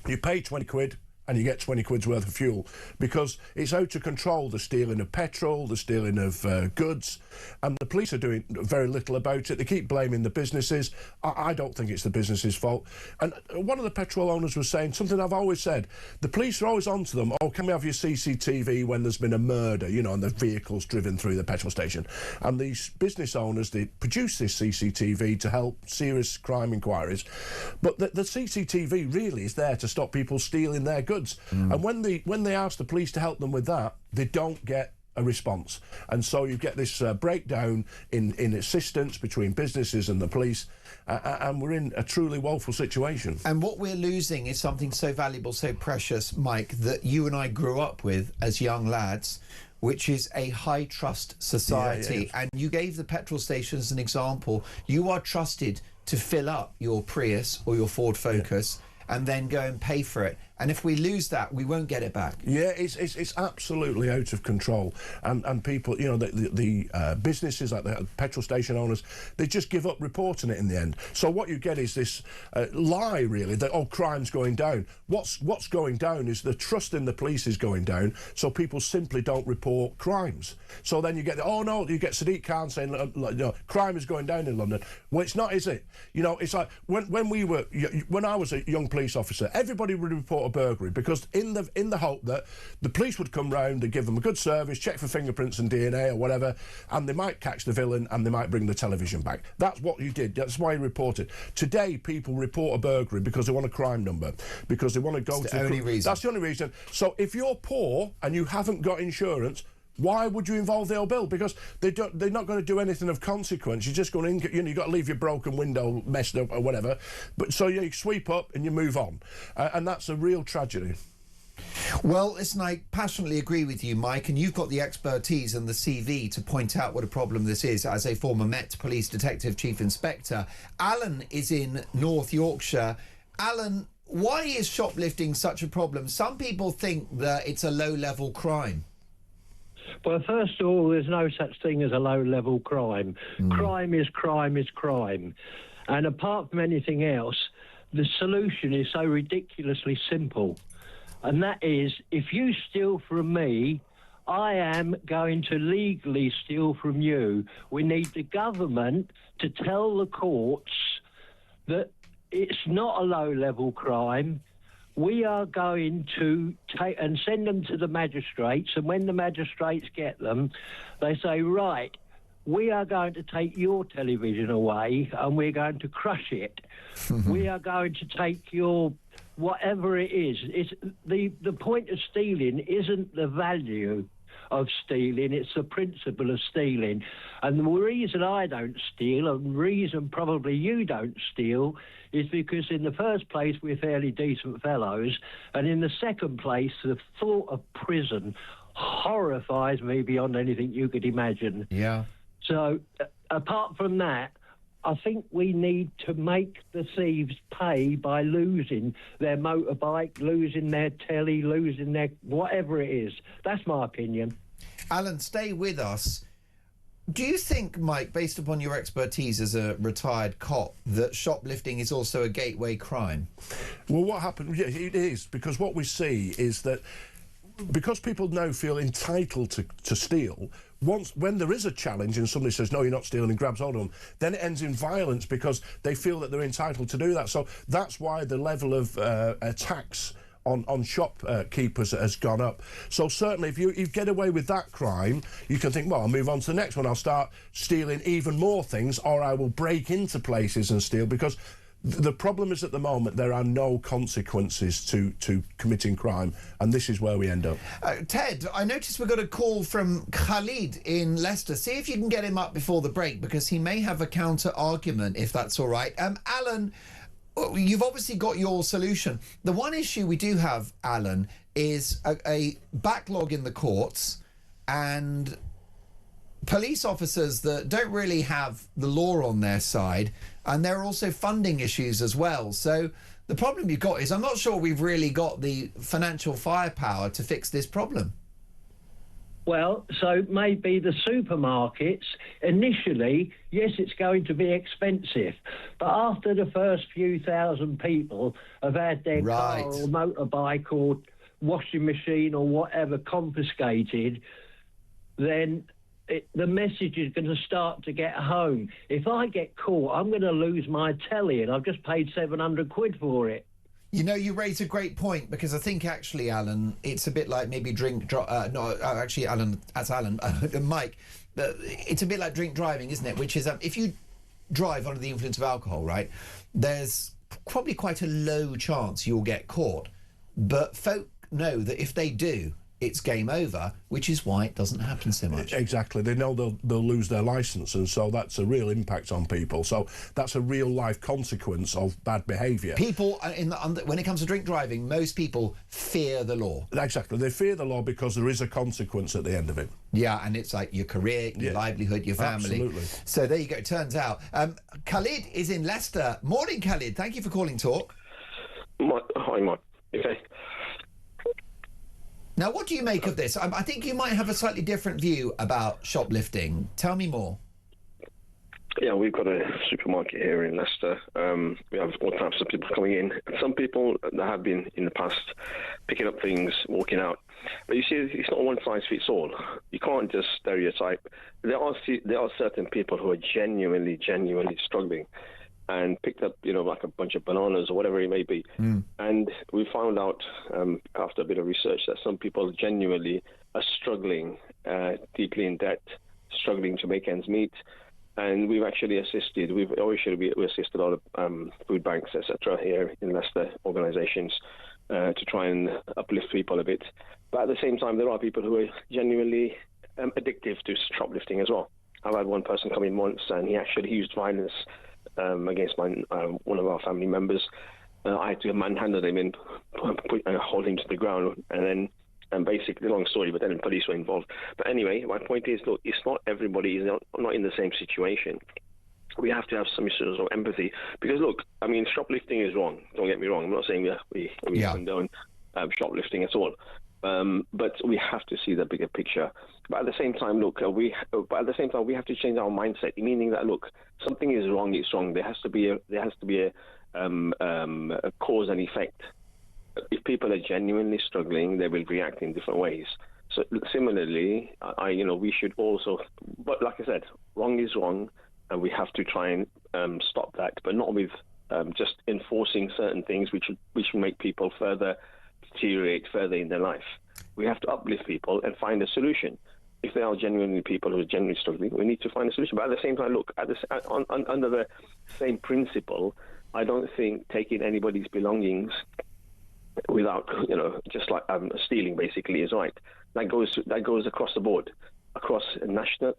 Speaker 13: you pay 20 quid, and you get 20 quid's worth of fuel, because it's out of control, the stealing of petrol, the stealing of goods, and the police are doing very little about it. They keep blaming the businesses. I don't think it's the businesses' fault. And one of the petrol owners was saying something I've always said. The police are always on to them. Oh, can we have your CCTV when there's been a murder, you know, and the vehicle's driven through the petrol station? And these business owners, they produce this CCTV to help serious crime inquiries. But the CCTV really is there to stop people stealing their goods. And when they ask the police to help them with that, they don't get a response. And so you get this breakdown in assistance between businesses and the police, and we're in a truly woeful situation.
Speaker 2: And what we're losing is something so valuable, so precious, Mike, that you and I grew up with as young lads, which is a high-trust society.
Speaker 13: Yeah.
Speaker 2: And you gave the petrol station as an example. You are trusted to fill up your Prius or your Ford Focus and then go and pay for it. And if we lose that, we won't get it back.
Speaker 13: Yeah, it's absolutely out of control. And people, you know, the businesses like the petrol station owners, they just give up reporting it in the end. So what you get is this lie, really, that, oh, crime's going down. What's going down is the trust in the police is going down, so people simply don't report crimes. So then you get, oh no, you get Sadiq Khan saying, you know, crime is going down in London. Well, it's not, is it? You know, it's like when I was a young police officer, everybody would report a burglary, because in the hope that the police would come round and give them a good service, check for fingerprints and DNA or whatever, and they might catch the villain and they might bring the television back. That's what you did. That's why you reported. Today, people report a burglary because they want a crime number, because they want to go to the
Speaker 2: only reason.
Speaker 13: That's the only reason. So if you're poor and you haven't got insurance, why would you involve the old bill? Because they're not going to do anything of consequence. You're just going to, you know, you've got to leave your broken window messed up or whatever. But so you sweep up and you move on. And that's a real tragedy.
Speaker 2: Well, listen, I passionately agree with you, Mike, and you've got the expertise and the CV to point out what a problem this is as a former Met Police Detective Chief Inspector. Alan is in North Yorkshire. Alan, why is shoplifting such a problem? Some people think that it's a low-level crime.
Speaker 14: Well, first of all, there's no such thing as a low-level crime. Crime is crime is crime. And apart from anything else, the solution is so ridiculously simple. And that is, if you steal from me, I am going to legally steal from you. We need the government to tell the courts that it's not a low-level crime. We are going to take and send them to the magistrates, and when the magistrates get them, they say, right, we are going to take your television away and we're going to crush it. We are going to take your whatever it is. It's the point of stealing isn't the value of stealing, it's the principle of stealing. And the reason I don't steal, and the reason probably you don't steal, is because in the first place we're fairly decent fellows, and in the second place the thought of prison horrifies me beyond anything you could imagine.
Speaker 2: Yeah.
Speaker 14: So apart from that, I think we need to make the thieves pay by losing their motorbike, losing their telly, losing their whatever it is. That's my opinion.
Speaker 2: Alan, stay with us. Do you think, Mike, based upon your expertise as a retired cop, that shoplifting is also a gateway crime?
Speaker 13: Well, what happened? Yeah, it is, because what we see is that because people now feel entitled to steal, when there is a challenge and somebody says, no, you're not stealing, and grabs hold of them, then it ends in violence because they feel that they're entitled to do that. So that's why the level of attacks on shopkeepers has gone up. So certainly if you get away with that crime, you can think, well, I'll move on to the next one. I'll start stealing even more things, or I will break into places and steal, because the problem is at the moment there are no consequences to committing crime, and this is where we end up.
Speaker 2: Ted, I noticed we got a call from Khalid in Leicester. See if you can get him up before the break, because he may have a counter-argument, if that's all right. Alan, you've obviously got your solution. The one issue we do have, Alan, is a backlog in the courts and police officers that don't really have the law on their side, and there are also funding issues as well. So the problem you've got is I'm not sure we've really got the financial firepower to fix this problem.
Speaker 14: Well, so maybe the supermarkets, initially, yes, it's going to be expensive, but after the first few thousand people have had their car or motorbike or washing machine or whatever confiscated, then the message is going to start to get home. If I get caught, I'm going to lose my telly, and I've just paid 700 quid for it.
Speaker 2: You know, you raise a great point, because I think actually, Alan, it's a bit like maybe Alan, that's Alan, Mike, it's a bit like drink driving, isn't it? Which is, if you drive under the influence of alcohol, right, there's probably quite a low chance you'll get caught. But folk know that if they do, it's game over, which is why it doesn't happen so much.
Speaker 13: Exactly. They know they'll lose their licence, and so that's a real impact on people. So that's a real-life consequence of bad behaviour.
Speaker 2: People, when it comes to drink driving, most people fear the law.
Speaker 13: Exactly. They fear the law because there is a consequence at the end of it.
Speaker 2: Yeah, and it's like your career, your livelihood, your family.
Speaker 13: Absolutely.
Speaker 2: So there you go. It turns out. Khalid is in Leicester. Morning, Khalid. Thank you for calling Talk.
Speaker 15: Hi, Mike. Okay.
Speaker 2: Now, what do you make of this? I think you might have a slightly different view about shoplifting. Tell me more.
Speaker 15: Yeah, we've got a supermarket here in Leicester. We have all types of people coming in. Some people that have been in the past picking up things, walking out. But you see, it's not one size fits all. You can't just stereotype. There are certain people who are genuinely struggling and picked up, like a bunch of bananas or whatever it may be. And we found out after a bit of research that some people genuinely are struggling, deeply in debt, struggling to make ends meet. And we've actually assisted. We assisted a lot of food banks, etc., here in Leicester, organisations, to try and uplift people a bit. But at the same time, there are people who are genuinely addictive to shoplifting as well. I've had one person come in once, and he actually used violence against one of our family members, I had to manhandle him and hold him to the ground, and basically, long story, but then the police were involved. But anyway, my point is, look, it's not everybody is not in the same situation. We have to have some sort of empathy, because look, I mean, shoplifting is wrong. Don't get me wrong. I'm not saying we condone shoplifting at all. But we have to see the bigger picture. But at the same time, look, we have to change our mindset, meaning that, look, something is wrong. It's wrong. There has to be a cause and effect. If people are genuinely struggling, they will react in different ways. So similarly, we should also, but like I said, wrong is wrong, and we have to try and stop that, but not with just enforcing certain things which will make people deteriorate further in their life. We have to uplift people and find a solution. If there are genuinely people who are genuinely struggling, we need to find a solution. But at the same time, look, under the same principle, I don't think taking anybody's belongings without, just like stealing basically is right. That goes across the board, across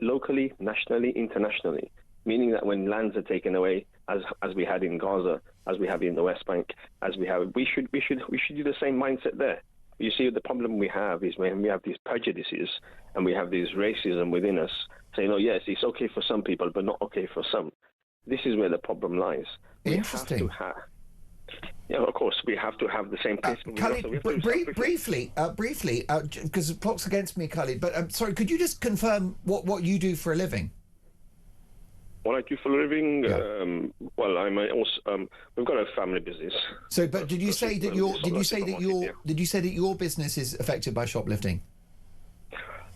Speaker 15: locally, nationally, internationally. Meaning that when lands are taken away, as we had in Gaza, as we have in the West Bank, we should do the same mindset there. You see, the problem we have is when we have these prejudices and we have this racism within us, saying, "Oh yes, it's okay for some people, but not okay for some." This is where the problem lies.
Speaker 2: Interesting.
Speaker 15: Of course, we have to have the same principle.
Speaker 2: Khalid, briefly, because the clock's against me, Khalid. But sorry, could you just confirm what you do for a living?
Speaker 15: What I do for a living? Well, I'm also. We've got a family business.
Speaker 2: So, but did you say that your business is affected by shoplifting?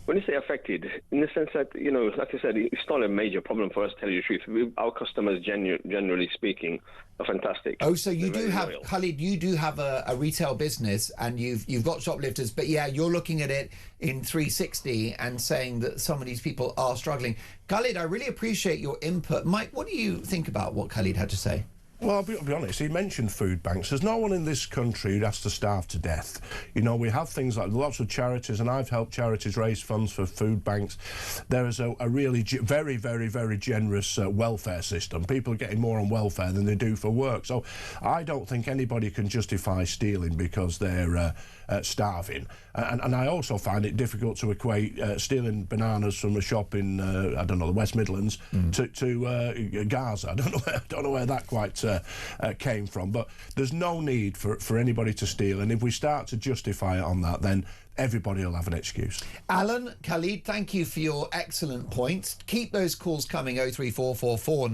Speaker 15: When you say affected, in the sense that, like I said, it's not a major problem for us, to tell you the truth. Our customers, generally speaking, are fantastic.
Speaker 2: Oh, so you do have, Khalid, you do have a retail business and you've got shoplifters, but yeah, you're looking at it in 360 and saying that some of these people are struggling. Khalid, I really appreciate your input. Mike, what do you think about what Khalid had to say?
Speaker 13: Well, I'll be honest, he mentioned food banks. There's no one in this country who has to starve to death. We have things like lots of charities, and I've helped charities raise funds for food banks. There is a really very, very, very generous welfare system. People are getting more on welfare than they do for work. So I don't think anybody can justify stealing because they're starving. And I also find it difficult to equate stealing bananas from a shop in, the West Midlands to Gaza. I don't know where that quite came from, but there's no need for anybody to steal, and if we start to justify it on that, then everybody will have an excuse.
Speaker 2: Alan, Khalid, thank you for your excellent points. Keep those calls coming, 03444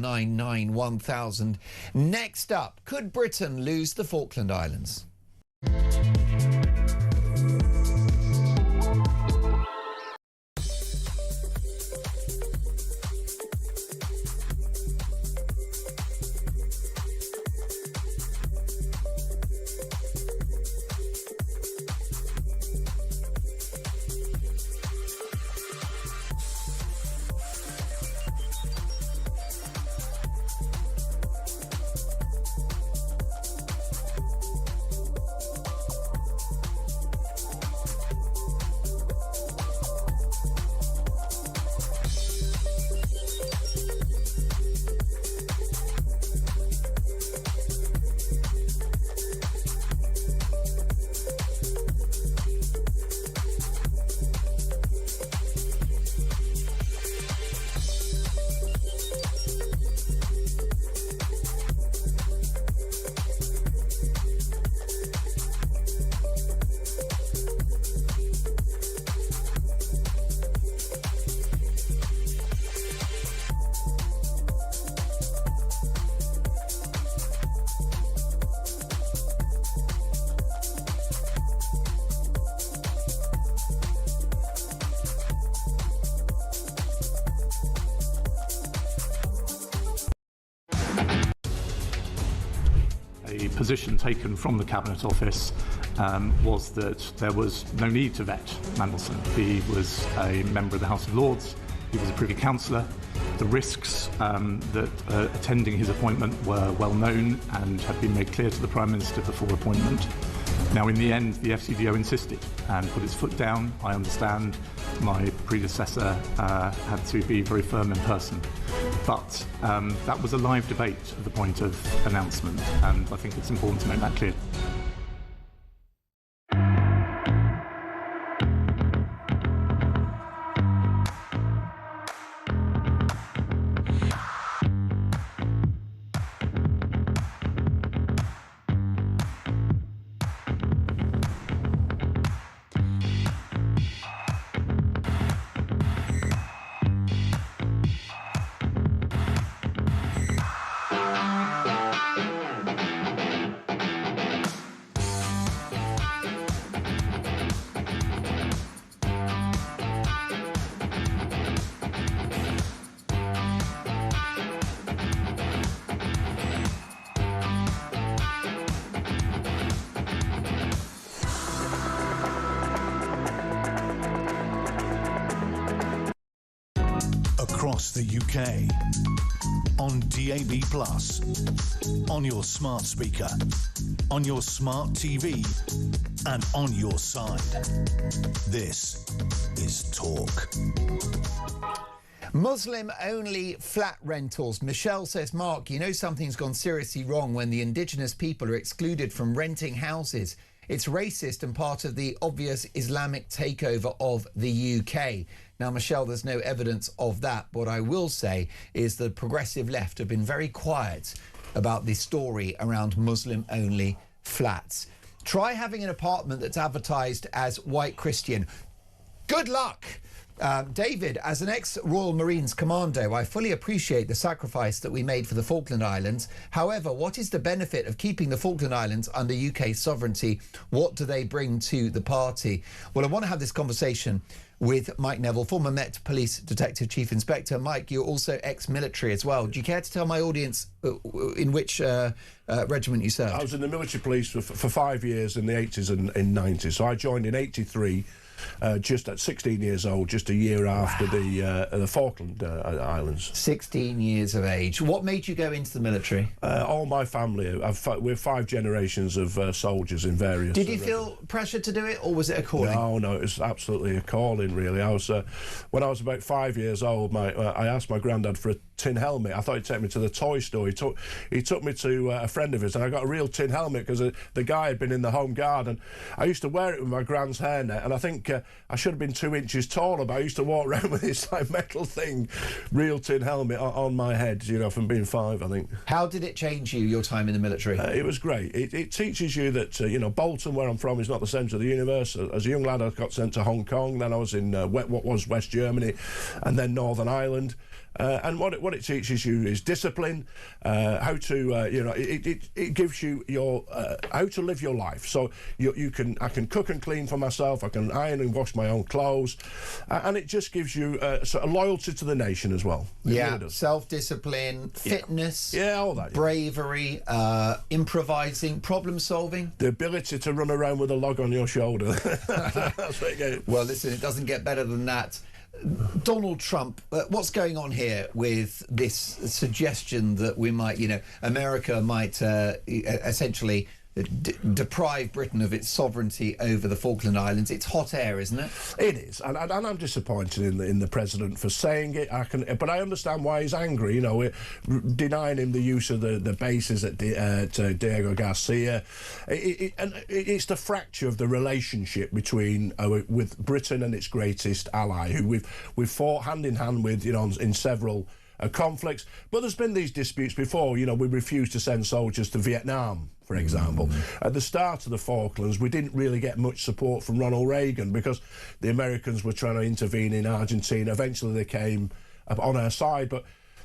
Speaker 2: 1000. Next up, could Britain lose the Falkland Islands?
Speaker 3: A position taken from the Cabinet Office was that there was no need to vet Mandelson. He was a member of the House of Lords, he was a Privy Councillor. The risks that attending his appointment were well known and had been made clear to the Prime Minister before appointment. Now, in the end, the FCDO insisted and put its foot down. I understand my predecessor had to be very firm in person. But that was a live debate at the point of announcement, and I think it's important to make that clear.
Speaker 1: Across the UK, on DAB+, on your smart speaker, on your smart TV, and on your side. This is Talk.
Speaker 2: Muslim-only flat rentals. Michelle says, Mark, you know something's gone seriously wrong when the indigenous people are excluded from renting houses. It's racist and part of the obvious Islamic takeover of the UK. Now, Michelle, there's no evidence of that. What I will say is the progressive left have been very quiet about this story around Muslim-only flats. Try having an apartment that's advertised as white Christian. Good luck. David, as an ex-Royal Marines commando, I fully appreciate the sacrifice that we made for the Falkland Islands. However, what is the benefit of keeping the Falkland Islands under UK sovereignty? What do they bring to the party? Well, I want to have this conversation with Mike Neville, former Met Police Detective Chief Inspector. Mike, you're also ex-military as well. Do you care to tell my audience in which regiment you served?
Speaker 13: I was in the military police for 5 years in the 80s and 90s. So I joined in 83. Just at 16 years old, just a year after the Falkland Islands.
Speaker 2: 16 years of age. What made you go into the military?
Speaker 13: All my family. We're 5 generations of soldiers in various...
Speaker 2: Did you feel pressure to do it, or was it a calling?
Speaker 13: No, it was absolutely a calling, really. I was when I was about 5 years old, I asked my granddad for a tin helmet. I thought he'd take me to the toy store. He took me to a friend of his, and I got a real tin helmet because the guy had been in the Home Guard, and I used to wear it with my grand's hairnet, and I think I should have been 2 inches taller, but I used to walk around with this like metal thing, real tin helmet on my head, you know, from being 5, I think.
Speaker 2: How did it change you, your time in the military?
Speaker 13: It was great. It teaches you that, you know, Bolton, where I'm from, is not the centre of the universe. As a young lad, I got sent to Hong Kong, then I was in what was West Germany, and then Northern Ireland. And what it teaches you is discipline, how to, you know, it gives you your how to live your life. So I can cook and clean for myself, I can iron and wash my own clothes, and it just gives you sort of loyalty to the nation as well.
Speaker 2: Yeah, self-discipline, fitness,
Speaker 13: all that,
Speaker 2: bravery, improvising, problem solving,
Speaker 13: the ability to run around with a log on your shoulder. That's what it gets.
Speaker 2: Well, listen, it doesn't get better than that. Donald Trump, what's going on here with this suggestion that we might, you know, America might essentially deprive Britain of its sovereignty over the Falkland Islands? It's hot air, isn't it?
Speaker 13: It is, and I'm disappointed in the president for saying it. But I understand why he's angry. You know, denying him the use of the bases at Diego Garcia. It's the fracture of the relationship between with Britain and its greatest ally, who we've fought hand in hand with, you know, in several conflicts. But there's been these disputes before. You know, we refused to send soldiers to Vietnam, for example. At the start of the Falklands, we didn't really get much support from Ronald Reagan because the Americans were trying to intervene in Argentina. Eventually they came on our side, but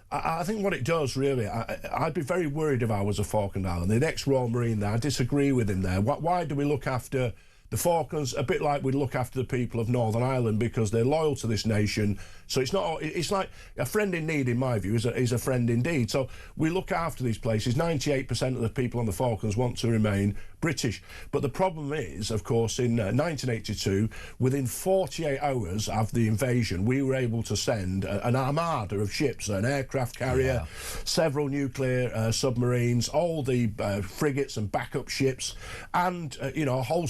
Speaker 13: I think what it does, really, I'd be very worried if I was a Falkland Island. The ex-Royal Marine there, I disagree with him there. Why do we look after the Falklands a bit like we look after the people of Northern Ireland, because they're loyal to this nation? So it's like a friend in need, in my view, is a friend indeed. So we look after these places. 98% of the people on the Falklands want to remain British. But the problem is, of course, in 1982, within 48 hours of the invasion, we were able to send an armada of ships, an aircraft carrier, several nuclear submarines, all the frigates and backup ships, and, you know, a whole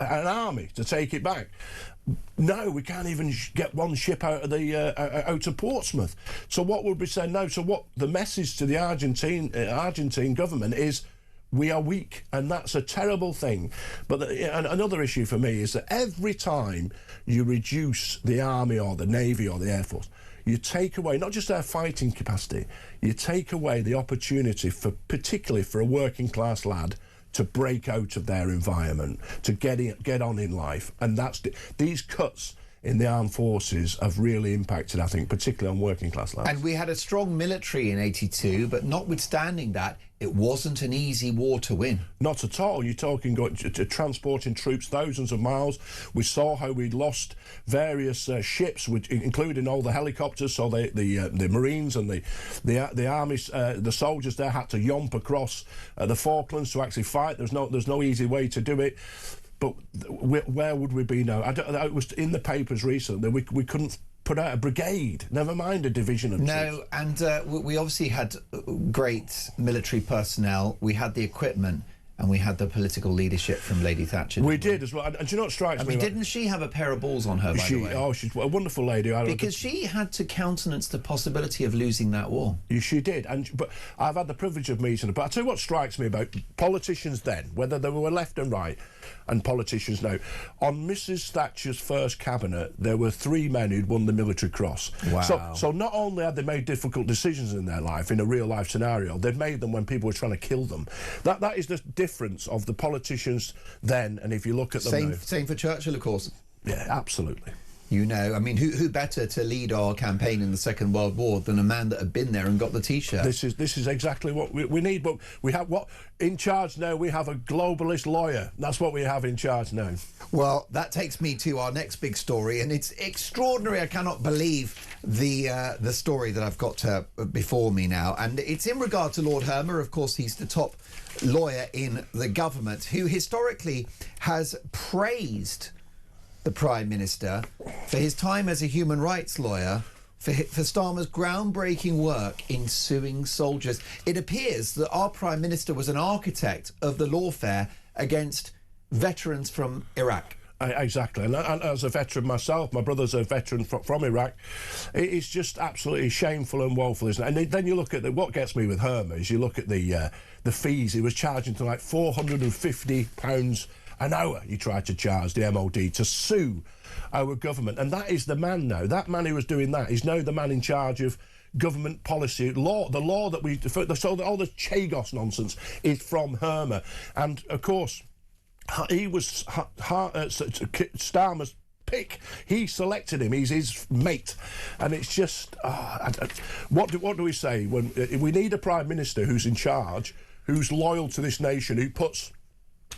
Speaker 13: an army to take it back. No, we can't even get one ship out of Portsmouth. So what would we say? No. So what the message to the Argentine government is, we are weak, and that's a terrible thing. But another issue for me is that every time you reduce the army or the navy or the air force, you take away not just their fighting capacity, you take away the opportunity particularly for a working class lad to break out of their environment, to get on in life. And these cuts in the armed forces have really impacted, I think, particularly on working class lads.
Speaker 2: And we had a strong military in '82, but notwithstanding that, it wasn't an easy war to win.
Speaker 13: Not at all. You're talking transporting troops thousands of miles. We saw how we lost various ships, including all the helicopters. So the Marines and the armies, the soldiers there had to yomp across the Falklands to actually fight. There's no easy way to do it. But where would we be now? It was in the papers recently. We couldn't put out a brigade, never mind a division of troops.
Speaker 2: No, and we obviously had great military personnel. We had the equipment, and we had the political leadership from Lady Thatcher.
Speaker 13: We did as well. And do you know what strikes me?
Speaker 2: Didn't she have a pair of balls on her, by the way?
Speaker 13: Oh, she's a wonderful lady.
Speaker 2: Because she had to countenance the possibility of losing that war.
Speaker 13: She did. But I've had the privilege of meeting her. But I'll tell you what strikes me about politicians then, whether they were left and right, and politicians now. On Mrs. Thatcher's first cabinet, there were 3 men who'd won the Military Cross.
Speaker 2: Wow.
Speaker 13: So not only had they made difficult decisions in their life, in a real-life scenario, they'd made them when people were trying to kill them. That is the difference of the politicians then, and if you look at them now.
Speaker 2: Same for Churchill, of course.
Speaker 13: Yeah, absolutely.
Speaker 2: You know, I mean, who better to lead our campaign in the Second World War than a man that had been there and got the T-shirt?
Speaker 13: This is exactly what we need. But we have in charge now. We have a globalist lawyer. That's what we have in charge now.
Speaker 2: Well, that takes me to our next big story, and it's extraordinary. I cannot believe the story that I've got before me now, and it's in regard to Lord Hermer. Of course, he's the top lawyer in the government, who historically has praised the Prime Minister for his time as a human rights lawyer, for Starmer's groundbreaking work in suing soldiers. It appears that our Prime Minister was an architect of the lawfare against veterans from Iraq.
Speaker 13: Exactly, and as a veteran myself, my brother's a veteran from Iraq. It's just absolutely shameful and woeful, isn't it? And then you look at what gets me with Hermer is you look at the fees he was charging to, like £450 an hour. He tried to charge the MOD to sue our government, and that is the man now. That man who was doing that is now the man in charge of government policy, law. The law that so all the Chagos nonsense is from Hermer, and of course he was Starmer's pick. He selected him. He's his mate, and it's just what do we say when we need a Prime Minister who's in charge, who's loyal to this nation, who puts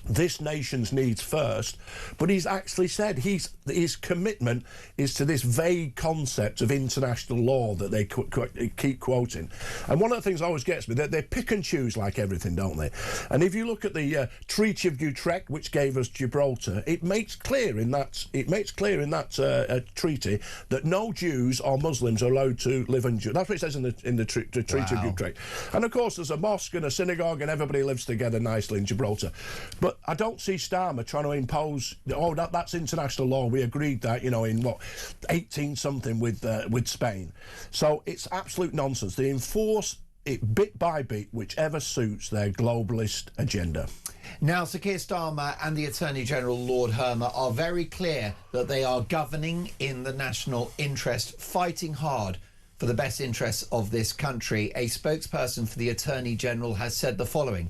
Speaker 13: this nation's needs first, but he's actually said his commitment is to this vague concept of international law that they keep quoting. And one of the things that always gets me, they pick and choose like everything, don't they? And if you look at the Treaty of Utrecht, which gave us Gibraltar, it makes clear in that treaty that no Jews or Muslims are allowed to live in. That's what it says in the Treaty of Utrecht. And of course, there's a mosque and a synagogue, and everybody lives together nicely in Gibraltar. But I don't see Starmer trying to impose, that's international law. We agreed that, in 18-something with Spain. So it's absolute nonsense. They enforce it bit by bit, whichever suits their globalist agenda.
Speaker 2: Now, Sir Keir Starmer and the Attorney General, Lord Hermer, are very clear that they are governing in the national interest, fighting hard for the best interests of this country. A spokesperson for the Attorney General has said the following.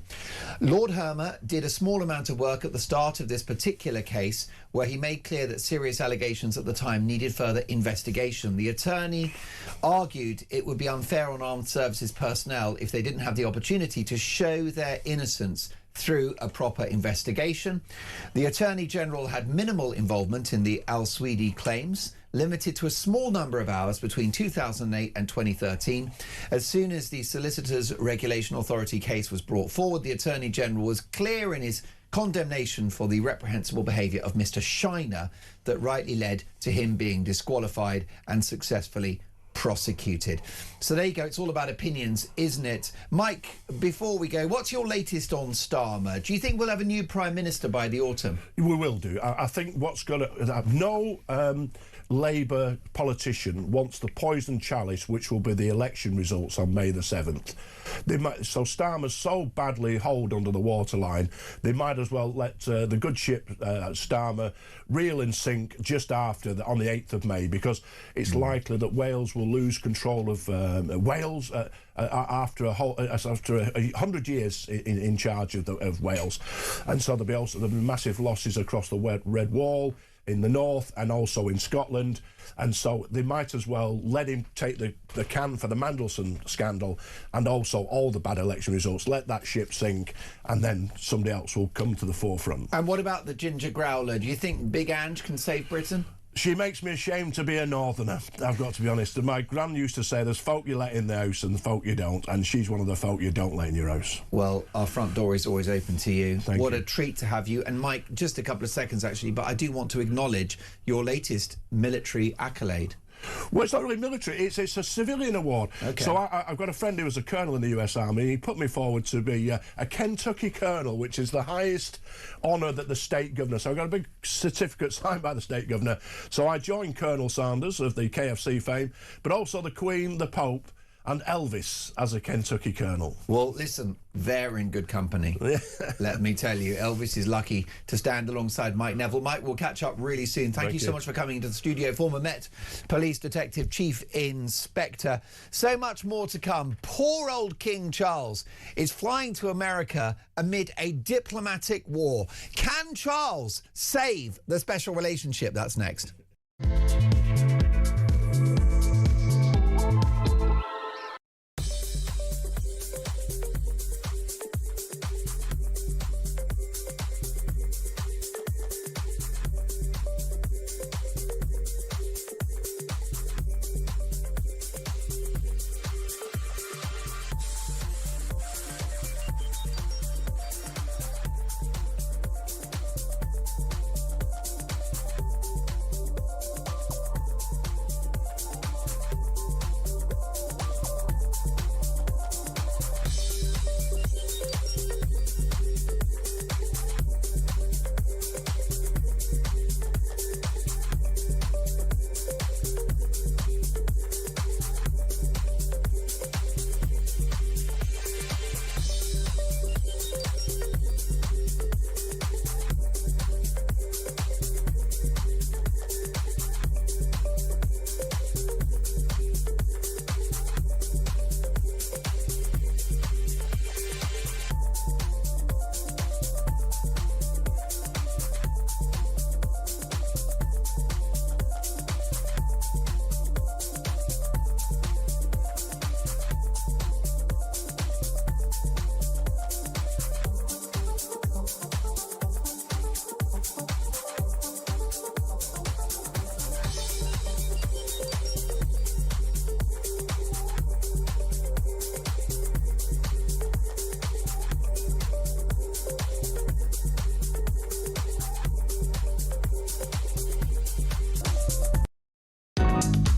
Speaker 2: Lord Hermer did a small amount of work at the start of this particular case, where he made clear that serious allegations at the time needed further investigation. The attorney argued it would be unfair on armed services personnel if they didn't have the opportunity to show their innocence through a proper investigation. The Attorney General had minimal involvement in the Al-Swedi claims, limited to a small number of hours between 2008 and 2013. As soon as the Solicitors Regulation Authority case was brought forward, the Attorney General was clear in his condemnation for the reprehensible behaviour of Mr. Shiner that rightly led to him being disqualified and successfully prosecuted. So there you go. It's all about opinions, isn't it? Mike, before we go, what's your latest on Starmer? Do you think we'll have a new Prime Minister by the autumn?
Speaker 13: We will do. I think what's going to... No Labour politician wants the poison chalice, which will be the election results on May the 7th. So Starmer's so badly holed under the waterline, they might as well let the good ship Starmer reel and sink just after, on the 8th of May, because it's likely that Wales will lose control of Wales after 100 years in charge of Wales. And so there'll be massive losses across the Red Wall, in the north and also in Scotland, and so they might as well let him take the can for the Mandelson scandal and also all the bad election results, let that ship sink, and then somebody else will come to the forefront.
Speaker 2: And what about the ginger growler? Do you think Big Ange can save Britain?
Speaker 13: She makes me ashamed to be a northerner, I've got to be honest. And my gran used to say there's folk you let in the house and the folk you don't, and she's one of the folk you don't let in your house.
Speaker 2: Well, our front door is always open to you. What
Speaker 13: you.
Speaker 2: A treat to have you. And Mike, just a couple of seconds actually, but I do want to acknowledge your latest military accolade.
Speaker 13: Well, it's not really military, it's a civilian award.
Speaker 2: Okay.
Speaker 13: So I've got a friend who was a colonel in the US Army, and he put me forward to be a Kentucky colonel, which is the highest honour that the state governor... So I got a big certificate signed by the state governor. So I joined Colonel Sanders of the KFC fame, but also the Queen, the Pope, and Elvis as a Kentucky colonel.
Speaker 2: Well, listen, they're in good company. Let me tell you, Elvis is lucky to stand alongside Mike Neville. Mike, we'll catch up really soon. Thank you so much for coming into the studio. Former Met Police Detective Chief Inspector. So much more to come. Poor old King Charles is flying to America amid a diplomatic war. Can Charles save the special relationship? That's next.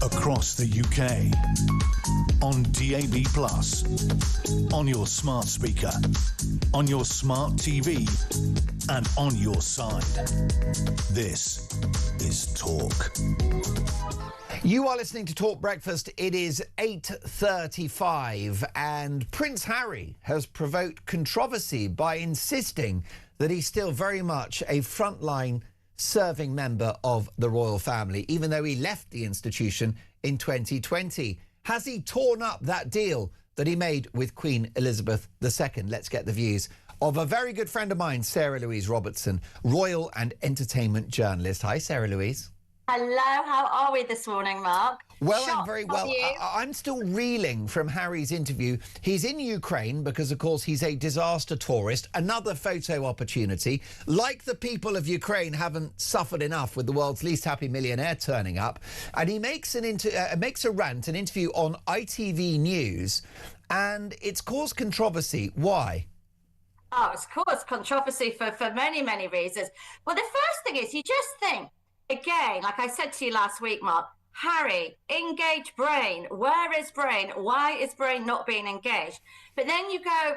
Speaker 1: Across the UK, on DAB+, on your smart speaker, on your smart TV, and on your side. This is Talk.
Speaker 2: You are listening to Talk Breakfast. It is 8:35 and Prince Harry has provoked controversy by insisting that he's still very much a frontline serving member of the royal family, even though he left the institution in 2020. Has he torn up that deal that he made with Queen Elizabeth II? Let's get the views of a very good friend of mine, Sarah Louise Robertson, royal and entertainment journalist. Hi, Sarah Louise.
Speaker 16: Hello, how are we this morning, Mark?
Speaker 2: Well, I'm very well. I'm still reeling from Harry's interview. He's in Ukraine because, of course, he's a disaster tourist. Another photo opportunity. Like the people of Ukraine haven't suffered enough with the world's least happy millionaire turning up. And he makes an interview on ITV News, and it's caused controversy. Why?
Speaker 16: Oh, it's caused controversy for many, many reasons. Well, the first thing is you just think, again, like I said to you last week, Mark, Harry, engage brain. Where is brain? Why is brain not being engaged? But then you go,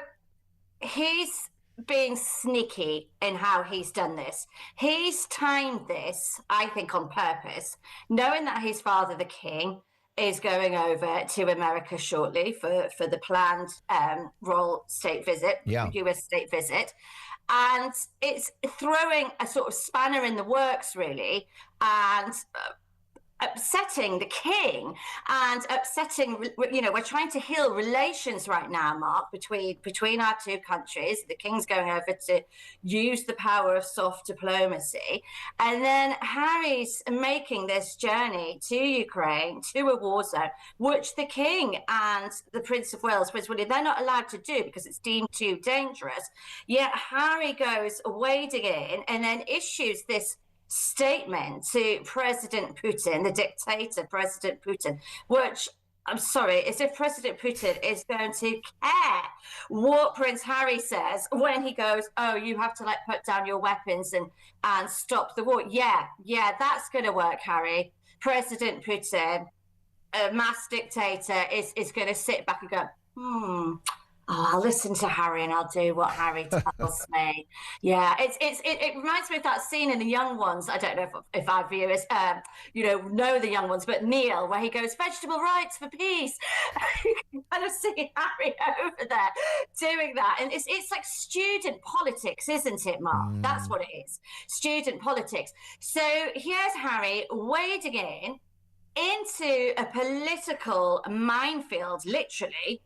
Speaker 16: he's being sneaky in how he's done this. He's timed this, I think, on purpose, knowing that his father, the king, is going over to America shortly for the planned royal state visit, US state visit. And it's throwing a sort of spanner in the works, really, and upsetting the king and upsetting, you know, we're trying to heal relations right now, Mark, between our two countries. The king's going over to use the power of soft diplomacy. And then Harry's making this journey to Ukraine, to a war zone, which the king and the Prince of Wales, Prince William, they're not allowed to do because it's deemed too dangerous. Yet Harry goes wading in and then issues this statement to President Putin, the dictator President Putin, which, I'm sorry, as if President Putin is going to care what Prince Harry says when he goes, oh, you have to like put down your weapons and stop the war. Yeah, that's going to work, Harry. President Putin, a mass dictator, is going to sit back and go, I'll listen to Harry and I'll do what Harry tells me. Yeah, it reminds me of that scene in The Young Ones. I don't know if our viewers, know The Young Ones, but Neil, where he goes, vegetable rights for peace. You can kind of see Harry over there doing that. And it's like student politics, isn't it, Mark? That's what it is. Student politics. So here's Harry wading into a political minefield, literally.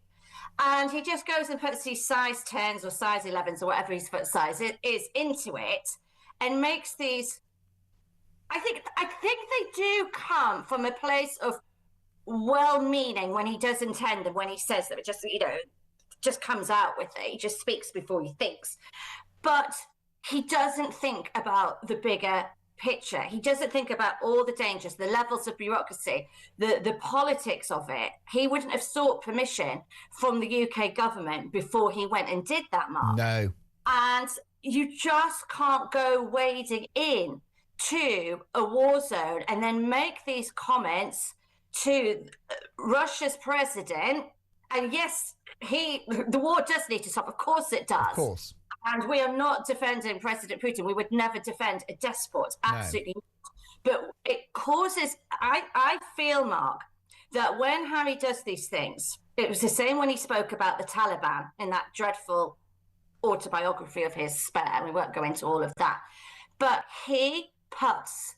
Speaker 16: And he just goes and puts these size 10s or size 11s or whatever his foot size is into it and makes these. I think they do come from a place of well-meaning when he does intend them, when he says them. It just, just comes out with it. He just speaks before he thinks. But he doesn't think about the bigger picture. He doesn't think about all the dangers, the levels of bureaucracy, the politics of it. He wouldn't have sought permission from the UK government before he went and did that, Mark.
Speaker 2: No.
Speaker 16: And you just can't go wading in to a war zone and then make these comments to Russia's president. And yes, the war does need to stop. Of course it does.
Speaker 2: Of course.
Speaker 16: And we are not defending President Putin. We would never defend a despot. Absolutely not. But it causes, I feel, Mark, that when Harry does these things, it was the same when he spoke about the Taliban in that dreadful autobiography of his, Spare. We won't go into all of that. But he puts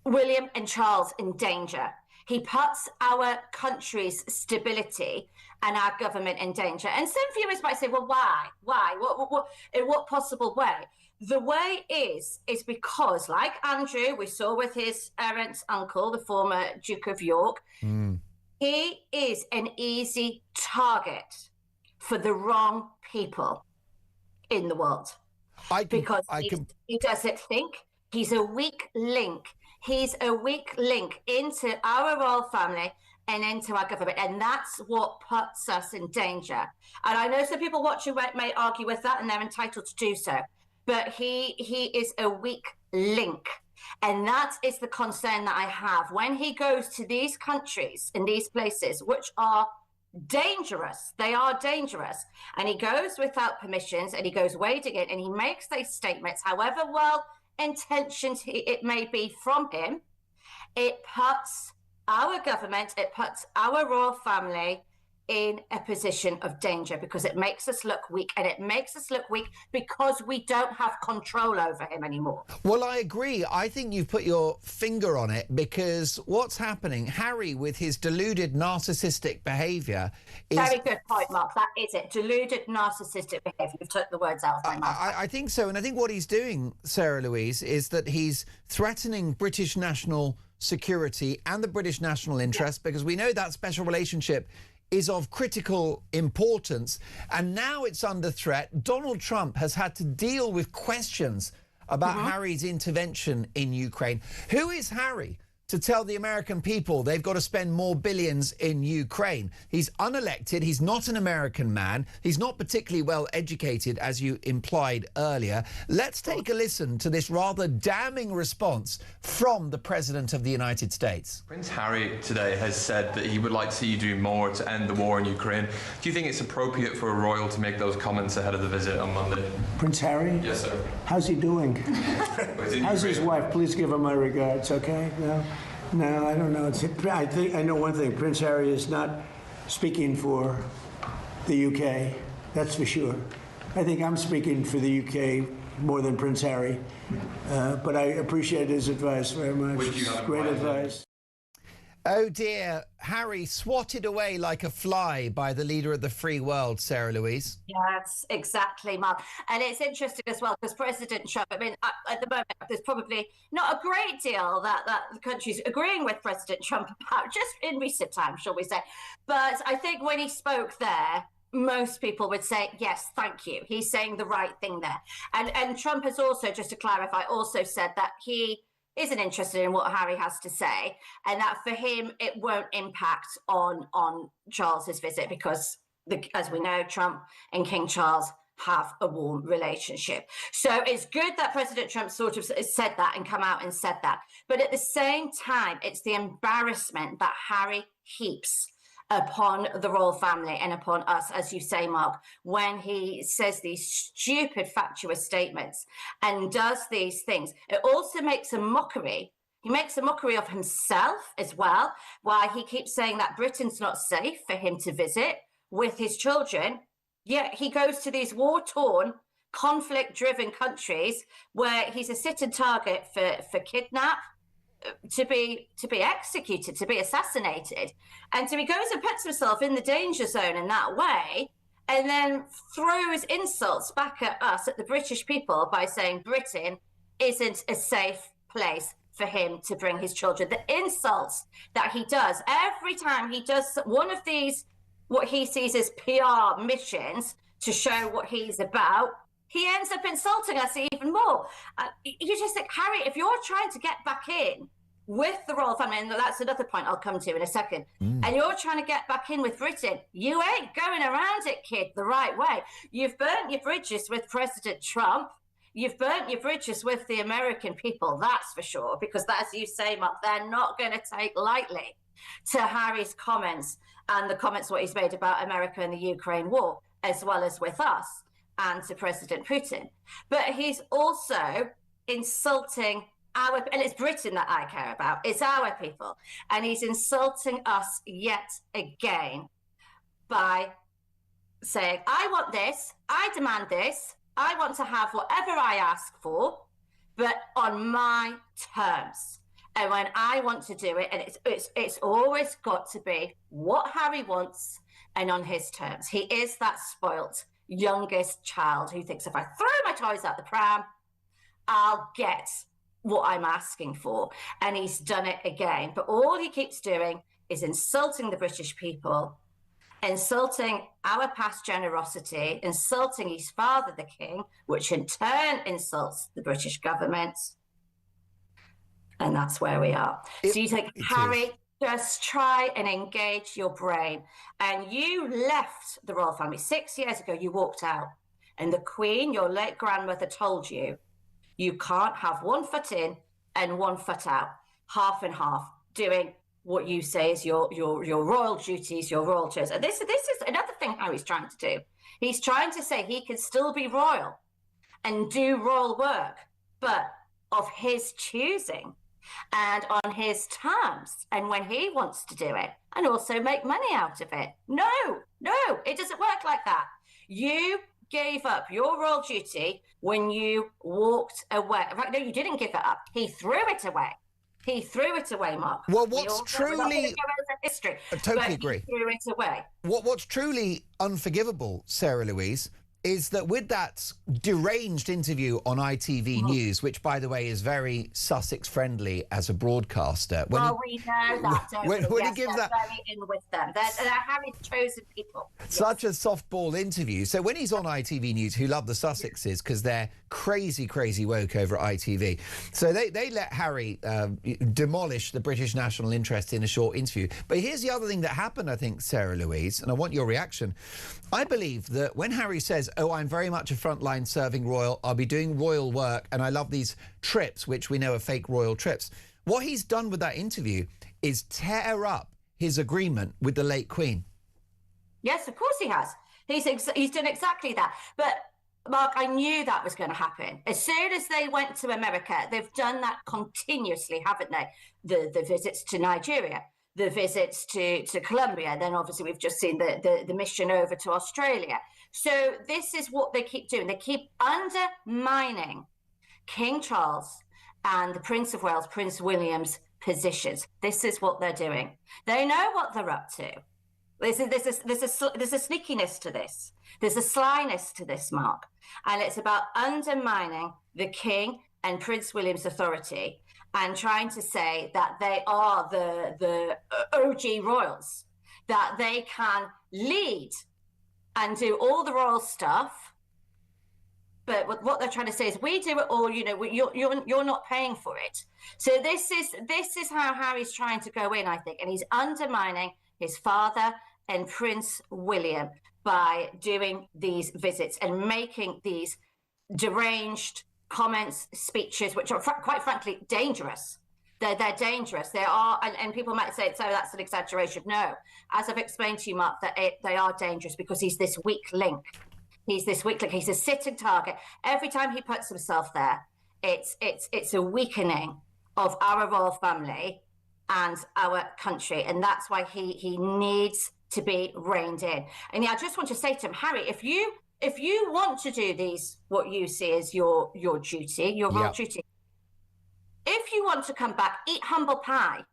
Speaker 16: William and Charles in danger. He puts our country's stability and our government in danger. And some viewers might say, well, why? Why? What, in what possible way? The way is because, like Andrew, we saw with his errant uncle, the former Duke of York, he is an easy target for the wrong people in the world. He doesn't think. He's a weak link. He's a weak link into our royal family and into our government. And that's what puts us in danger. And I know some people watching may argue with that, and they're entitled to do so. But he is a weak link. And that is the concern that I have. When he goes to these countries and these places, which are dangerous, they are dangerous, and he goes without permissions and he goes wading in and he makes these statements, however well intentions it may be from him, it puts our government, it puts our royal family in a position of danger because it makes us look weak, and it makes us look weak because we don't have control over him anymore.
Speaker 2: Well, I agree. I think you've put your finger on it, because what's happening, Harry, with his deluded narcissistic behaviour is...
Speaker 16: Very good point, Mark. That is it. Deluded narcissistic behaviour. You've took the words out of my mouth.
Speaker 2: I think so. And I think what he's doing, Sarah Louise, is that he's threatening British national security and the British national interest, because we know that special relationship is of critical importance, and now it's under threat. Donald Trump has had to deal with questions about Harry's intervention in Ukraine. Who is Harry? to tell the American people they've got to spend more billions in Ukraine. He's unelected. He's not an American man. He's not particularly well educated, as you implied earlier. Let's take a listen to this rather damning response from the President of the United States.
Speaker 17: Prince Harry today has said that he would like to see you do more to end the war in Ukraine. Do you think it's appropriate for a royal to make those comments ahead of the visit on Monday?
Speaker 18: Prince Harry?
Speaker 17: Yes, sir.
Speaker 18: How's he doing? How's his wife? Please give her my regards, okay? No, I don't know. I know one thing. Prince Harry is not speaking for the UK. That's for sure. I think I'm speaking for the UK more than Prince Harry. But I appreciate his advice very much. Great advice.
Speaker 2: Oh dear, Harry swatted away like a fly by the leader of the free world, Sarah Louise.
Speaker 16: Yes, exactly, Mark. And it's interesting as well because President Trump, I mean, at the moment, there's probably not a great deal that the country's agreeing with President Trump about, just in recent times, shall we say. But I think when he spoke there, most people would say, yes, thank you. He's saying the right thing there. And Trump has also, just to clarify, also said that he isn't interested in what Harry has to say, and that for him it won't impact on Charles's visit because, as we know, Trump and King Charles have a warm relationship. So it's good that President Trump sort of said that and come out and said that. But at the same time, it's the embarrassment that Harry heaps upon the royal family and upon us, as you say, Mark, when he says these stupid, fatuous statements and does these things. It also makes a mockery. He makes a mockery of himself as well, why he keeps saying that Britain's not safe for him to visit with his children. Yet he goes to these war-torn, conflict-driven countries where he's a sit-and target for kidnap, to be executed, to be assassinated. And so he goes and puts himself in the danger zone in that way and then throws insults back at us, at the British people, by saying Britain isn't a safe place for him to bring his children. The insults that he does every time he does one of these, what he sees as PR missions to show what he's about, he ends up insulting us even more. You just think, Harry, if you're trying to get back in with the royal family, and that's another point I'll come to in a second, and you're trying to get back in with Britain, you ain't going around it, kid, the right way. You've burnt your bridges with President Trump. You've burnt your bridges with the American people, that's for sure, because as you say, Mark, they're not going to take lightly to Harry's comments and the comments what he's made about America and the Ukraine war, as well as with us and to President Putin. But he's also insulting and it's Britain that I care about, it's our people. And he's insulting us yet again by saying, I want this, I demand this, I want to have whatever I ask for, but on my terms. And when I want to do it, and it's always got to be what Harry wants and on his terms. He is that spoilt youngest child who thinks if I throw my toys out the pram, I'll get what I'm asking for. And he's done it again. But all he keeps doing is insulting the British people, insulting our past generosity, insulting his father, the king, which in turn insults the British government. And that's where we are. So you think, Harry, just try and engage your brain. And you left the royal family 6 years ago, you walked out. And the Queen, your late grandmother, told you, you can't have 1 foot in and 1 foot out, half and half, doing what you say is your royal duties, your royal chores. And this is another thing Harry's trying to do. He's trying to say he can still be royal and do royal work, but of his choosing and on his terms and when he wants to do it, and also make money out of it. No, it doesn't work like that. You gave up your royal duty when you walked away. No, you didn't give it up. He threw it away. He threw it away, Mark.
Speaker 2: Well, what's truly...
Speaker 16: history,
Speaker 2: I totally agree.
Speaker 16: He threw it away.
Speaker 2: What's truly unforgivable, Sarah Louise, is that with that deranged interview on ITV News, which, by the way, is very Sussex-friendly as a broadcaster.
Speaker 16: We know that, don't we?
Speaker 2: When
Speaker 16: yes,
Speaker 2: he gives
Speaker 16: they're
Speaker 2: that...
Speaker 16: very in with them. They're Harry's chosen people.
Speaker 2: Such a softball interview. So when he's on ITV News, who love the Sussexes because they're crazy, crazy woke over at ITV. So they let Harry demolish the British national interest in a short interview. But here's the other thing that happened, I think, Sarah Louise, and I want your reaction. I believe that when Harry says, oh, I'm very much a frontline serving royal, I'll be doing royal work, and I love these trips, which we know are fake royal trips. What he's done with that interview is tear up his agreement with the late Queen.
Speaker 16: Yes, of course he has. He's done exactly that. But, Mark, I knew that was going to happen. As soon as they went to America, they've done that continuously, haven't they? The visits to Nigeria, the visits to Colombia, then obviously we've just seen the mission over to Australia. So this is what they keep doing. They keep undermining King Charles and the Prince of Wales, Prince William's positions. This is what they're doing. They know what they're up to. There's a sneakiness to this. There's a slyness to this, Mark. And it's about undermining the King and Prince William's authority and trying to say that they are the OG royals, that they can lead and do all the royal stuff. But what they're trying to say is, we do it all. You know, you're not paying for it. So this is how Harry's trying to go in, I think, and he's undermining his father and Prince William by doing these visits and making these deranged comments, speeches, which are quite frankly dangerous. They're dangerous. They are, and people might say, so that's an exaggeration. No, as I've explained to you, Mark, that they are dangerous because he's this weak link. He's this weak link. He's a sitting target. Every time he puts himself there, it's a weakening of our royal family and our country, and that's why he needs to be reined in. And yeah, I just want to say to him, Harry, if you want to do these, what you see as your duty, your royal duty, if you want to come back, eat humble pie,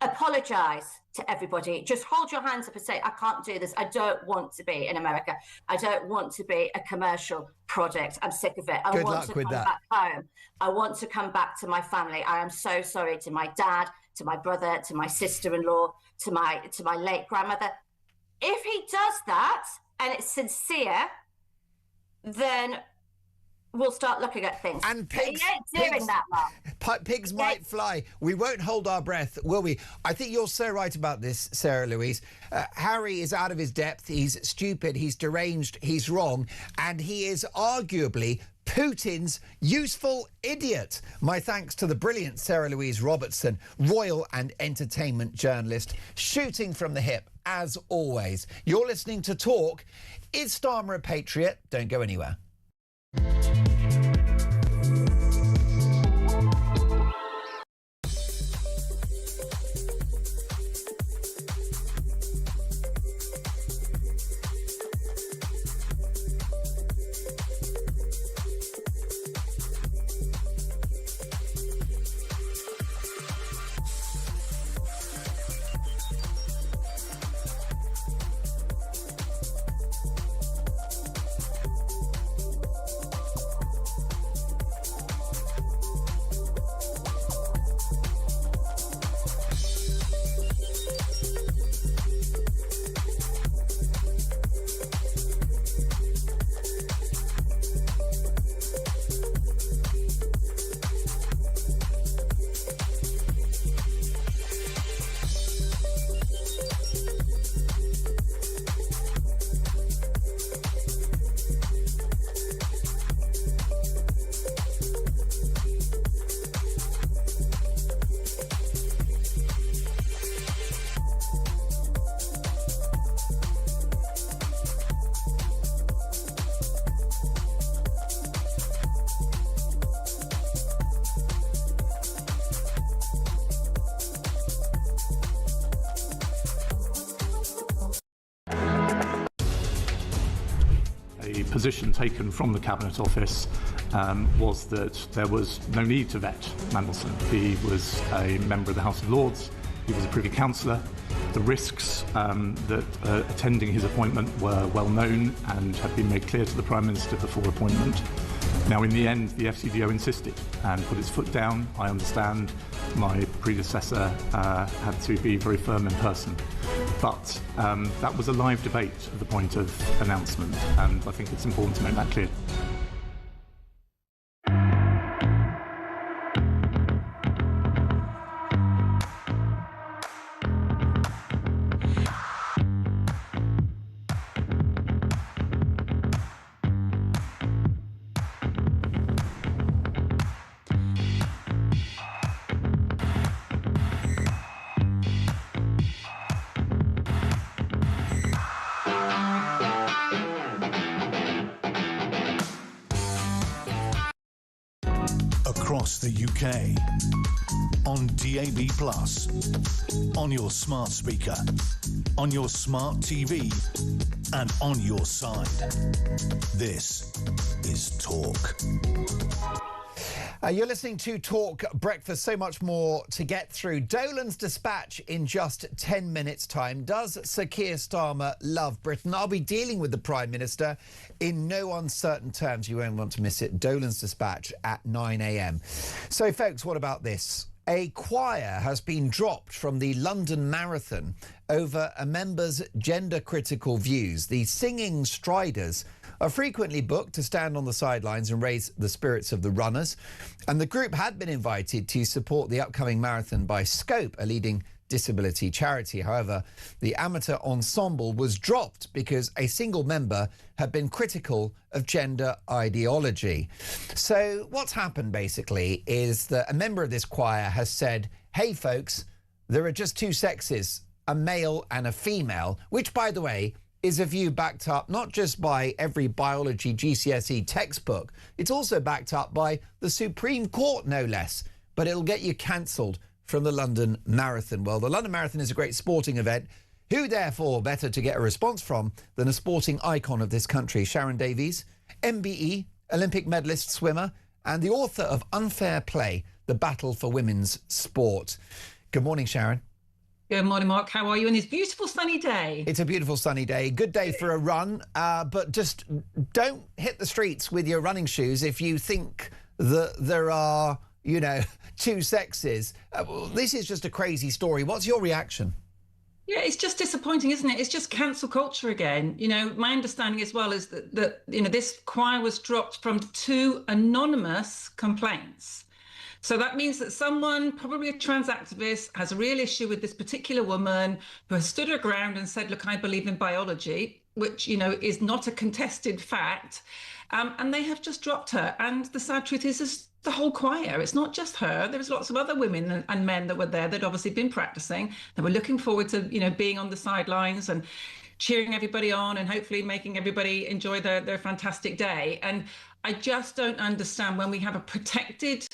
Speaker 16: apologise to everybody, just hold your hands up and say, I can't do this. I don't want to be in America. I don't want to be a commercial product. I'm sick of it. I want to come back home. I want to come back to my family. I am so sorry to my dad, to my brother, to my sister-in-law, to my late grandmother. If he does that and it's sincere, then we'll start looking at things.
Speaker 2: And pigs might fly. We won't hold our breath, will we? I think you're so right about this, Sarah Louise. Harry is out of his depth. He's stupid. He's deranged. He's wrong. And he is arguably Putin's useful idiot. My thanks to the brilliant Sarah Louise Robertson, royal and entertainment journalist, shooting from the hip, as always. You're listening to Talk. Is Starmer a patriot? Don't go anywhere.
Speaker 3: Position taken from the Cabinet Office was that there was no need to vet Mandelson. He was a member of the House of Lords. He was a Privy Councillor. The risks that attending his appointment were well known and had been made clear to the Prime Minister before appointment. Now, in the end, the FCDO insisted and put its foot down. I understand my predecessor had to be very firm in person. But that was a live debate at the point of announcement, and I think it's important to make that clear.
Speaker 1: Across the UK, on DAB+, on your smart speaker, on your smart TV, and on your side. This is Talk.
Speaker 2: You're listening to Talk Breakfast. So much more to get through. Dolan's dispatch in just 10 minutes' time. Does Sir Keir Starmer love Britain? I'll be dealing with the Prime Minister in no uncertain terms. You won't want to miss it. Dolan's dispatch at 9 a.m. So, folks, what about this? A choir has been dropped from the London Marathon over a member's gender-critical views. The Singing Striders are frequently booked to stand on the sidelines and raise the spirits of the runners. And the group had been invited to support the upcoming marathon by Scope, a leading disability charity. However, the amateur ensemble was dropped because a single member had been critical of gender ideology. So what's happened basically is that a member of this choir has said, hey folks, there are just two sexes, a male and a female, which, by the way, is a view backed up not just by every biology GCSE textbook, it's also backed up by the Supreme Court, no less. But it'll get you cancelled from the London Marathon. Well, the London Marathon is a great sporting event. Who, therefore, better to get a response from than a sporting icon of this country, Sharon Davies, MBE, Olympic medalist swimmer, and the author of Unfair Play, The Battle for Women's Sport. Good morning, Sharon.
Speaker 19: Good morning, Mark. How are you on this beautiful sunny day?
Speaker 2: It's a beautiful sunny day. Good day for a run, but just don't hit the streets with your running shoes if you think that there are, you know, two sexes. This is just a crazy story. What's your reaction?
Speaker 19: Yeah, it's just disappointing, isn't it? It's just cancel culture again. You know, my understanding as well is that you know, this choir was dropped from 2 anonymous complaints. So that means that someone, probably a trans activist, has a real issue with this particular woman who has stood her ground and said, look, I believe in biology, which, you know, is not a contested fact. And they have just dropped her. And the sad truth is the whole choir. It's not just her. There was lots of other women and men that were there that obviously been practicing. They were looking forward to, you know, being on the sidelines and cheering everybody on and hopefully making everybody enjoy their fantastic day. And I just don't understand when we have a protected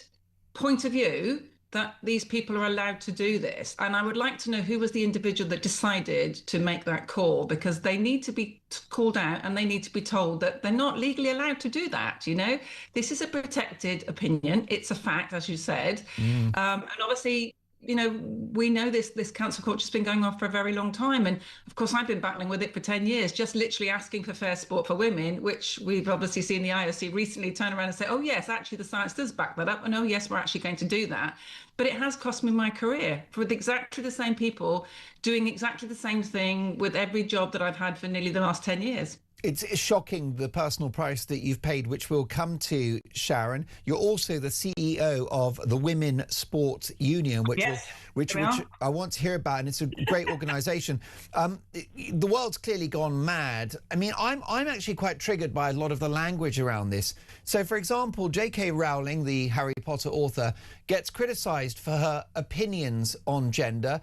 Speaker 19: point of view that these people are allowed to do this. And I would like to know who was the individual that decided to make that call, because they need to be called out and they need to be told that they're not legally allowed to do that. You know, this is a protected opinion. It's a fact, as you said. And obviously, you know, we know this cancel culture has been going on for a very long time. And of course, I've been battling with it for 10 years, just literally asking for fair sport for women, which we've obviously seen the IOC recently turn around and say, oh, yes, actually, the science does back that up. And oh, yes, we're actually going to do that. But it has cost me my career for exactly the same people doing exactly the same thing with every job that I've had for nearly the last 10 years.
Speaker 2: It's shocking, the personal price that you've paid, which we'll come to, Sharon. You're also the CEO of the Women Sports Union, which I want to hear about, and it's a great organisation. The world's clearly gone mad. I mean, I'm actually quite triggered by a lot of the language around this. So, for example, J.K. Rowling, the Harry Potter author, gets criticised for her opinions on gender,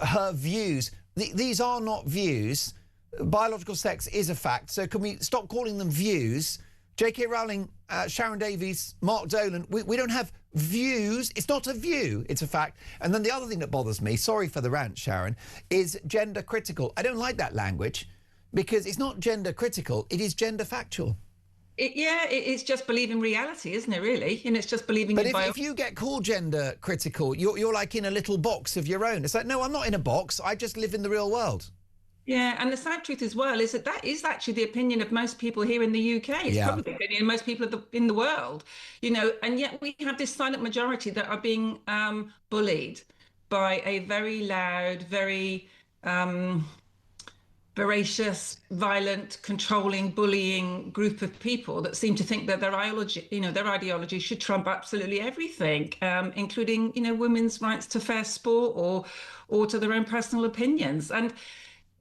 Speaker 2: her views. These are not views. Biological sex is a fact, so can we stop calling them views? J.K. Rowling, Sharon Davies, Mark Dolan, we don't have views. It's not a view, it's a fact. And then the other thing that bothers me, sorry for the rant, Sharon, is gender critical. I don't like that language because it's not gender critical, it is gender factual.
Speaker 19: It's just believing reality, isn't it, really? And it's just believing
Speaker 2: But if you get called gender critical, you're like in a little box of your own. It's like, no, I'm not in a box. I just live in the real world.
Speaker 19: Yeah, and the sad truth as well is that is actually the opinion of most people here in the UK. It's probably the opinion of most people in the world, you know, and yet we have this silent majority that are being bullied by a very loud, very voracious, violent, controlling, bullying group of people that seem to think that their ideology should trump absolutely everything, including, you know, women's rights to fair sport or to their own personal opinions. And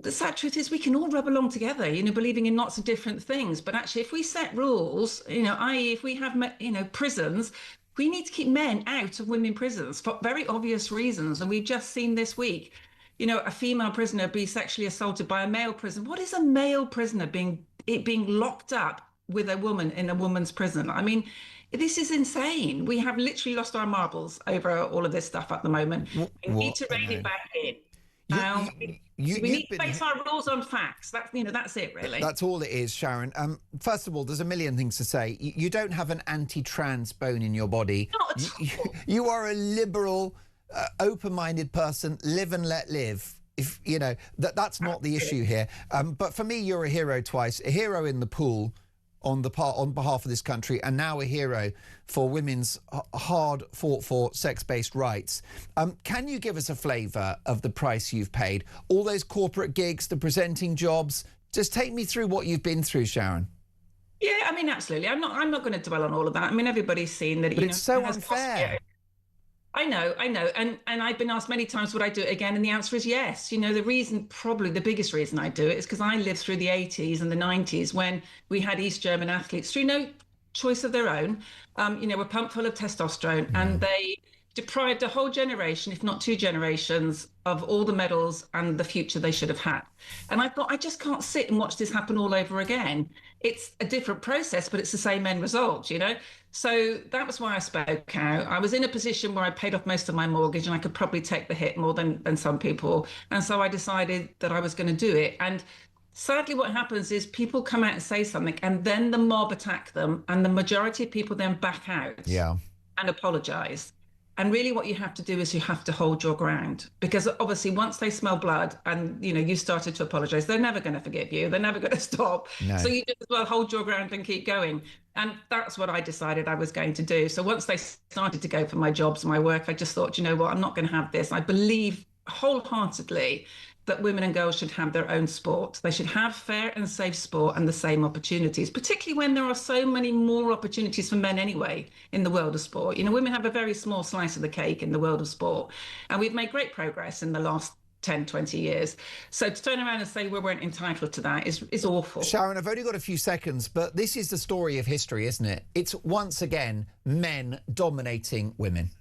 Speaker 19: the sad truth is we can all rub along together, you know, believing in lots of different things. But actually, if we set rules, you know, i.e. if we have, you know, prisons, we need to keep men out of women prisons for very obvious reasons. And we've just seen this week, you know, a female prisoner be sexually assaulted by a male prisoner. What is a male prisoner being locked up with a woman in a woman's prison? I mean, this is insane. We have literally lost our marbles over all of this stuff at the moment. We need to rein it back in. We need to base our rules on facts. That's it, really.
Speaker 2: That's all it is, Sharon. First of all, there's a million things to say. You don't have an anti-trans bone in your body.
Speaker 19: Not at all.
Speaker 2: You are a liberal, open-minded person. Live and let live. If you know that's not the issue here. But for me, you're a hero twice. A hero in the pool on behalf of this country, and now a hero for women's hard fought for sex-based rights. Can you give us a flavour of the price you've paid? All those corporate gigs, the presenting jobs. Just take me through what you've been through, Sharon.
Speaker 19: Yeah, I mean, absolutely. I'm not going to dwell on all of that. I mean, everybody's seen that.
Speaker 2: But it's so unfair.
Speaker 19: I know. And I've been asked many times, would I do it again? And the answer is yes. You know, the reason, probably the biggest reason I do it is because I lived through the 80s and the 90s when we had East German athletes through no choice of their own, you know, were pumped full of testosterone and they deprived a whole generation, if not two generations, of all the medals and the future they should have had. And I thought, I just can't sit and watch this happen all over again. It's a different process, but it's the same end result, you know? So that was why I spoke out. I was in a position where I paid off most of my mortgage and I could probably take the hit more than some people. And so I decided that I was going to do it. And sadly, what happens is people come out and say something and then the mob attack them and the majority of people then back out and apologise. And really what you have to do is you have to hold your ground, because obviously once they smell blood and, you know, you started to apologise, they're never going to forgive you. They're never going to stop. No. So you just as well hold your ground and keep going. And that's what I decided I was going to do. So once they started to go for my jobs, my work, I just thought, you know what, I'm not going to have this. I believe wholeheartedly that women and girls should have their own sport. They should have fair and safe sport and the same opportunities, particularly when there are so many more opportunities for men anyway in the world of sport. You know, women have a very small slice of the cake in the world of sport. And we've made great progress in the last 10, 20 years. So to turn around and say we weren't entitled to that is awful.
Speaker 2: Sharon, I've only got a few seconds, but this is the story of history, isn't it? It's once again men dominating women.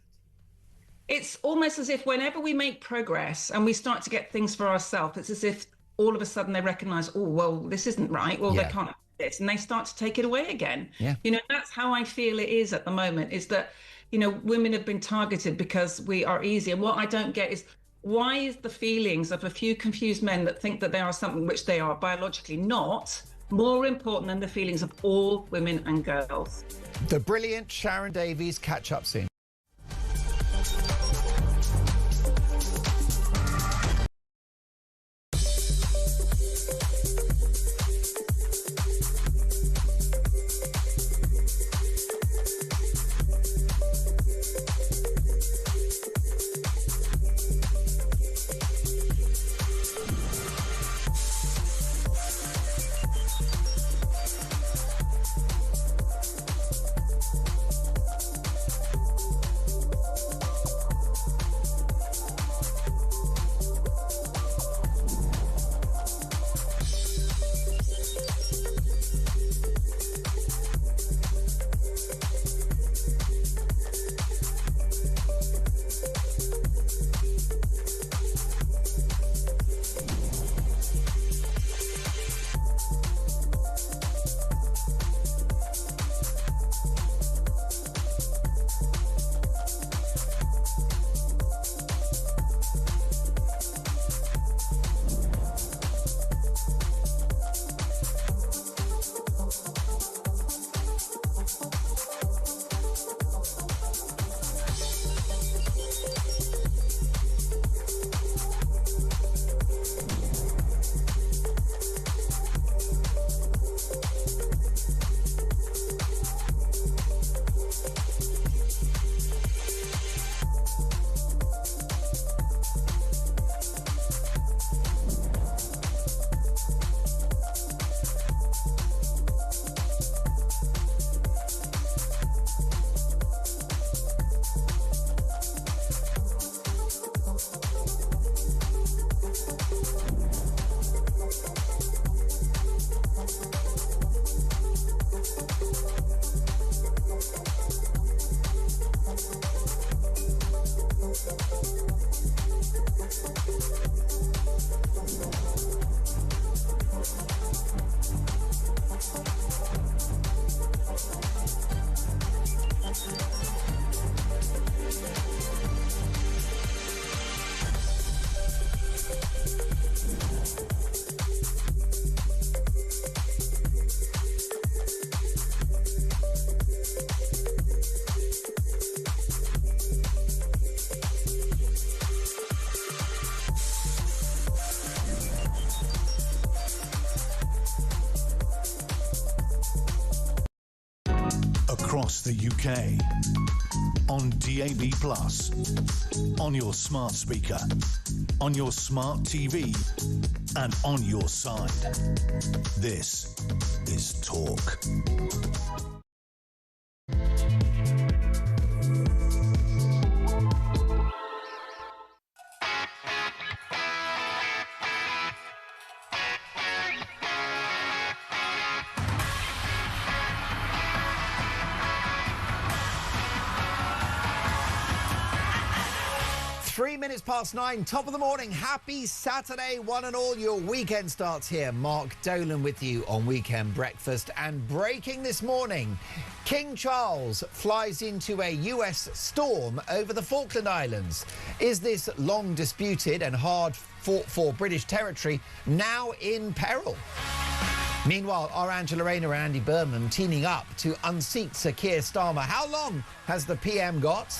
Speaker 19: It's almost as if whenever we make progress and we start to get things for ourselves, it's as if all of a sudden they recognise, oh, well, this isn't right. Well, they can't have this. And they start to take it away again. Yeah. You know, that's how I feel it is at the moment, is that, you know, women have been targeted because we are easy. And what I don't get is, why is the feelings of a few confused men that think that they are something which they are biologically not more important than the feelings of all women and girls?
Speaker 2: The brilliant Sharon Davies. Catch up soon.
Speaker 1: across the UK. On DAB+, on your smart speaker, on your smart TV, and on your side. This is Talk.
Speaker 2: Past 9, top of the morning. Happy Saturday, one and all. Your weekend starts here. Mark Dolan with you on Weekend Breakfast. And breaking this morning, King Charles flies into a US storm over the Falkland Islands. Is this long disputed and hard fought for British territory now in peril? Meanwhile, our Angela Rayner and Andy Berman teaming up to unseat Sir Keir Starmer. How long has the PM got?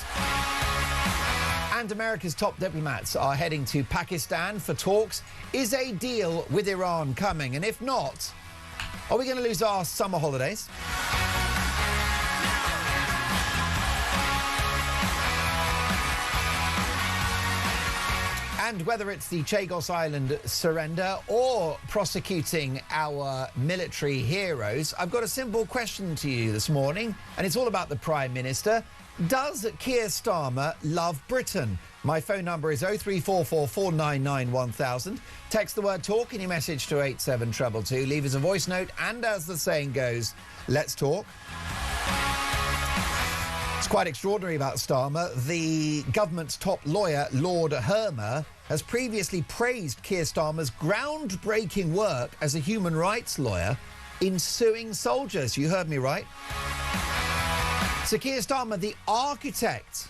Speaker 2: And America's top diplomats are heading to Pakistan for talks. Is a deal with Iran coming? And if not, are we going to lose our summer holidays? And whether it's the Chagos Island surrender or prosecuting our military heroes, I've got a simple question to you this morning, and it's all about the Prime Minister. Does Keir Starmer love Britain? My phone number is 0344 499 1000. Text the word talk in your message to 87222. Leave us a voice note, and as the saying goes, let's talk. It's quite extraordinary about Starmer. The government's top lawyer, Lord Hermer, has previously praised Keir Starmer's groundbreaking work as a human rights lawyer in suing soldiers. You heard me right. Sir Keir Starmer, the architect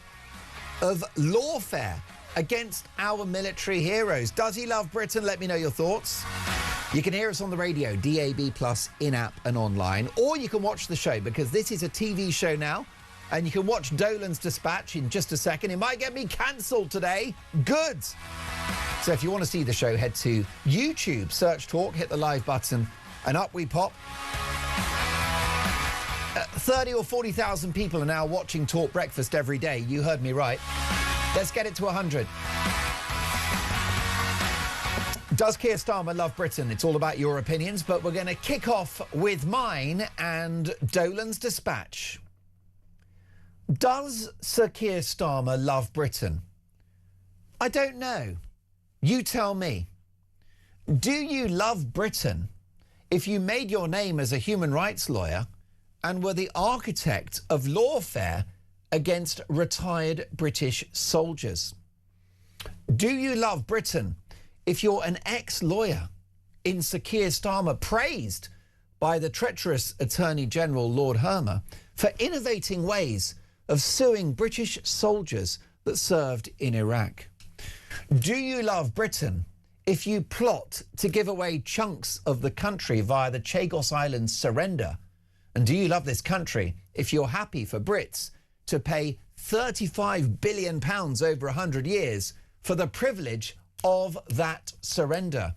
Speaker 2: of lawfare against our military heroes. Does he love Britain? Let me know your thoughts. You can hear us on the radio, DAB+, in-app and online, or you can watch the show, because this is a TV show now, and you can watch Dolan's Dispatch in just a second. It might get me cancelled today. Good. So if you want to see the show, head to YouTube, search Talk, hit the live button, and up we pop. 30 or 40,000 people are now watching Talk Breakfast every day. You heard me right. Let's get it to 100. Does Keir Starmer love Britain? It's all about your opinions, but we're going to kick off with mine and Dolan's Dispatch. Does Sir Keir Starmer love Britain? I don't know. You tell me. Do you love Britain if you made your name as a human rights lawyer and were the architect of lawfare against retired British soldiers? Do you love Britain if you're an ex-lawyer in Sir Keir Starmer, praised by the treacherous Attorney General Lord Hermer for innovating ways of suing British soldiers that served in Iraq? Do you love Britain if you plot to give away chunks of the country via the Chagos Islands surrender? And do you love this country if you're happy for Brits to pay £35 billion over 100 years for the privilege of that surrender?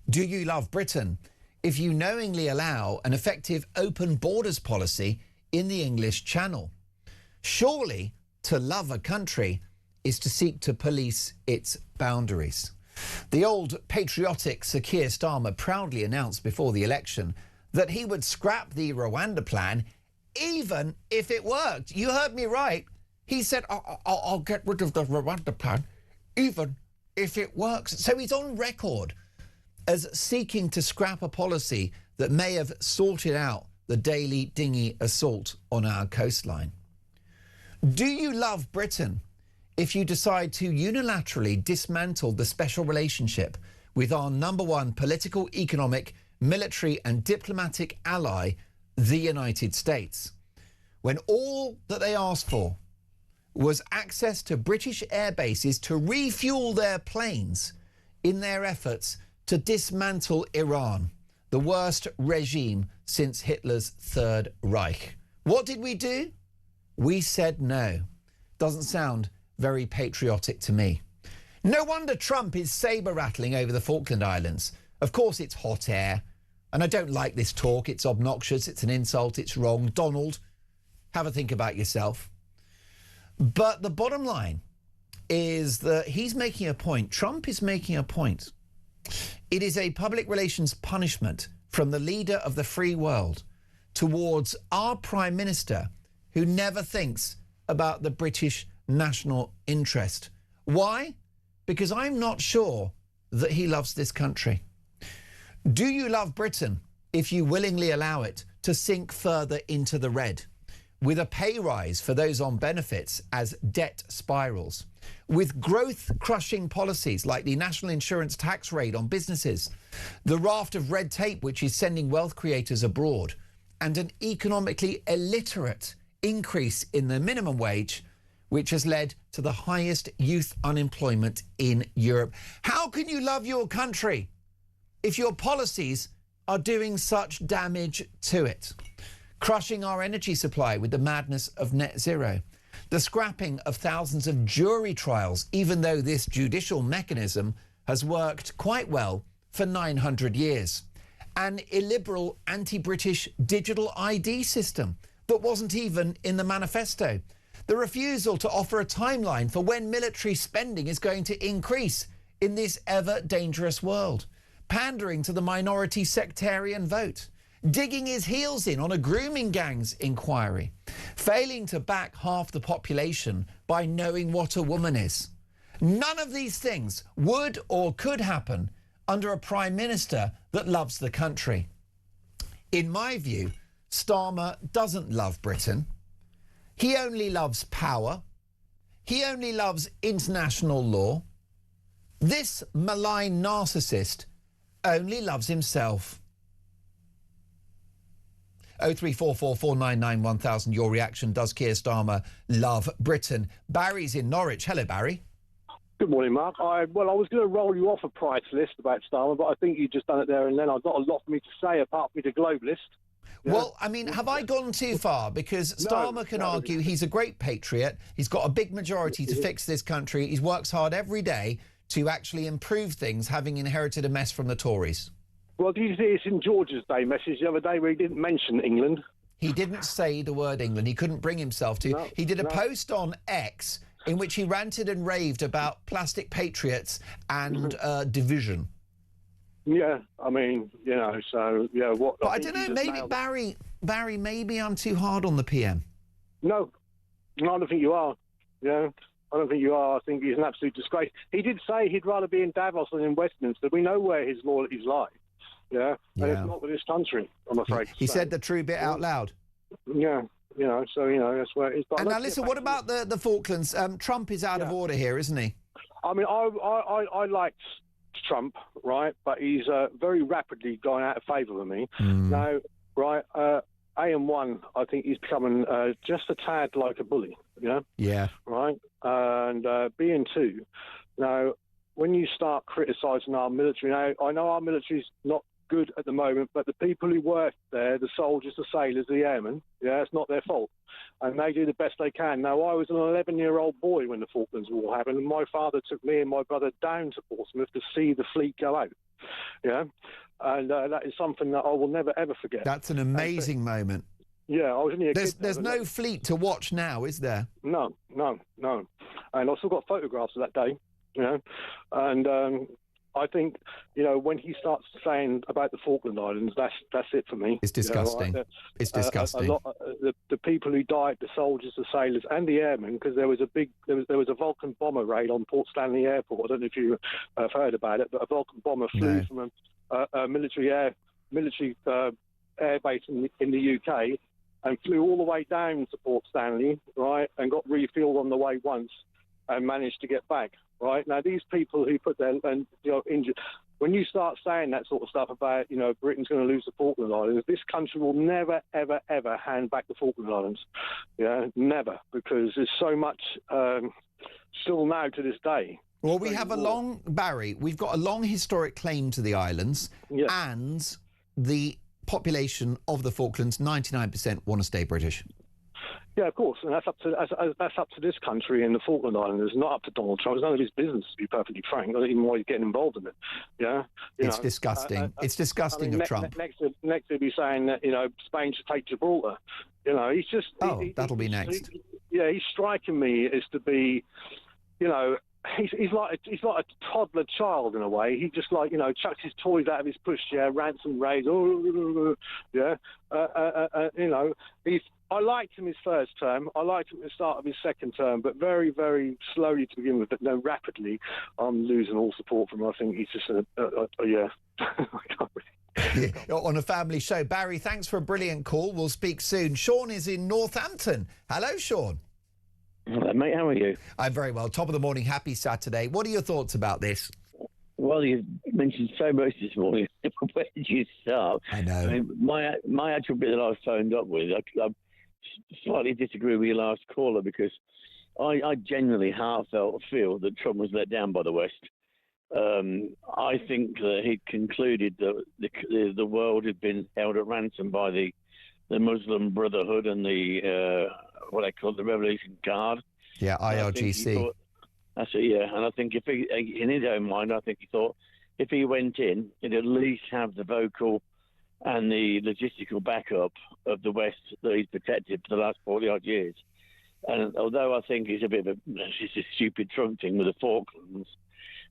Speaker 2: Do you love Britain if you knowingly allow an effective open borders policy in the English Channel? Surely to love a country is to seek to police its boundaries. The old patriotic Sir Keir Starmer proudly announced before the election that he would scrap the Rwanda plan even if it worked. You heard me right. He said, I'll get rid of the Rwanda plan even if it works. So he's on record as seeking to scrap a policy that may have sorted out the daily dinghy assault on our coastline. Do you love Britain if you decide to unilaterally dismantle the special relationship with our number one political, economic, military and diplomatic ally, the United States, when all that they asked for was access to British air bases to refuel their planes in their efforts to dismantle Iran, the worst regime since Hitler's Third Reich? What did we do? We said no. Doesn't sound very patriotic to me. No wonder Trump is saber-rattling over the Falkland Islands. Of course it's hot air, and I don't like this talk. It's obnoxious, it's an insult, it's wrong. Donald, have a think about yourself. But the bottom line is that he's making a point. Trump is making a point. It is a public relations punishment from the leader of the free world towards our Prime Minister, who never thinks about the British national interest. Why? Because I'm not sure that he loves this country. Do you love Britain if you willingly allow it to sink further into the red, with a pay rise for those on benefits as debt spirals, with growth-crushing policies like the national insurance tax rate on businesses, the raft of red tape which is sending wealth creators abroad, and an economically illiterate increase in the minimum wage, which has led to the highest youth unemployment in Europe? How can you love your country if your policies are doing such damage to it? Crushing our energy supply with the madness of net zero, the scrapping of thousands of jury trials, even though this judicial mechanism has worked quite well for 900 years, an illiberal anti-British digital ID system that wasn't even in the manifesto, the refusal to offer a timeline for when military spending is going to increase in this ever dangerous world, pandering to the minority sectarian vote, digging his heels in on a grooming gangs inquiry, failing to back half the population by knowing what a woman is. None of these things would or could happen under a Prime Minister that loves the country. In my view, Starmer doesn't love Britain. He only loves power. He only loves international law. This malign narcissist only loves himself. 03444991000. Your reaction. Does Keir Starmer love Britain? Barry's in Norwich. Hello, Barry.
Speaker 20: Good morning, Mark. I was going to roll you off a price list about Starmer, but I think you've just done it there and then. I've got a lot for me to say apart from the globalist. Yeah.
Speaker 2: Well, I mean, have I gone too far? Because Starmer can argue he's a great patriot. He's got a big majority to fix this country. He works hard every day to actually improve things, having inherited a mess from the Tories.
Speaker 20: Well, did you see his St George's Day message the other day where he didn't mention England?
Speaker 2: He didn't say the word England. He couldn't bring himself to.
Speaker 20: No,
Speaker 2: he did a post on X in which he ranted and raved about plastic patriots and division.
Speaker 20: Yeah, I mean, you know, so, yeah, what...
Speaker 2: But I don't know, maybe, Barry, maybe I'm too hard on the PM.
Speaker 20: No, I don't think you are, yeah. I don't think you are. I think he's an absolute disgrace. He did say he'd rather be in Davos than in Westminster. We know where his loyalties lie, yeah? And it's not with this country, I'm afraid.
Speaker 2: He said the true bit out loud.
Speaker 20: Yeah, you know, so, you know, that's where it is. But
Speaker 2: and now, listen, what about the Falklands? Trump is out of order here, isn't he?
Speaker 20: I mean, I liked Trump, right? But he's very rapidly gone out of favour with me. Now, right, AM1, I think he's becoming just a tad like a bully, you know?
Speaker 2: Yeah.
Speaker 20: Right? And BN2, now, when you start criticising our military, now, I know our military's not good at the moment, but the people who work there, the soldiers, the sailors, the airmen, yeah, it's not their fault. And they do the best they can. Now, I was an 11-year-old boy when the Falklands War happened, and my father took me and my brother down to Portsmouth to see the fleet go out. Yeah? And that is something that I will never, ever forget.
Speaker 2: That's an amazing moment.
Speaker 20: Yeah, I was only a kid.
Speaker 2: There's no fleet to watch now, is there?
Speaker 20: No. And I've still got photographs of that day, you know. And I think, you know, when he starts saying about the Falkland Islands, that's it for me.
Speaker 2: It's disgusting.
Speaker 20: You know,
Speaker 2: it's disgusting.
Speaker 20: The people who died, the soldiers, the sailors, and the airmen, because there was a Vulcan bomber raid on Port Stanley Airport. I don't know if you have heard about it, but a Vulcan bomber flew from a military air base in the UK and flew all the way down to Port Stanley, right, and got refueled on the way once and managed to get back. Right now, these people who put their injured. When you start saying that sort of stuff about, you know, Britain's going to lose the Falkland Islands, this country will never, ever, ever hand back the Falkland Islands. Yeah, never, because there's so much still now to this day.
Speaker 2: Well, we have we've got a long historic claim to the islands, and the population of the Falklands, 99% want to stay British.
Speaker 20: Yeah, of course, and that's up to this country and the Falkland Islands, not up to Donald Trump. It's none of his business, to be perfectly frank. I don't even know why he's getting involved in it. Yeah,
Speaker 2: It's disgusting. It's disgusting of Trump.
Speaker 20: Next to be saying that Spain should take Gibraltar. He's just.
Speaker 2: That'll be next.
Speaker 20: He's striking me as to be, He's like a toddler child in a way. He just chucks his toys out of his pushchair, ransom raids. I liked him his first term. I liked him at the start of his second term, but very, very slowly to begin with. But no, rapidly, I'm losing all support from him. I think he's just
Speaker 2: On a family show. Barry, thanks for a brilliant call. We'll speak soon. Sean is in Northampton. Hello, Sean.
Speaker 21: Hello, mate. How are you?
Speaker 2: I'm very well. Top of the morning. Happy Saturday. What are your thoughts about this?
Speaker 21: Well, you mentioned so much this morning. Where did you start?
Speaker 2: I know.
Speaker 21: I mean, my actual bit that I phoned up with, I slightly disagree with your last caller because I genuinely heartfelt feel that Trump was let down by the West. I think that he'd concluded that the world had been held at ransom by the Muslim Brotherhood and the what they call the Revolution Guard.
Speaker 2: Yeah, IRGC.
Speaker 21: That's it, yeah. And I think if he, in his own mind, I think he thought if he went in, he'd at least have the vocal and the logistical backup of the West that he's protected for the last 40-odd years. And although I think it's a stupid Trump thing with the Falklands,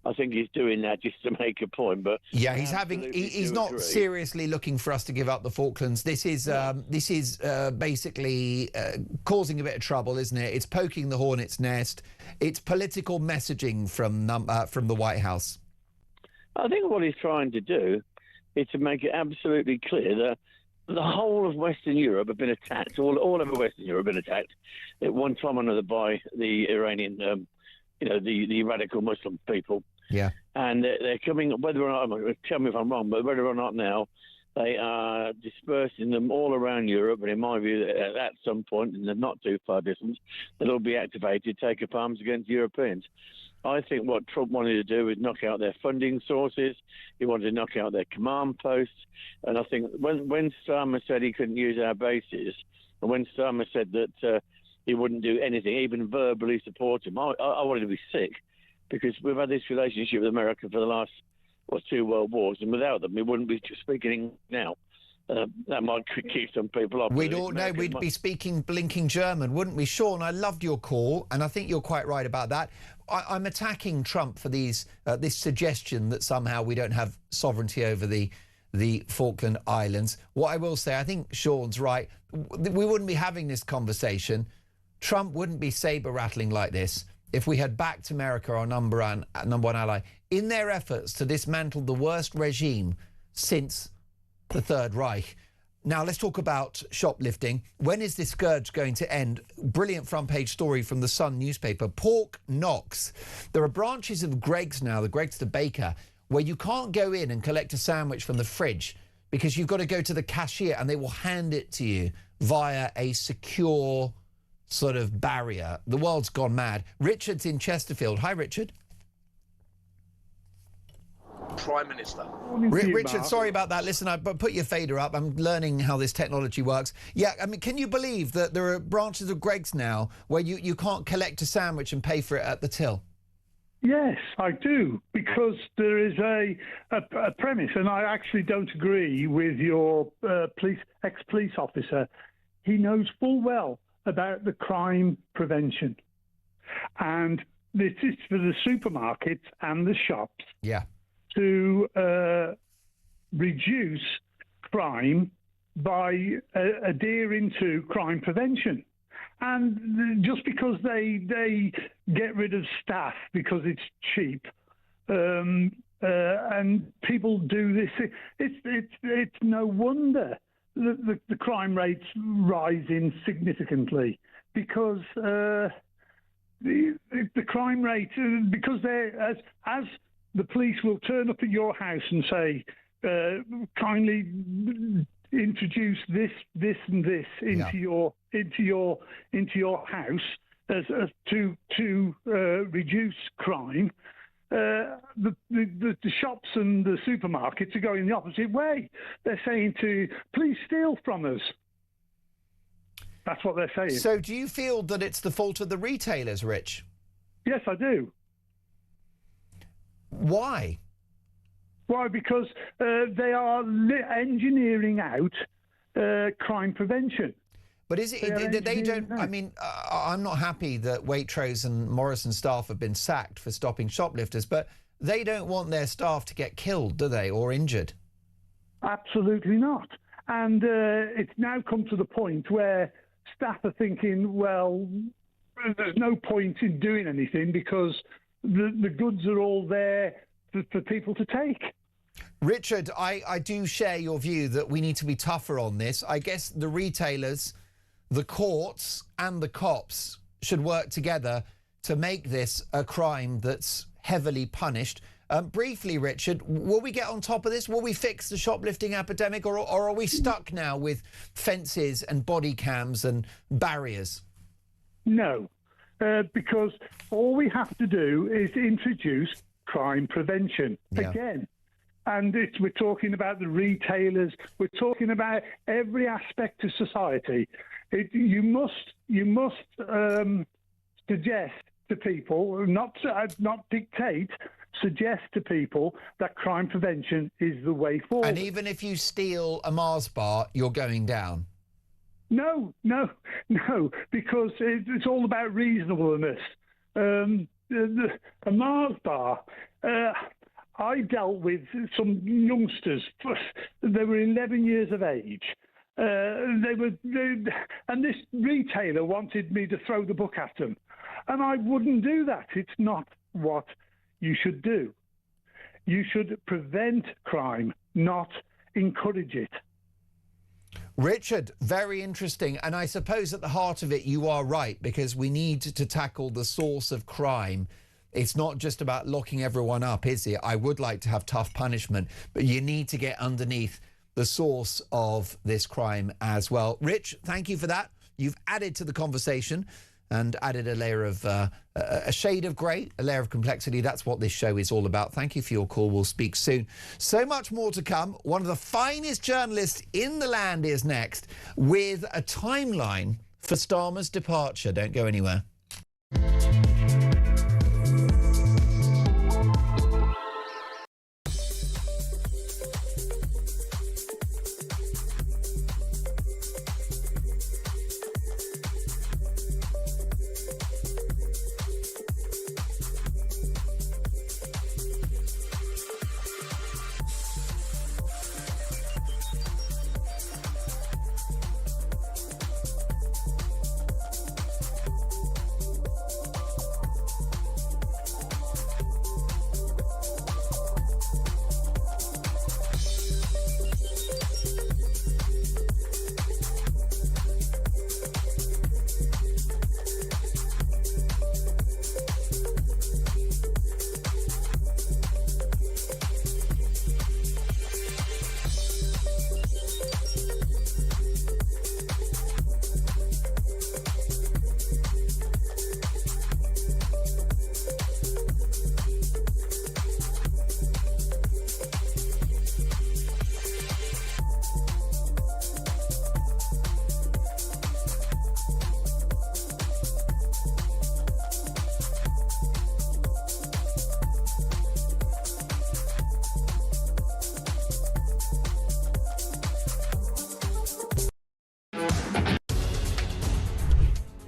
Speaker 21: I think he's doing that just to make a point. But
Speaker 2: yeah, he's not seriously looking for us to give up the Falklands. This is basically causing a bit of trouble, isn't it? It's poking the hornet's nest. It's political messaging from the White House.
Speaker 21: I think what he's trying to do is to make it absolutely clear that the whole of Western Europe have been attacked. All over Western Europe have been attacked at one time or another by the Iranian. The radical Muslim people.
Speaker 2: Yeah.
Speaker 21: And they're coming, whether or not, tell me if I'm wrong, but whether or not now they are dispersing them all around Europe. And in my view, at some point, in the not too far distance, they'll be activated, take up arms against Europeans. I think what Trump wanted to do is knock out their funding sources. He wanted to knock out their command posts. And I think when Starmer said he couldn't use our bases, and when Starmer said that he wouldn't do anything, even verbally support him, I wanted to be sick because we've had this relationship with America for the last, 2 world wars, and without them, we wouldn't be speaking now. That might keep some people up.
Speaker 2: We'd be speaking blinking German, wouldn't we? Sean, I loved your call, and I think you're quite right about that. I'm attacking Trump for this suggestion that somehow we don't have sovereignty over the Falkland Islands. What I will say, I think Sean's right. We wouldn't be having this conversation. Trump wouldn't be saber-rattling like this if we had backed America, our number one ally, in their efforts to dismantle the worst regime since the Third Reich. Now, let's talk about shoplifting. When is this scourge going to end? Brilliant front-page story from the Sun newspaper. Pork knocks. There are branches of Greggs now, the Greggs the baker, where you can't go in and collect a sandwich from the fridge because you've got to go to the cashier and they will hand it to you via a secure sort of barrier. The world's gone mad. Richard's in Chesterfield. Hi, Richard.
Speaker 22: Prime Minister.
Speaker 2: Richard, sorry about that. Listen, I put your fader up. I'm learning how this technology works. Yeah, I mean, can you believe that there are branches of Greggs now where you can't collect a sandwich and pay for it at the till?
Speaker 23: Yes, I do, because there is a premise, and I actually don't agree with your ex-police officer. He knows full well about the crime prevention. And this is for the supermarkets and the shops to reduce crime by adhering to crime prevention. And just because they get rid of staff because it's cheap, and people do this, it's no wonder that the crime rate's rising significantly, because the crime rate, because as the police will turn up at your house and say, kindly introduce this and this into your house as to reduce crime. The shops and the supermarkets are going the opposite way. They're saying to please steal from us. That's what they're saying.
Speaker 2: So do you feel that it's the fault of the retailers, Rich?
Speaker 23: Yes, I do.
Speaker 2: Why?
Speaker 23: Why? Because they are engineering out crime prevention.
Speaker 2: But is it they don't? I mean, I'm not happy that Waitrose and Morrison staff have been sacked for stopping shoplifters, but they don't want their staff to get killed, do they, or injured?
Speaker 23: Absolutely not. And it's now come to the point where staff are thinking, well, there's no point in doing anything because the goods are all there for people to take.
Speaker 2: Richard, I do share your view that we need to be tougher on this. I guess the retailers, the courts and the cops should work together to make this a crime that's heavily punished. Briefly, Richard, will we get on top of this? Will we fix the shoplifting epidemic, or are we stuck now with fences and body cams and barriers?
Speaker 23: No, because all we have to do is introduce crime prevention again. And we're talking about the retailers. We're talking about every aspect of society. You must suggest to people, not dictate, suggest to people that crime prevention is the way forward.
Speaker 2: And even if you steal a Mars bar, you're going down.
Speaker 23: No, because it's all about reasonableness. A Mars bar. I dealt with some youngsters. They were 11 years of age. And this retailer wanted me to throw the book at them. And I wouldn't do that. It's not what you should do. You should prevent crime, not encourage it.
Speaker 2: Richard, very interesting. And I suppose at the heart of it, you are right, because we need to tackle the source of crime. It's not just about locking everyone up, is it? I would like to have tough punishment, but you need to get underneath the source of this crime as well. Rich, thank you for that. You've added to the conversation and added a layer of, a shade of grey, a layer of complexity. That's what this show is all about. Thank you for your call. We'll speak soon. So much more to come. One of the finest journalists in the land is next with a timeline for Starmer's departure. Don't go anywhere.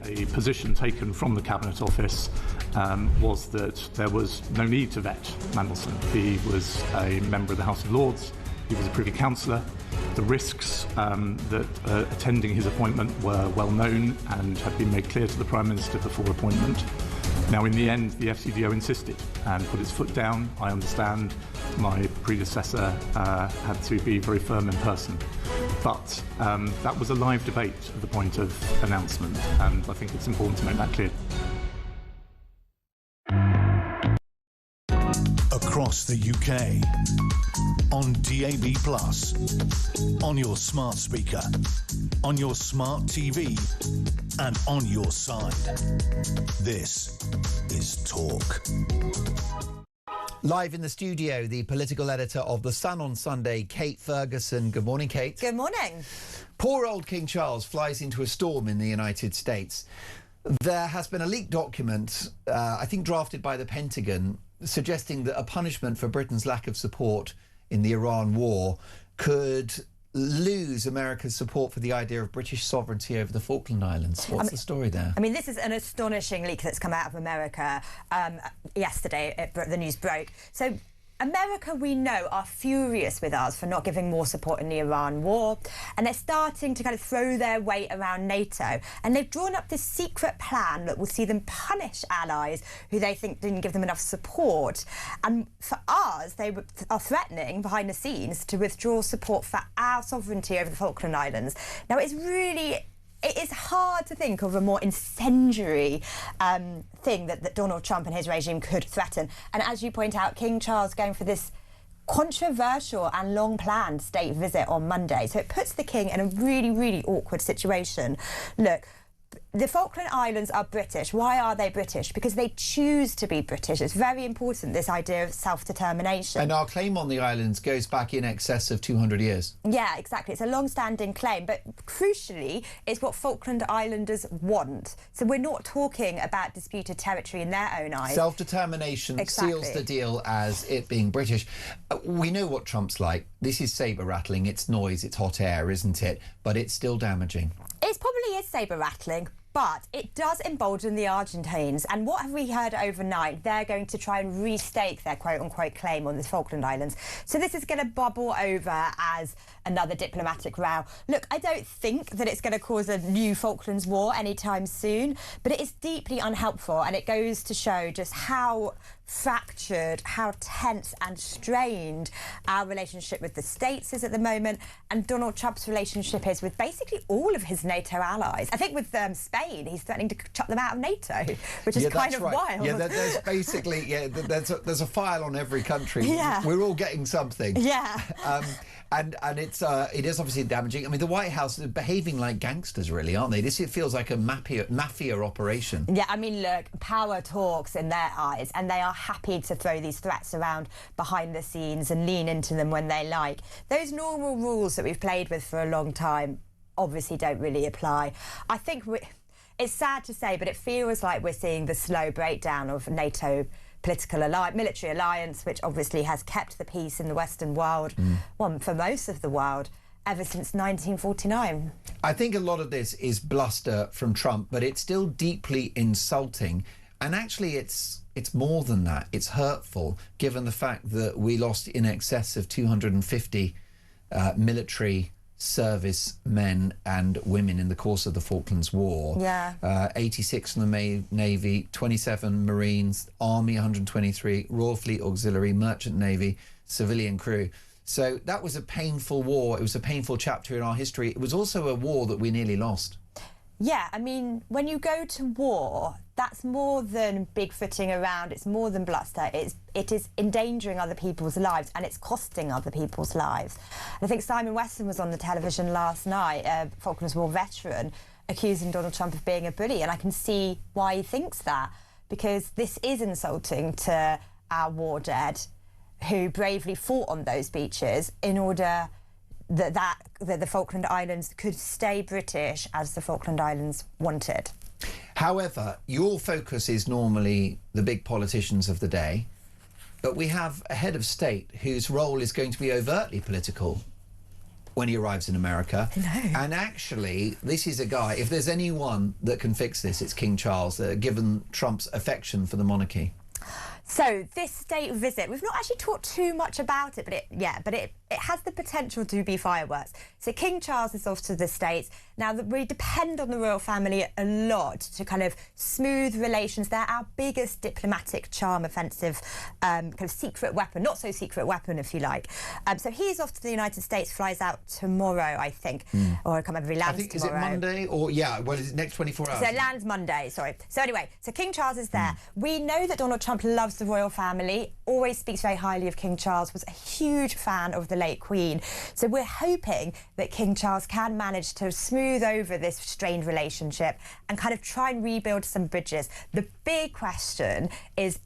Speaker 3: The position taken from the Cabinet Office was that there was no need to vet Mandelson. He was a member of the House of Lords. He was a Privy Councillor. The risks that attending his appointment were well known and had been made clear to the Prime Minister before appointment. Now, in the end, the FCDO insisted and put its foot down. I understand my predecessor had to be very firm in person. But that was a live debate at the point of announcement, and I think it's important to make that clear.
Speaker 1: Across the UK, on DAB+, on your smart speaker, on your smart TV, and on your side. This is Talk.
Speaker 2: Live in the studio, the political editor of The Sun on Sunday, Kate Ferguson. Good morning, Kate.
Speaker 5: Good morning.
Speaker 2: Poor old King Charles flies into a storm in the United States. There has been a leaked document, I think drafted by the Pentagon, suggesting that a punishment for Britain's lack of support in the Iran war could lose America's support for the idea of British sovereignty over the Falkland Islands. What's the story there?
Speaker 5: I mean, this is an astonishing leak that's come out of America yesterday. The news broke. So America, we know, are furious with us for not giving more support in the Iran war, and they're starting to kind of throw their weight around NATO, and they've drawn up this secret plan that will see them punish allies who they think didn't give them enough support. And for us, they are threatening behind the scenes to withdraw support for our sovereignty over the Falkland Islands. Now, it is hard to think of a more incendiary thing that Donald Trump and his regime could threaten. And as you point out, King Charles going for this controversial and long-planned state visit on Monday. So it puts the king in a really, really awkward situation. Look, the Falkland Islands are British. Why are they British? Because they choose to be British. It's very important, this idea of self-determination.
Speaker 2: And our claim on the islands goes back in excess of 200 years.
Speaker 5: Yeah, exactly. It's a long-standing claim, but crucially, it's what Falkland Islanders want. So we're not talking about disputed territory in their own eyes.
Speaker 2: Self-determination seals the deal as it being British. We know what Trump's like. This is sabre-rattling. It's noise, it's hot air, isn't it? But it's still damaging.
Speaker 5: It probably is sabre-rattling, but it does embolden the Argentines. And what have we heard overnight? They're going to try and restake their quote-unquote claim on the Falkland Islands. So this is going to bubble over as another diplomatic row. Look, I don't think that it's going to cause a new Falklands war anytime soon, but it is deeply unhelpful, and it goes to show just how fractured, how tense and strained our relationship with the States is at the moment, and Donald Trump's relationship is with basically all of his NATO allies. I think with Spain, he's threatening to chuck them out of NATO, which is kind of wild.
Speaker 2: Yeah, there's basically, there's a file on every country.
Speaker 5: Yeah.
Speaker 2: We're all getting something.
Speaker 5: Yeah.
Speaker 2: And it is obviously damaging. I mean, the White House are behaving like gangsters, really, aren't they? It feels like a mafia operation.
Speaker 5: Yeah, I mean, look, power talks in their eyes, and they are happy to throw these threats around behind the scenes and lean into them when they like. Those normal rules that we've played with for a long time obviously don't really apply. I think it's sad to say, but it feels like we're seeing the slow breakdown of NATO military alliance, which obviously has kept the peace in the Western world, well, for most of the world, ever since 1949.
Speaker 2: I think a lot of this is bluster from Trump, but it's still deeply insulting. And actually, it's more than that. It's hurtful, given the fact that we lost in excess of 250 military service men and women in the course of the Falklands War.
Speaker 5: Yeah.
Speaker 2: 86 in the Navy, 27 Marines, Army 123, Royal Fleet Auxiliary, Merchant Navy, civilian crew. So that was a painful war. It was a painful chapter in our history. It was also a war that we nearly lost.
Speaker 5: Yeah, I mean, when you go to war, that's more than bigfooting around. It's more than bluster. It is endangering other people's lives, and it's costing other people's lives. And I think Simon Weston was on the television last night, a Falklands War veteran, accusing Donald Trump of being a bully, and I can see why he thinks that, because this is insulting to our war dead who bravely fought on those beaches in order that the Falkland Islands could stay British as the Falkland Islands wanted.
Speaker 2: However, your focus is normally the big politicians of the day, but we have a head of state whose role is going to be overtly political when he arrives in America. And actually, this is a guy, if there's anyone that can fix this, it's King Charles, given Trump's affection for the monarchy.
Speaker 5: So this state visit, we've not actually talked too much about it, but it has the potential to be fireworks. So King Charles is off to the States. Now, we depend on the royal family a lot to kind of smooth relations. They're our biggest diplomatic charm offensive, kind of secret weapon, not so secret weapon, if you like. So he's off to the United States, flies out tomorrow, I think, or I can't remember if he lands tomorrow.
Speaker 2: Is it Monday? Or, is it next 24 hours?
Speaker 5: So it lands Monday, sorry. So anyway, so King Charles is there. We know that Donald Trump loves the royal family, always speaks very highly of King Charles, was a huge fan of the late Queen. So we're hoping that King Charles can manage to smooth over this strained relationship and kind of try and rebuild some bridges. The big question is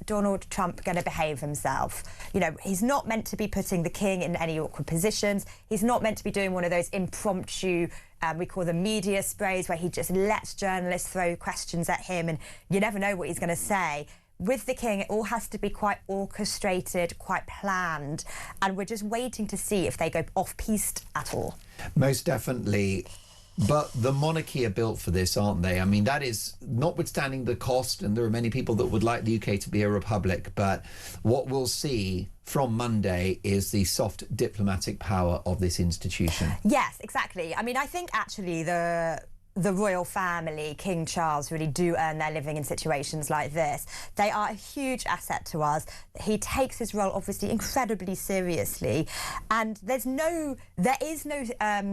Speaker 5: Donald Trump going to behave himself? You know, he's not meant to be putting the king in any awkward positions. He's not meant to be doing one of those impromptu, we call them media sprays, where he just lets journalists throw questions at him and you never know what he's going to say. With the king, it all has to be quite orchestrated, quite planned, and we're just waiting to see if they go off-piste at all.
Speaker 2: Most definitely. But the monarchy are built for this, aren't they? I mean, that is notwithstanding the cost, and there are many people that would like the UK to be a republic, but what we'll see from Monday is the soft diplomatic power of this institution.
Speaker 5: Yes, exactly. I mean, I think actually the royal family, King Charles, really do earn their living in situations like this. They are a huge asset to us. He takes his role, obviously, incredibly seriously. And there is no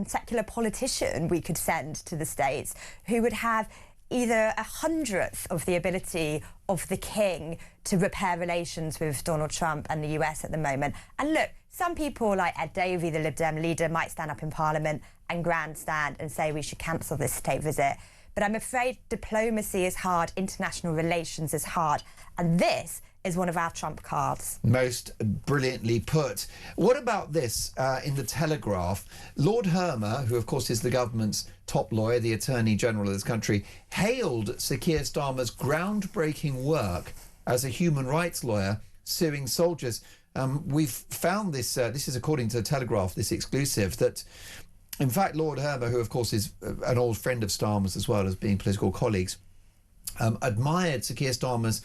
Speaker 5: secular politician we could send to the States who would have either 100th of the ability of the king to repair relations with Donald Trump and the US at the moment. And look, some people like Ed Davey, the Lib Dem leader, might stand up in Parliament and grandstand and say we should cancel this state visit. But I'm afraid diplomacy is hard, international relations is hard, and this is one of our trump cards.
Speaker 2: Most brilliantly put. What about this in the Telegraph? Lord Hermer, who of course is the government's top lawyer, the Attorney General of this country, hailed Sir Keir Starmer's groundbreaking work as a human rights lawyer suing soldiers. We've found this, this is according to the Telegraph, this exclusive, that in fact Lord Hermer, who of course is an old friend of Starmer's as well as being political colleagues, admired Sir Keir Starmer's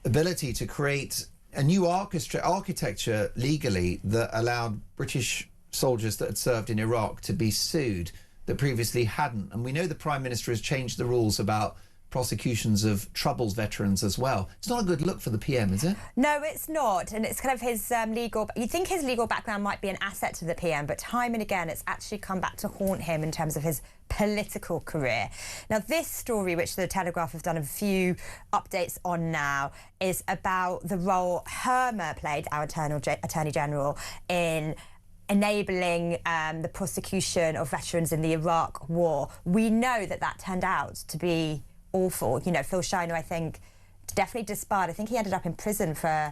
Speaker 2: ability to create a new architecture legally that allowed British soldiers that had served in Iraq to be sued that previously hadn't. And we know the Prime Minister has changed the rules about prosecutions of Troubles veterans as well. It's not a good look for the PM, is it?
Speaker 5: No, it's not. And it's kind of his legal... You'd think his legal background might be an asset to the PM, but time and again, it's actually come back to haunt him in terms of his political career. Now, this story, which the Telegraph have done a few updates on now, is about the role Hermer played, our Attorney General, in enabling the prosecution of veterans in the Iraq War. We know that that turned out to be awful. You know, Phil Shiner, I think, definitely disbarred. I think he ended up in prison for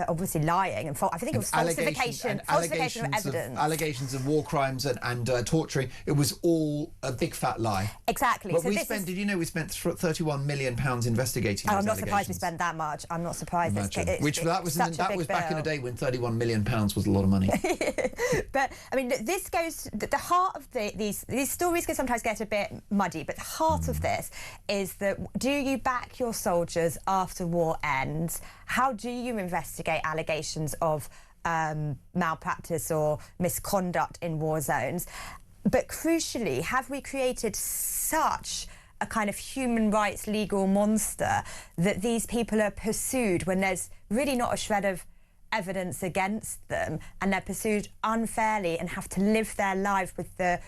Speaker 5: obviously lying and I think it was falsification of evidence.
Speaker 2: Allegations of war crimes and torturing. It was all a big fat lie.
Speaker 5: Exactly.
Speaker 2: But did you know we spent £31 million investigating those
Speaker 5: I'm not surprised we spent that much. I'm not surprised.
Speaker 2: That was back in the day when £31 million was a lot of money.
Speaker 5: But I mean, this goes the heart of these stories can sometimes get a bit muddy, but the heart of this is that do you back your soldiers after war ends? How do you investigate allegations of malpractice or misconduct in war zones? But crucially, have we created such a kind of human rights legal monster that these people are pursued when there's really not a shred of evidence against them, and they're pursued unfairly and have to live their life with the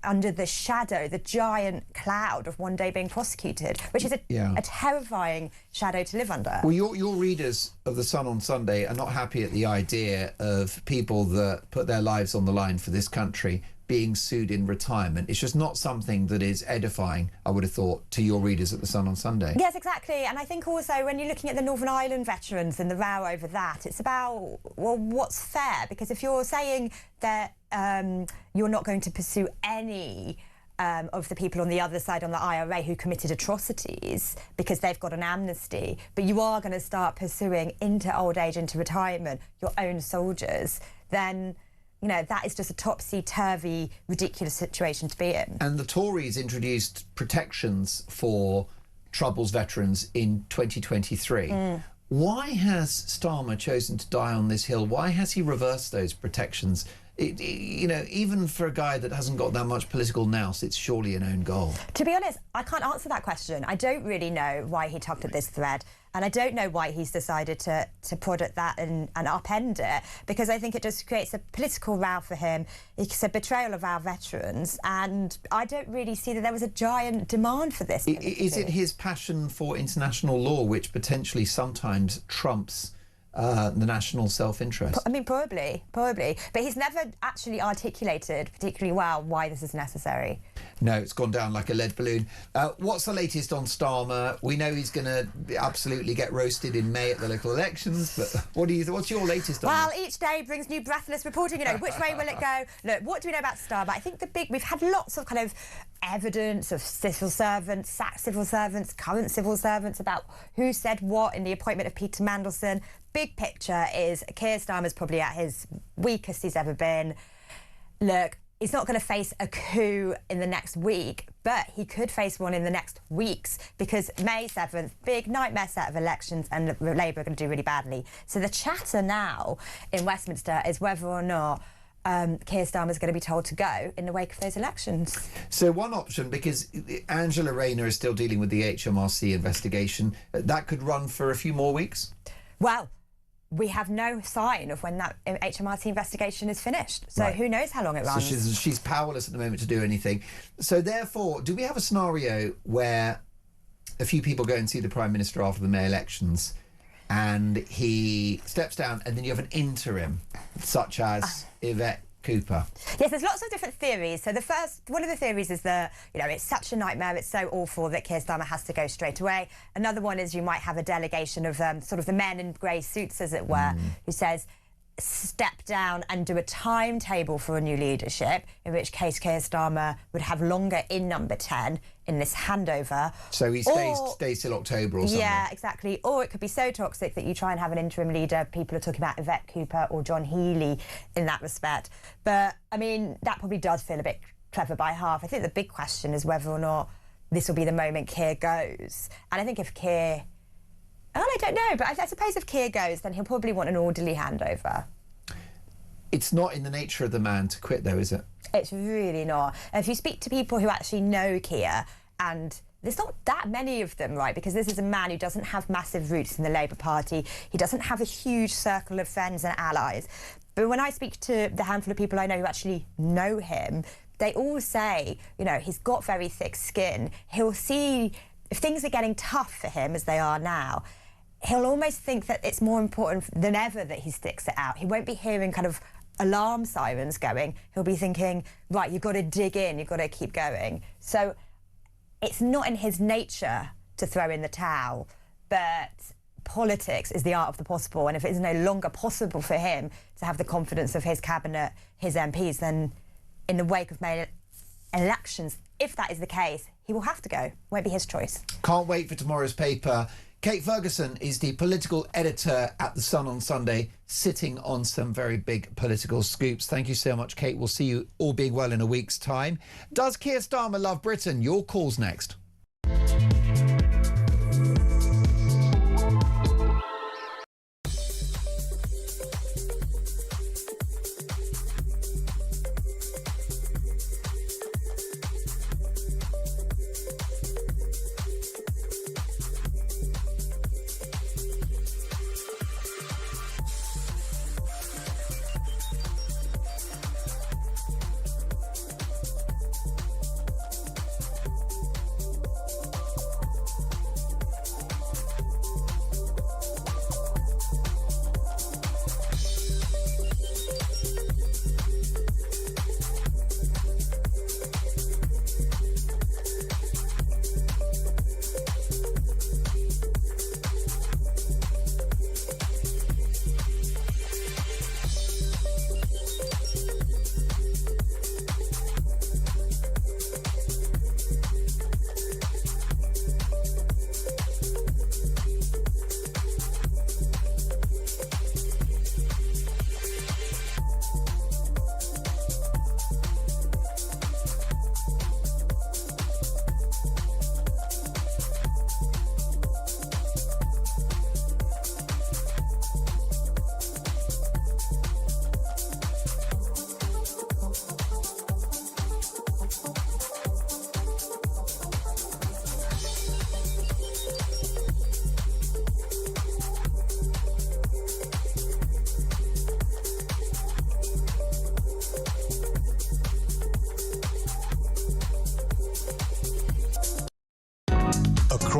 Speaker 5: under the shadow, the giant cloud of one day being prosecuted, which is a terrifying shadow to live under.
Speaker 2: Well, your readers of The Sun on Sunday are not happy at the idea of people that put their lives on the line for this country being sued in retirement. It's just not something that is edifying, I would have thought, to your readers at The Sun on Sunday.
Speaker 5: Yes, exactly. And I think also when you're looking at the Northern Ireland veterans and the row over that, it's about, well, what's fair? Because if you're saying that you're not going to pursue any of the people on the other side on the IRA who committed atrocities because they've got an amnesty, but you are going to start pursuing into old age, into retirement, your own soldiers, then you know, that is just a topsy-turvy, ridiculous situation to be in.
Speaker 2: And the Tories introduced protections for Troubles veterans in 2023. Why has Starmer chosen to die on this hill? Why has he reversed those protections? You know, even for a guy that hasn't got that much political nous, it's surely an own goal.
Speaker 5: To be honest, I can't answer that question. I don't really know why he tugged at this thread, and I don't know why he's decided to prod at that and upend it, because I think it just creates a political row for him. It's a betrayal of our veterans, and I don't really see that there was a giant demand for this.
Speaker 2: Is it his passion for international law which potentially sometimes trumps the national self-interest.
Speaker 5: I mean, probably. But he's never actually articulated particularly well why this is necessary.
Speaker 2: No, it's gone down like a lead balloon. What's the latest on Starmer? We know he's going to absolutely get roasted in May at the local elections, but what's your latest on
Speaker 5: Well,
Speaker 2: that?
Speaker 5: each day brings new breathless reporting, which way will it go? Look, what do we know about Starmer? I think we've had lots of kind of evidence of civil servants, sacked civil servants, current civil servants, about who said what in the appointment of Peter Mandelson. Big picture is Keir Starmer's probably at his weakest he's ever been. Look, he's not going to face a coup in the next week, but he could face one in the next weeks, because May 7th, big nightmare set of elections, and Labour are going to do really badly. So the chatter now in Westminster is whether or not Keir Starmer's going to be told to go in the wake of those elections.
Speaker 2: So one option, because Angela Rayner is still dealing with the HMRC investigation, that could run for a few more weeks?
Speaker 5: Well, we have no sign of when that HMRC investigation is finished. So
Speaker 2: Right.
Speaker 5: Who knows how long it runs.
Speaker 2: So she's powerless at the moment to do anything. So therefore, do we have a scenario where a few people go and see the Prime Minister after the May elections and he steps down, and then you have an interim, such as Yvette Cooper?
Speaker 5: Yes, there's lots of different theories. So one of the theories is that, it's such a nightmare, it's so awful that Keir Starmer has to go straight away. Another one is you might have a delegation of sort of the men in grey suits, as it were, who says, step down and do a timetable for a new leadership, in which case Keir Starmer would have longer in number 10 in this handover.
Speaker 2: So he stays till October or something.
Speaker 5: Yeah, exactly. Or it could be so toxic that you try and have an interim leader. People are talking about Yvette Cooper or John Healey in that respect. But, I mean, that probably does feel a bit clever by half. I think the big question is whether or not this will be the moment Keir goes. And I think if Keir... Well, I don't know, but I suppose if Keir goes, then he'll probably want an orderly handover.
Speaker 2: It's not in the nature of the man to quit, though, is it?
Speaker 5: It's really not. And if you speak to people who actually know Keir, and there's not that many of them, right, because this is a man who doesn't have massive roots in the Labour Party. He doesn't have a huge circle of friends and allies. But when I speak to the handful of people I know who actually know him, they all say, he's got very thick skin. He'll see if things are getting tough for him, as they are now, he'll almost think that it's more important than ever that he sticks it out. He won't be hearing kind of alarm sirens going. He'll be thinking, right, you've got to dig in, you've got to keep going. So it's not in his nature to throw in the towel, but politics is the art of the possible. And if it's no longer possible for him to have the confidence of his cabinet, his MPs, then in the wake of May elections, if that is the case, he will have to go. Won't be his choice.
Speaker 2: Can't wait for tomorrow's paper. Kate Ferguson is the political editor at The Sun on Sunday, sitting on some very big political scoops. Thank you so much, Kate. We'll see you, all being well, in a week's time. Does Keir Starmer love Britain? Your call's next.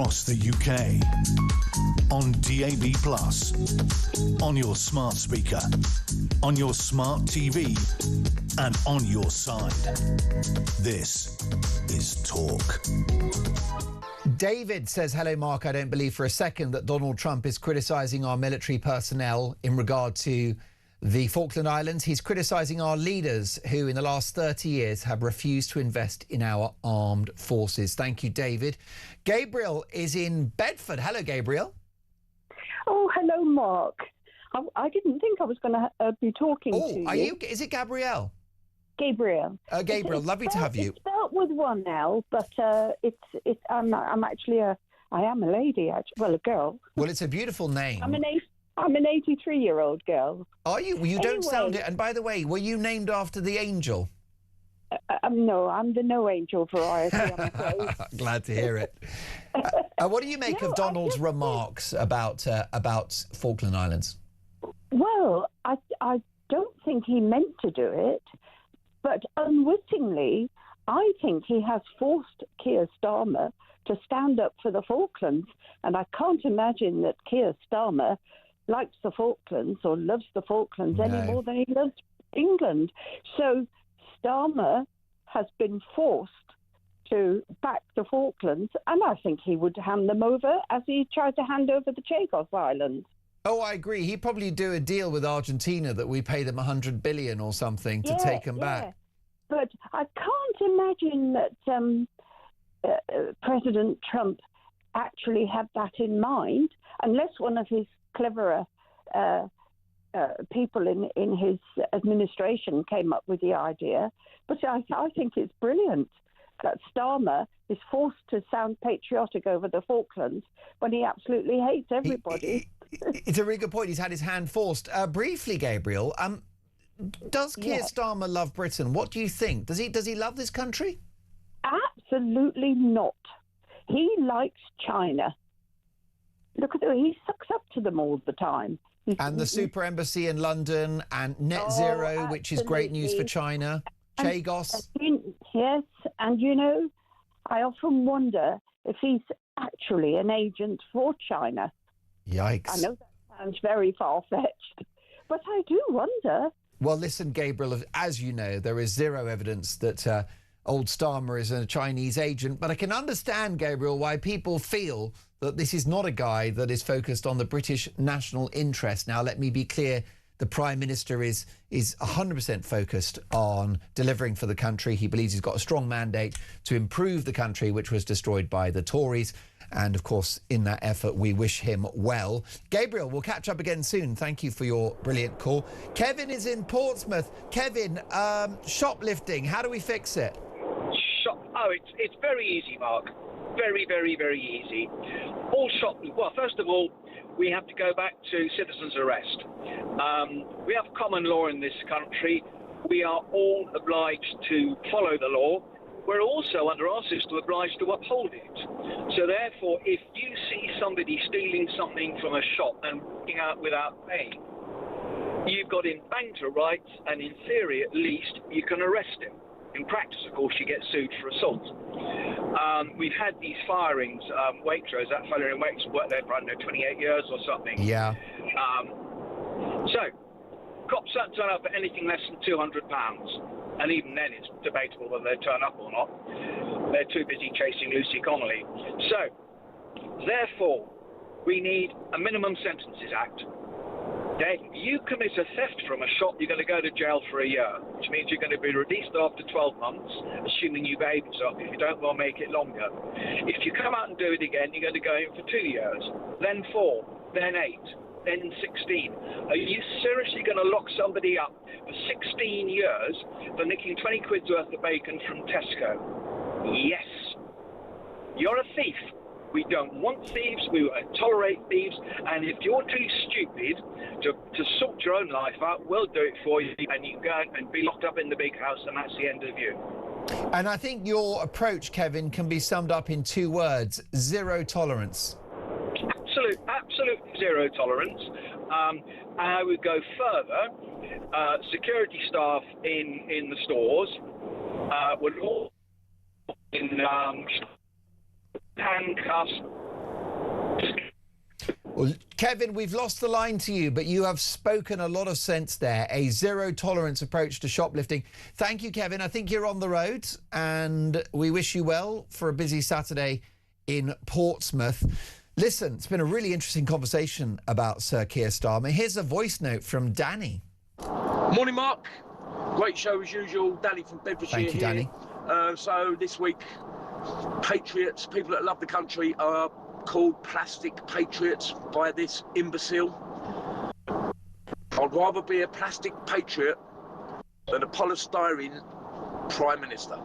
Speaker 1: across the UK. On DAB+, on your smart speaker, on your smart TV, and on your side. This is Talk.
Speaker 2: David says, hello, Mark. I don't believe for a second that Donald Trump is criticising our military personnel in regard to the Falkland Islands. He's criticising our leaders who in the last 30 years have refused to invest in our armed forces. Thank you, David. Gabriel is in Bedford. Hello, Gabriel.
Speaker 6: Oh, hello, Mark. I didn't think I was going to be talking to you.
Speaker 2: Oh, are you? Is it Gabrielle?
Speaker 6: Gabriel.
Speaker 2: Gabriel, lovely to have you.
Speaker 6: It's spelled with one L, but I'm actually I am a lady, actually. Well, a girl.
Speaker 2: Well, it's a beautiful name.
Speaker 6: I'm an 83-year-old girl.
Speaker 2: Are you? Well, you don't sound it. And by the way, were you named after the angel?
Speaker 6: No, I'm the no angel variety, I'm afraid.
Speaker 2: Glad to hear it. What do you make of Donald's remarks about Falkland Islands?
Speaker 6: Well, I don't think he meant to do it, but unwittingly, I think he has forced Keir Starmer to stand up for the Falklands, and I can't imagine that Keir Starmer likes the Falklands or loves the Falklands any more than he loves England. So Starmer has been forced to back the Falklands, and I think he would hand them over as he tried to hand over the Chagos Islands.
Speaker 2: Oh, I agree. He'd probably do a deal with Argentina that we pay them 100 billion or something to take them back.
Speaker 6: But I can't imagine that President Trump actually had that in mind, unless one of his cleverer people in his administration came up with the idea. But I think it's brilliant that Starmer is forced to sound patriotic over the Falklands when he absolutely hates everybody.
Speaker 2: It's a really good point. He's had his hand forced. Briefly, Gabriel, does Keir Starmer love Britain? What do you think? Does he love this country?
Speaker 6: Absolutely not. He likes China. Look at him. He sucks up to them all the time.
Speaker 2: And the super embassy in London and net zero, which is great news for China. Chagos.
Speaker 6: Yes, and you know, I often wonder if he's actually an agent for China.
Speaker 2: Yikes.
Speaker 6: I know that sounds very far-fetched, but I do wonder.
Speaker 2: Well, listen, Gabriel, as you know, there is zero evidence that old Starmer is a Chinese agent, but I can understand, Gabriel, why people feel that this is not a guy that is focused on the British national interest. Now, let me be clear. The Prime Minister is 100% focused on delivering for the country. He believes he's got a strong mandate to improve the country, which was destroyed by the Tories. And, of course, in that effort, we wish him well. Gabriel, we'll catch up again soon. Thank you for your brilliant call. Kevin is in Portsmouth. Kevin, shoplifting, how do we fix it?
Speaker 7: It's very easy, Mark. Very, very, very easy. Well, first of all, we have to go back to citizen's arrest. We have common law in this country. We are all obliged to follow the law. We're also, under our system, obliged to uphold it. So therefore, if you see somebody stealing something from a shop and walking out without paying, you've got in banter rights, and in theory, at least, you can arrest him. In practice, of course, you get sued for assault. We've had these firings. Waitrose, that fellow in Waitrose worked there for, I don't know, 28 years or something.
Speaker 2: Yeah.
Speaker 7: So, cops don't turn up for anything less than £200. And even then, it's debatable whether they turn up or not. They're too busy chasing Lucy Connolly. So, therefore, we need a Minimum Sentences Act. If you commit a theft from a shop, you're going to go to jail for a year, which means you're going to be released after 12 months, assuming you behave yourself. If you don't, we'll make it longer. If you come out and do it again, you're going to go in for 2 years, then 4, then 8, then 16. Are you seriously going to lock somebody up for 16 years for nicking 20 quid's worth of bacon from Tesco? Yes. You're a thief. We don't want thieves, we won't tolerate thieves, and if you're too stupid to sort your own life out, we'll do it for you, and you can go and be locked up in the big house, and that's the end of you.
Speaker 2: And I think your approach, Kevin, can be summed up in 2 words: zero tolerance.
Speaker 7: Absolute zero tolerance. And I would go further. Security staff in the stores would all in handcuffs,
Speaker 2: Well, Kevin, we've lost the line to you, but you have spoken a lot of sense there. A zero-tolerance approach to shoplifting. Thank you, Kevin. I think you're on the road, and we wish you well for a busy Saturday in Portsmouth. Listen, it's been a really interesting conversation about Sir Keir Starmer. Here's a voice note from Danny.
Speaker 4: Morning, Mark. Great show as usual. Danny from Bedfordshire.
Speaker 2: Thank you, Danny.
Speaker 4: So this week, patriots, people that love the country, are called plastic patriots by this imbecile. I'd rather be a plastic patriot than a polystyrene Prime Minister.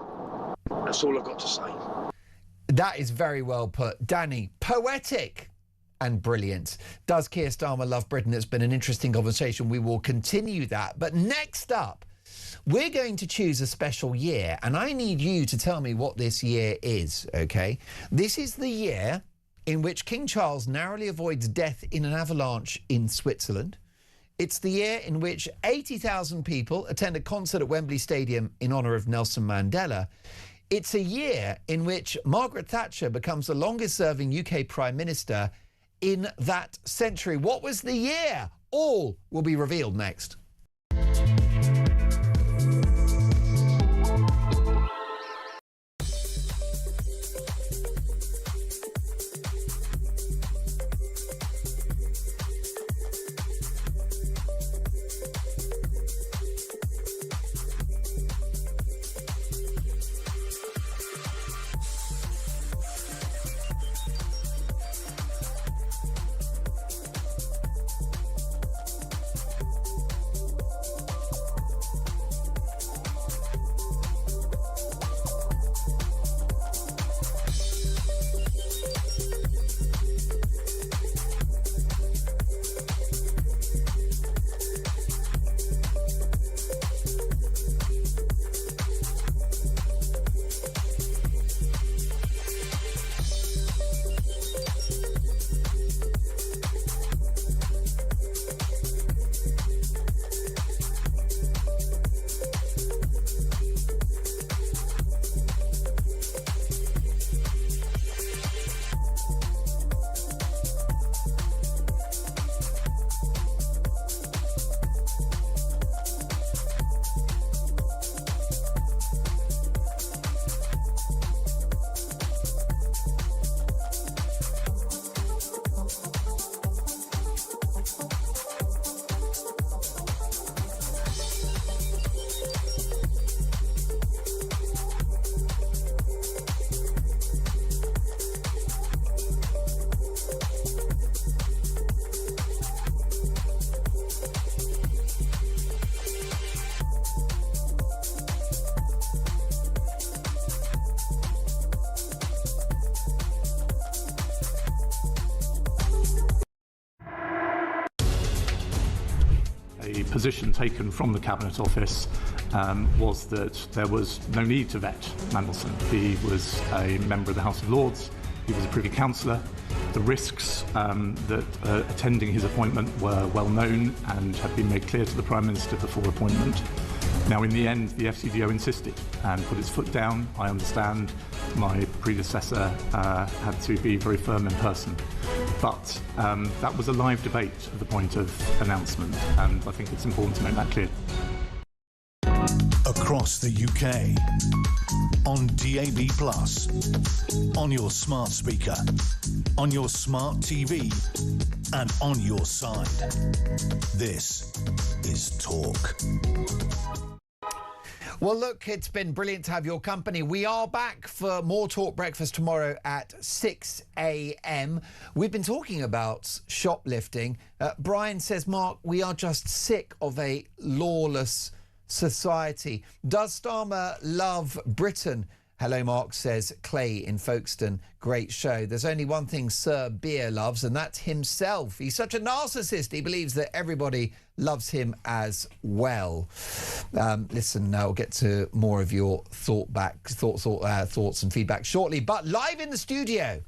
Speaker 4: That's all I've got to say.
Speaker 2: That is very well put. Danny, poetic and brilliant. Does Keir Starmer love Britain? It's been an interesting conversation. We will continue that. But next up, we're going to choose a special year, and I need you to tell me what this year is, OK? This is the year in which King Charles narrowly avoids death in an avalanche in Switzerland. It's the year in which 80,000 people attend a concert at Wembley Stadium in honour of Nelson Mandela. It's a year in which Margaret Thatcher becomes the longest-serving UK Prime Minister in that century. What was the year? All will be revealed next.
Speaker 3: A position taken from the Cabinet Office was that there was no need to vet Mandelson. He was a member of the House of Lords, he was a Privy Councillor. The risks that attending his appointment were well known and had been made clear to the Prime Minister before appointment. Now, in the end, the FCDO insisted and put its foot down. I understand my predecessor had to be very firm in person. But that was a live debate at the point of announcement, and I think it's important to make that clear.
Speaker 1: Across the UK, on DAB+, on your smart speaker, on your smart TV, and on your side. This is Talk.
Speaker 2: Well, look, it's been brilliant to have your company. We are back for more Talk Breakfast tomorrow at 6 a.m. We've been talking about shoplifting. Brian says, Mark, we are just sick of a lawless society. Does Starmer love Britain? Hello, Mark, says Clay in Folkestone. Great show. There's only one thing Sir Beer loves, and that's himself. He's such a narcissist. He believes that everybody loves him as well. Listen, I'll get to more of your thoughts and feedback shortly. But live in the studio,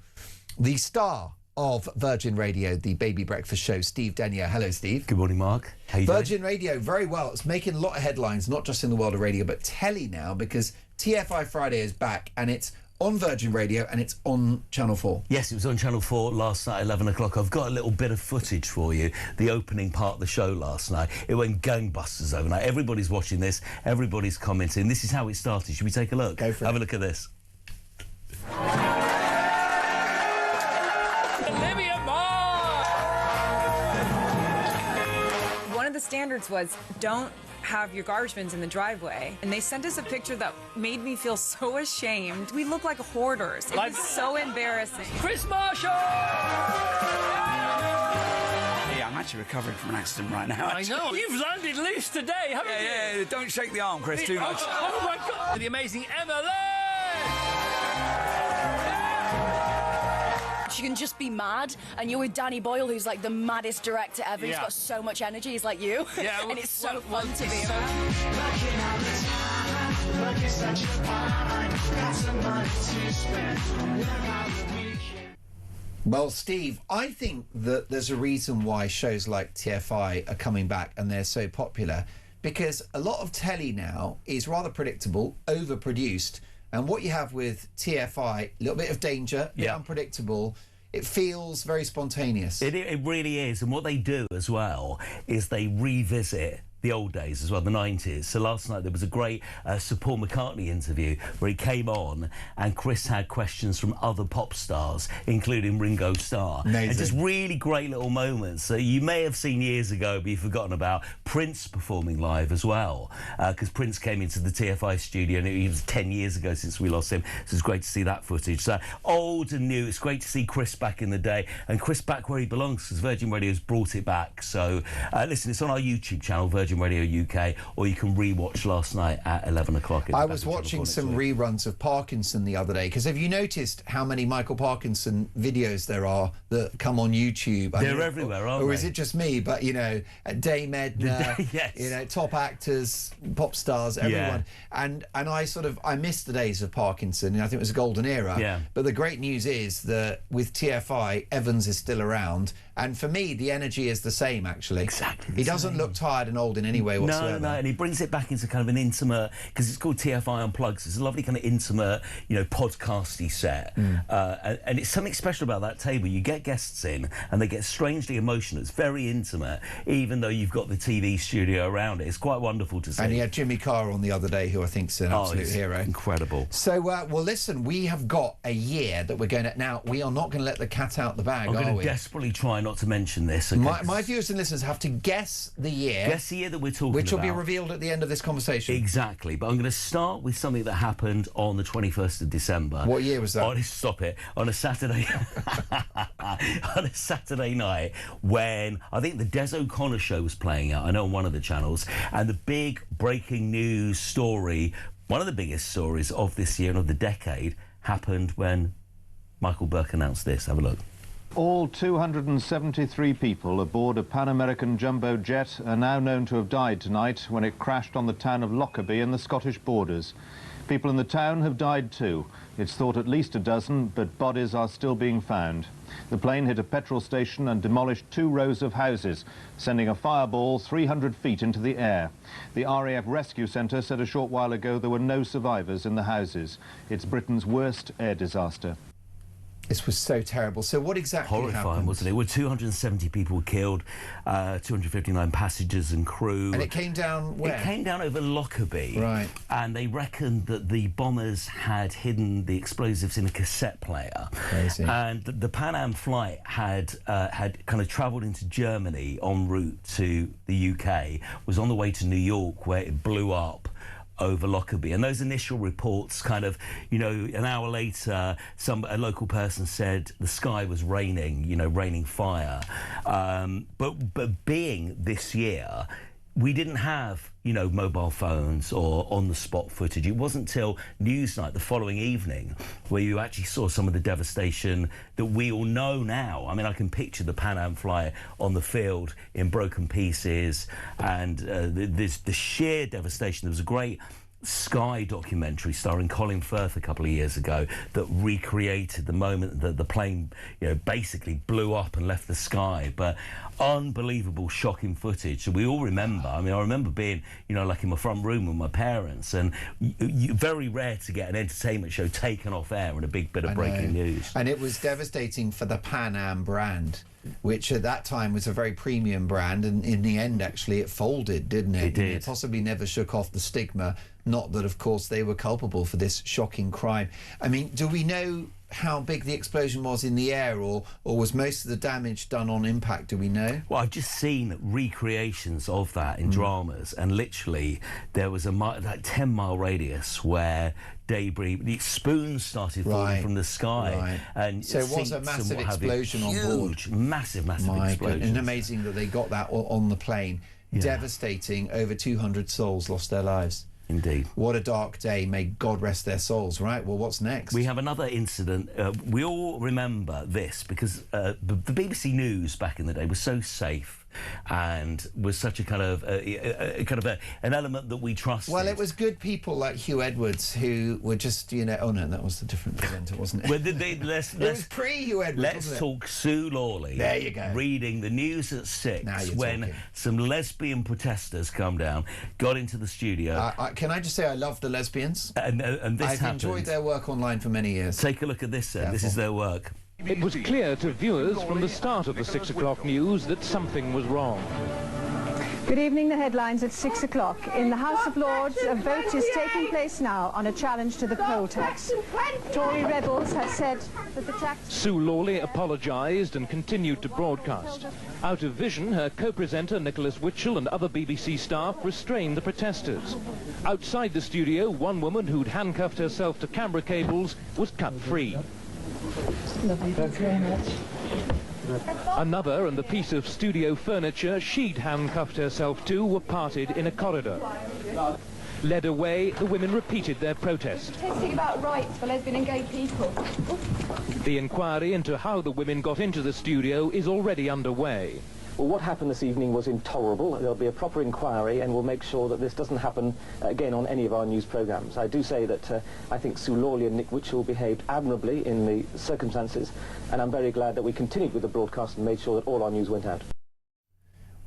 Speaker 2: the star of Virgin Radio, the Baby Breakfast Show, Steve Denyer. Hello, Steve.
Speaker 9: Good morning, Mark. How you
Speaker 2: Virgin
Speaker 9: doing?
Speaker 2: Radio, very well. It's making a lot of headlines, not just in the world of radio, but telly now, because TFI Friday is back, and it's on Virgin Radio, and it's on Channel 4.
Speaker 8: Yes, it was on Channel 4 last night, 11 o'clock. I've got a little bit of footage for you, the opening part of the show last night. It went gangbusters overnight. Everybody's watching this, everybody's commenting. This is how it started. Should we take a look?
Speaker 2: Go for it.
Speaker 8: Have a look at this.
Speaker 9: One of the standards was don't have your garbage bins in the driveway, and they sent us a picture that made me feel so ashamed. We look like hoarders. It was so embarrassing.
Speaker 10: Chris Marshall! Yeah, I'm actually recovering from an accident right now.
Speaker 24: I know.
Speaker 10: You've landed loose today, haven't you? Yeah, don't shake the arm, Chris, too much.
Speaker 24: Oh my God! The amazing Emma.
Speaker 25: She can just be mad, and you're with Danny Boyle, who's like the maddest director ever. He's
Speaker 24: Yeah.
Speaker 25: got so much energy. He's like you.
Speaker 24: Yeah,
Speaker 25: and it's so
Speaker 24: well,
Speaker 25: fun to be around.
Speaker 2: Well, Steve, I think that there's a reason why shows like TFI are coming back and they're so popular, because a lot of telly now is rather predictable, overproduced. And what you have with TFI, a little bit of danger, a bit unpredictable. It feels very spontaneous.
Speaker 8: It really is. And what they do as well is they revisit the old days as well, the 90s. So last night there was a great Sir Paul McCartney interview where he came on and Chris had questions from other pop stars, including Ringo Starr.
Speaker 2: Amazing.
Speaker 8: And just really great little moments that you may have seen years ago but you've forgotten about. Prince performing live as well, because Prince came into the TFI studio and it was 10 years ago since we lost him. So it's great to see that footage. So old and new, it's great to see Chris back in the day, and Chris back where he belongs, because Virgin Radio's brought it back. So listen, it's on our YouTube channel, Virgin Radio UK, or you can re-watch last night at 11 o'clock.
Speaker 2: I was watching some reruns of Parkinson the other day, because have you noticed how many Michael Parkinson videos there are that come on YouTube?
Speaker 8: They're everywhere, aren't they?
Speaker 2: Or is it just me? But, you know, Dame Edna,
Speaker 8: yes.
Speaker 2: you know, top actors, pop stars, everyone. And I missed the days of Parkinson. I think it was a golden era.
Speaker 8: Yeah.
Speaker 2: But the great news is that with TFI, Evans is still around. And for me, the energy is the same, actually.
Speaker 8: Exactly.
Speaker 2: He doesn't look tired and old in any way whatsoever.
Speaker 8: No, and he brings it back into kind of an intimate, because it's called TFI Unplugged. So it's a lovely kind of intimate, you know, podcasty set. And it's something special about that table. You get guests in and they get strangely emotional. It's very intimate, even though you've got the TV studio around it. It's quite wonderful to see.
Speaker 2: And he had Jimmy Carr on the other day, who I think's an absolute hero.
Speaker 8: Incredible.
Speaker 2: So, well, listen, we have got a year that we're going to... Now, we are not going to let the cat out the bag,
Speaker 8: I'm going to desperately try not to mention this. Okay?
Speaker 2: My viewers and listeners have to guess the year.
Speaker 8: Guess the year that we're talking about.
Speaker 2: Which will be revealed at the end of this conversation.
Speaker 8: Exactly. But I'm going to start with something that happened on the 21st of December.
Speaker 2: What year was that?
Speaker 8: Stop it. On a Saturday... on a Saturday night when I think the Des O'Connor show was playing out, I know on one of the channels, and the big breaking news story, one of the biggest stories of this year and of the decade, happened when Michael Burke announced this. Have a look.
Speaker 26: All 273 people aboard a Pan American jumbo jet are now known to have died tonight when it crashed on the town of Lockerbie in the Scottish borders. People in the town have died too. It's thought at least a dozen, but bodies are still being found. The plane hit a petrol station and demolished 2 rows of houses, sending a fireball 300 feet into the air. The RAF Rescue Centre said a short while ago there were no survivors in the houses. It's Britain's worst air disaster.
Speaker 2: This was so terrible. So what exactly happened?
Speaker 8: Horrifying, wasn't it? Well, 270 people were killed, 259 passengers and crew.
Speaker 2: And it came down where?
Speaker 8: It came down over Lockerbie.
Speaker 2: Right.
Speaker 8: And they reckoned that the bombers had hidden the explosives in a cassette player.
Speaker 2: Crazy.
Speaker 8: And the Pan Am flight had kind of travelled into Germany en route to the UK, was on the way to New York where it blew up over Lockerbie. And those initial reports kind of, you know, an hour later, a local person said the sky was raining, you know, raining fire. But being this year, we didn't have, you know, mobile phones or on-the-spot footage. It wasn't till Newsnight the following evening where you actually saw some of the devastation that we all know now. I mean, I can picture the Pan Am flight on the field in broken pieces, and the sheer devastation. There was a great Sky documentary starring Colin Firth a couple of years ago that recreated the moment that the plane, basically blew up and left the sky. But unbelievable, shocking footage. So we all remember. I mean, I remember being, like in my front room with my parents, and very rare to get an entertainment show taken off air and a big bit of breaking news.
Speaker 2: And it was devastating for the Pan Am brand, which at that time was a very premium brand, and in the end, actually, it folded, didn't it?
Speaker 8: It did.
Speaker 2: It possibly never shook off the stigma. Not that, of course, they were culpable for this shocking crime. I mean, do we know how big the explosion was in the air, or was most of the damage done on impact? Do we know?
Speaker 8: Well, I've just seen recreations of that in dramas, and literally there was a 10-mile radius where debris, the spoons started falling from the sky, and
Speaker 2: so it was a massive explosion on board.
Speaker 8: Massive explosion.
Speaker 2: And amazing that they got that on the plane. Devastating. Over 200 souls lost their lives.
Speaker 8: Indeed.
Speaker 2: What a dark day. May God rest their souls. Right, well, what's next?
Speaker 8: We have another incident. We all remember this because the BBC News back in the day was so safe and was such a kind of an element that we trusted.
Speaker 2: Well, it was good people like Hugh Edwards who were just, oh no, that was a different presenter, wasn't it?
Speaker 8: Well,
Speaker 2: it was pre-Hugh Edwards.
Speaker 8: Let's talk Sue Lawley.
Speaker 2: There you go.
Speaker 8: Reading the news at 6 when some lesbian protesters come down, got into the studio.
Speaker 2: Can I just say I love the lesbians?
Speaker 8: And this
Speaker 2: I've enjoyed their work online for many years.
Speaker 8: Take a look at this, then. This is their work.
Speaker 11: It was clear to viewers from the start of the 6 o'clock news that something was wrong.
Speaker 12: Good evening. The headlines at 6 o'clock. In the House of Lords, a vote is taking place now on a challenge to the poll tax. Tory rebels have said that the tax...
Speaker 11: Sue Lawley apologised and continued to broadcast. Out of vision, her co-presenter Nicholas Witchell and other BBC staff restrained the protesters. Outside the studio, one woman who'd handcuffed herself to camera cables was cut free.
Speaker 12: Lovely, thanks very much.
Speaker 11: Another and the piece of studio furniture she'd handcuffed herself to were parted in a corridor. Led away, the women repeated their protest.
Speaker 12: Protesting about rights for lesbian and gay people.
Speaker 11: The inquiry into how the women got into the studio is already underway.
Speaker 13: Well, what happened this evening was intolerable. There'll be a proper inquiry, and we'll make sure that this doesn't happen again on any of our news programmes. I do say that I think Sue Lawley and Nick Witchell behaved admirably in the circumstances, and I'm very glad that we continued with the broadcast and made sure that all our news went out.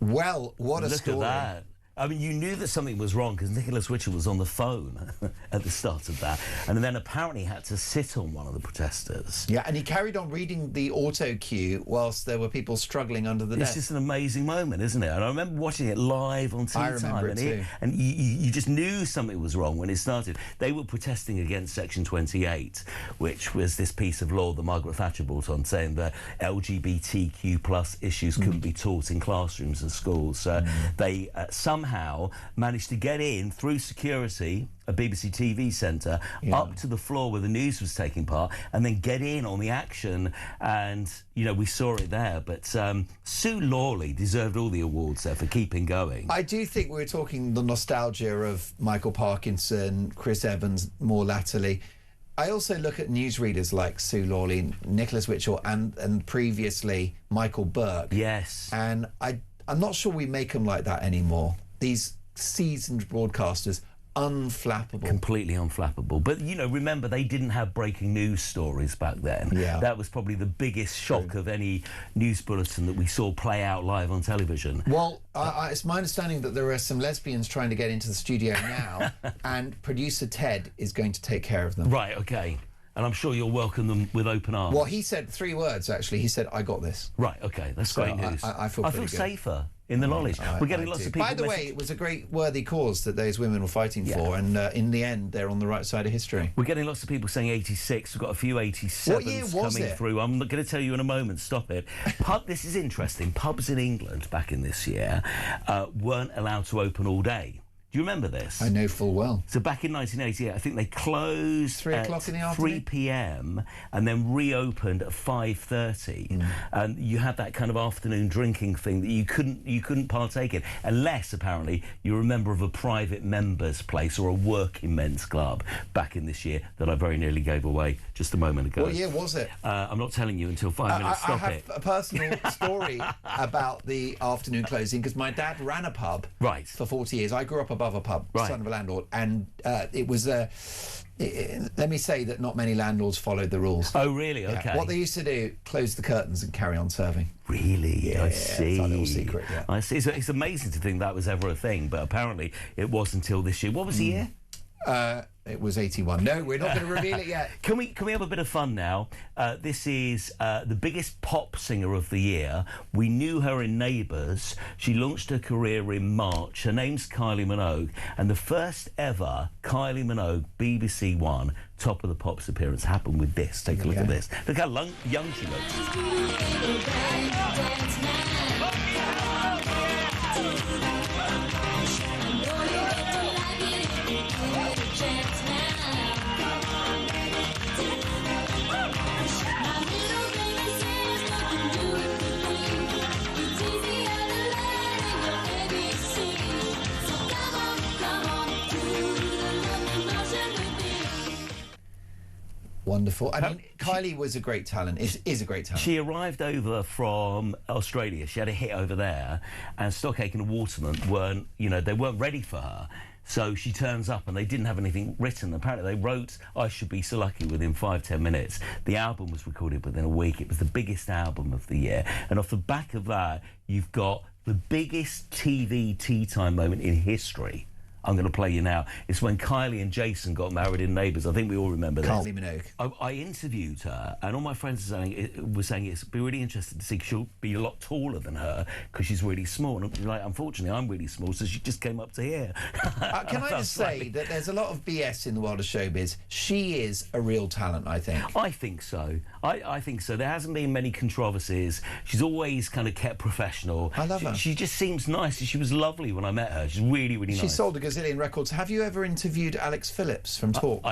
Speaker 2: Well, what a story.
Speaker 8: Look at that. I mean, you knew that something was wrong because Nicholas Witchell was on the phone at the start of that, and then apparently had to sit on one of the protesters.
Speaker 2: Yeah, and he carried on reading the auto cue whilst there were people struggling under the desk.
Speaker 8: It's just an amazing moment, isn't it? And I remember watching it live on TV.
Speaker 2: I remember it too.
Speaker 8: And you just knew something was wrong when it started. They were protesting against Section 28, which was this piece of law that Margaret Thatcher brought on, saying that LGBTQ+ issues couldn't be taught in classrooms and schools. So they somehow managed to get in through security, a BBC TV centre, up to the floor where the news was taking part, and then get in on the action. And, we saw it there. But Sue Lawley deserved all the awards there for keeping going.
Speaker 2: I do think we're talking the nostalgia of Michael Parkinson, Chris Evans more latterly. I also look at newsreaders like Sue Lawley, Nicholas Witchell, and previously Michael Burke.
Speaker 8: Yes.
Speaker 2: And I'm not sure we make them like that anymore. These seasoned broadcasters, unflappable.
Speaker 8: Completely unflappable. But, remember, they didn't have breaking news stories back then.
Speaker 2: Yeah.
Speaker 8: That was probably the biggest shock of any news bulletin that we saw play out live on television.
Speaker 2: Well, it's my understanding that there are some lesbians trying to get into the studio now, and producer Ted is going to take care of them.
Speaker 8: Right, OK. And I'm sure you'll welcome them with open arms.
Speaker 2: Well, he said 3 words, actually. He said, I got this.
Speaker 8: Right, OK, that's great news.
Speaker 2: I feel pretty good.
Speaker 8: Safer in the knowledge. We're getting lots of people...
Speaker 2: By the way, it was a great worthy cause that those women were fighting for, and in the end, they're on the right side of history.
Speaker 8: We're getting lots of people saying 86. We've got a few 87s coming through. I'm going to tell you in a moment. Stop it. This is interesting. Pubs in England back in this year weren't allowed to open all day. Do you remember this?
Speaker 2: I know full well.
Speaker 8: So back in 1988, I think they closed
Speaker 2: 3 o'clock in the afternoon?
Speaker 8: 3 p.m. and then reopened at 5:30. And you had that kind of afternoon drinking thing that you couldn't partake in unless apparently you were a member of a private members place or a working men's club back in this year that I very nearly gave away just a moment ago.
Speaker 2: What year was it?
Speaker 8: I'm not telling you until 5 minutes. Stop
Speaker 2: I have a personal story about the afternoon closing because my dad ran a pub for 40 years. I grew up above above a pub,
Speaker 8: Right.
Speaker 2: son of a landlord, and it was let me say that not many landlords followed the rules.
Speaker 8: Oh, really?
Speaker 2: Yeah.
Speaker 8: Okay.
Speaker 2: What they used to do, close the curtains and carry on serving.
Speaker 8: Really?
Speaker 2: Yeah,
Speaker 8: I
Speaker 2: it's
Speaker 8: see.
Speaker 2: our little secret, yeah.
Speaker 8: I see. So it's amazing to think that was ever a thing, but apparently it was until this year. What was the year?
Speaker 2: It was 81. No, we're not going to reveal it yet.
Speaker 8: Can we have a bit of fun now? This is the biggest pop singer of the year. We knew her in Neighbours. She launched her career in March. Her name's Kylie Minogue, and the first ever Kylie Minogue BBC One Top of the Pops appearance happened with this. Take a look at this. Look how young she looks.
Speaker 2: Wonderful. I mean, Kylie was a great talent, is a great talent.
Speaker 8: She arrived over from Australia. She had a hit over there, and Stockache and Waterman weren't, they weren't ready for her. So she turns up and they didn't have anything written. Apparently they wrote I Should Be So Lucky within 5-10 minutes. The album was recorded within a week. It was the biggest album of the year. And off the back of that, you've got the biggest TV tea time moment in history. I'm going to play you now. It's when Kylie and Jason got married in Neighbours. I think we all remember that.
Speaker 2: Kylie Minogue.
Speaker 8: I interviewed her, and all my friends were saying it'd be really interesting to see, 'cause she'll be a lot taller than her because she's really small. And like, unfortunately, I'm really small, so she just came up to here.
Speaker 2: Can I just say that there's a lot of BS in the world of showbiz. She is a real talent, I think.
Speaker 8: I think so. I think so. There hasn't been many controversies. She's always kind of kept professional.
Speaker 2: I love her.
Speaker 8: She just seems nice. She was lovely when I met her. She's really, really nice.
Speaker 2: She sold a gazillion records. Have you ever interviewed Alex Phillips from Talk?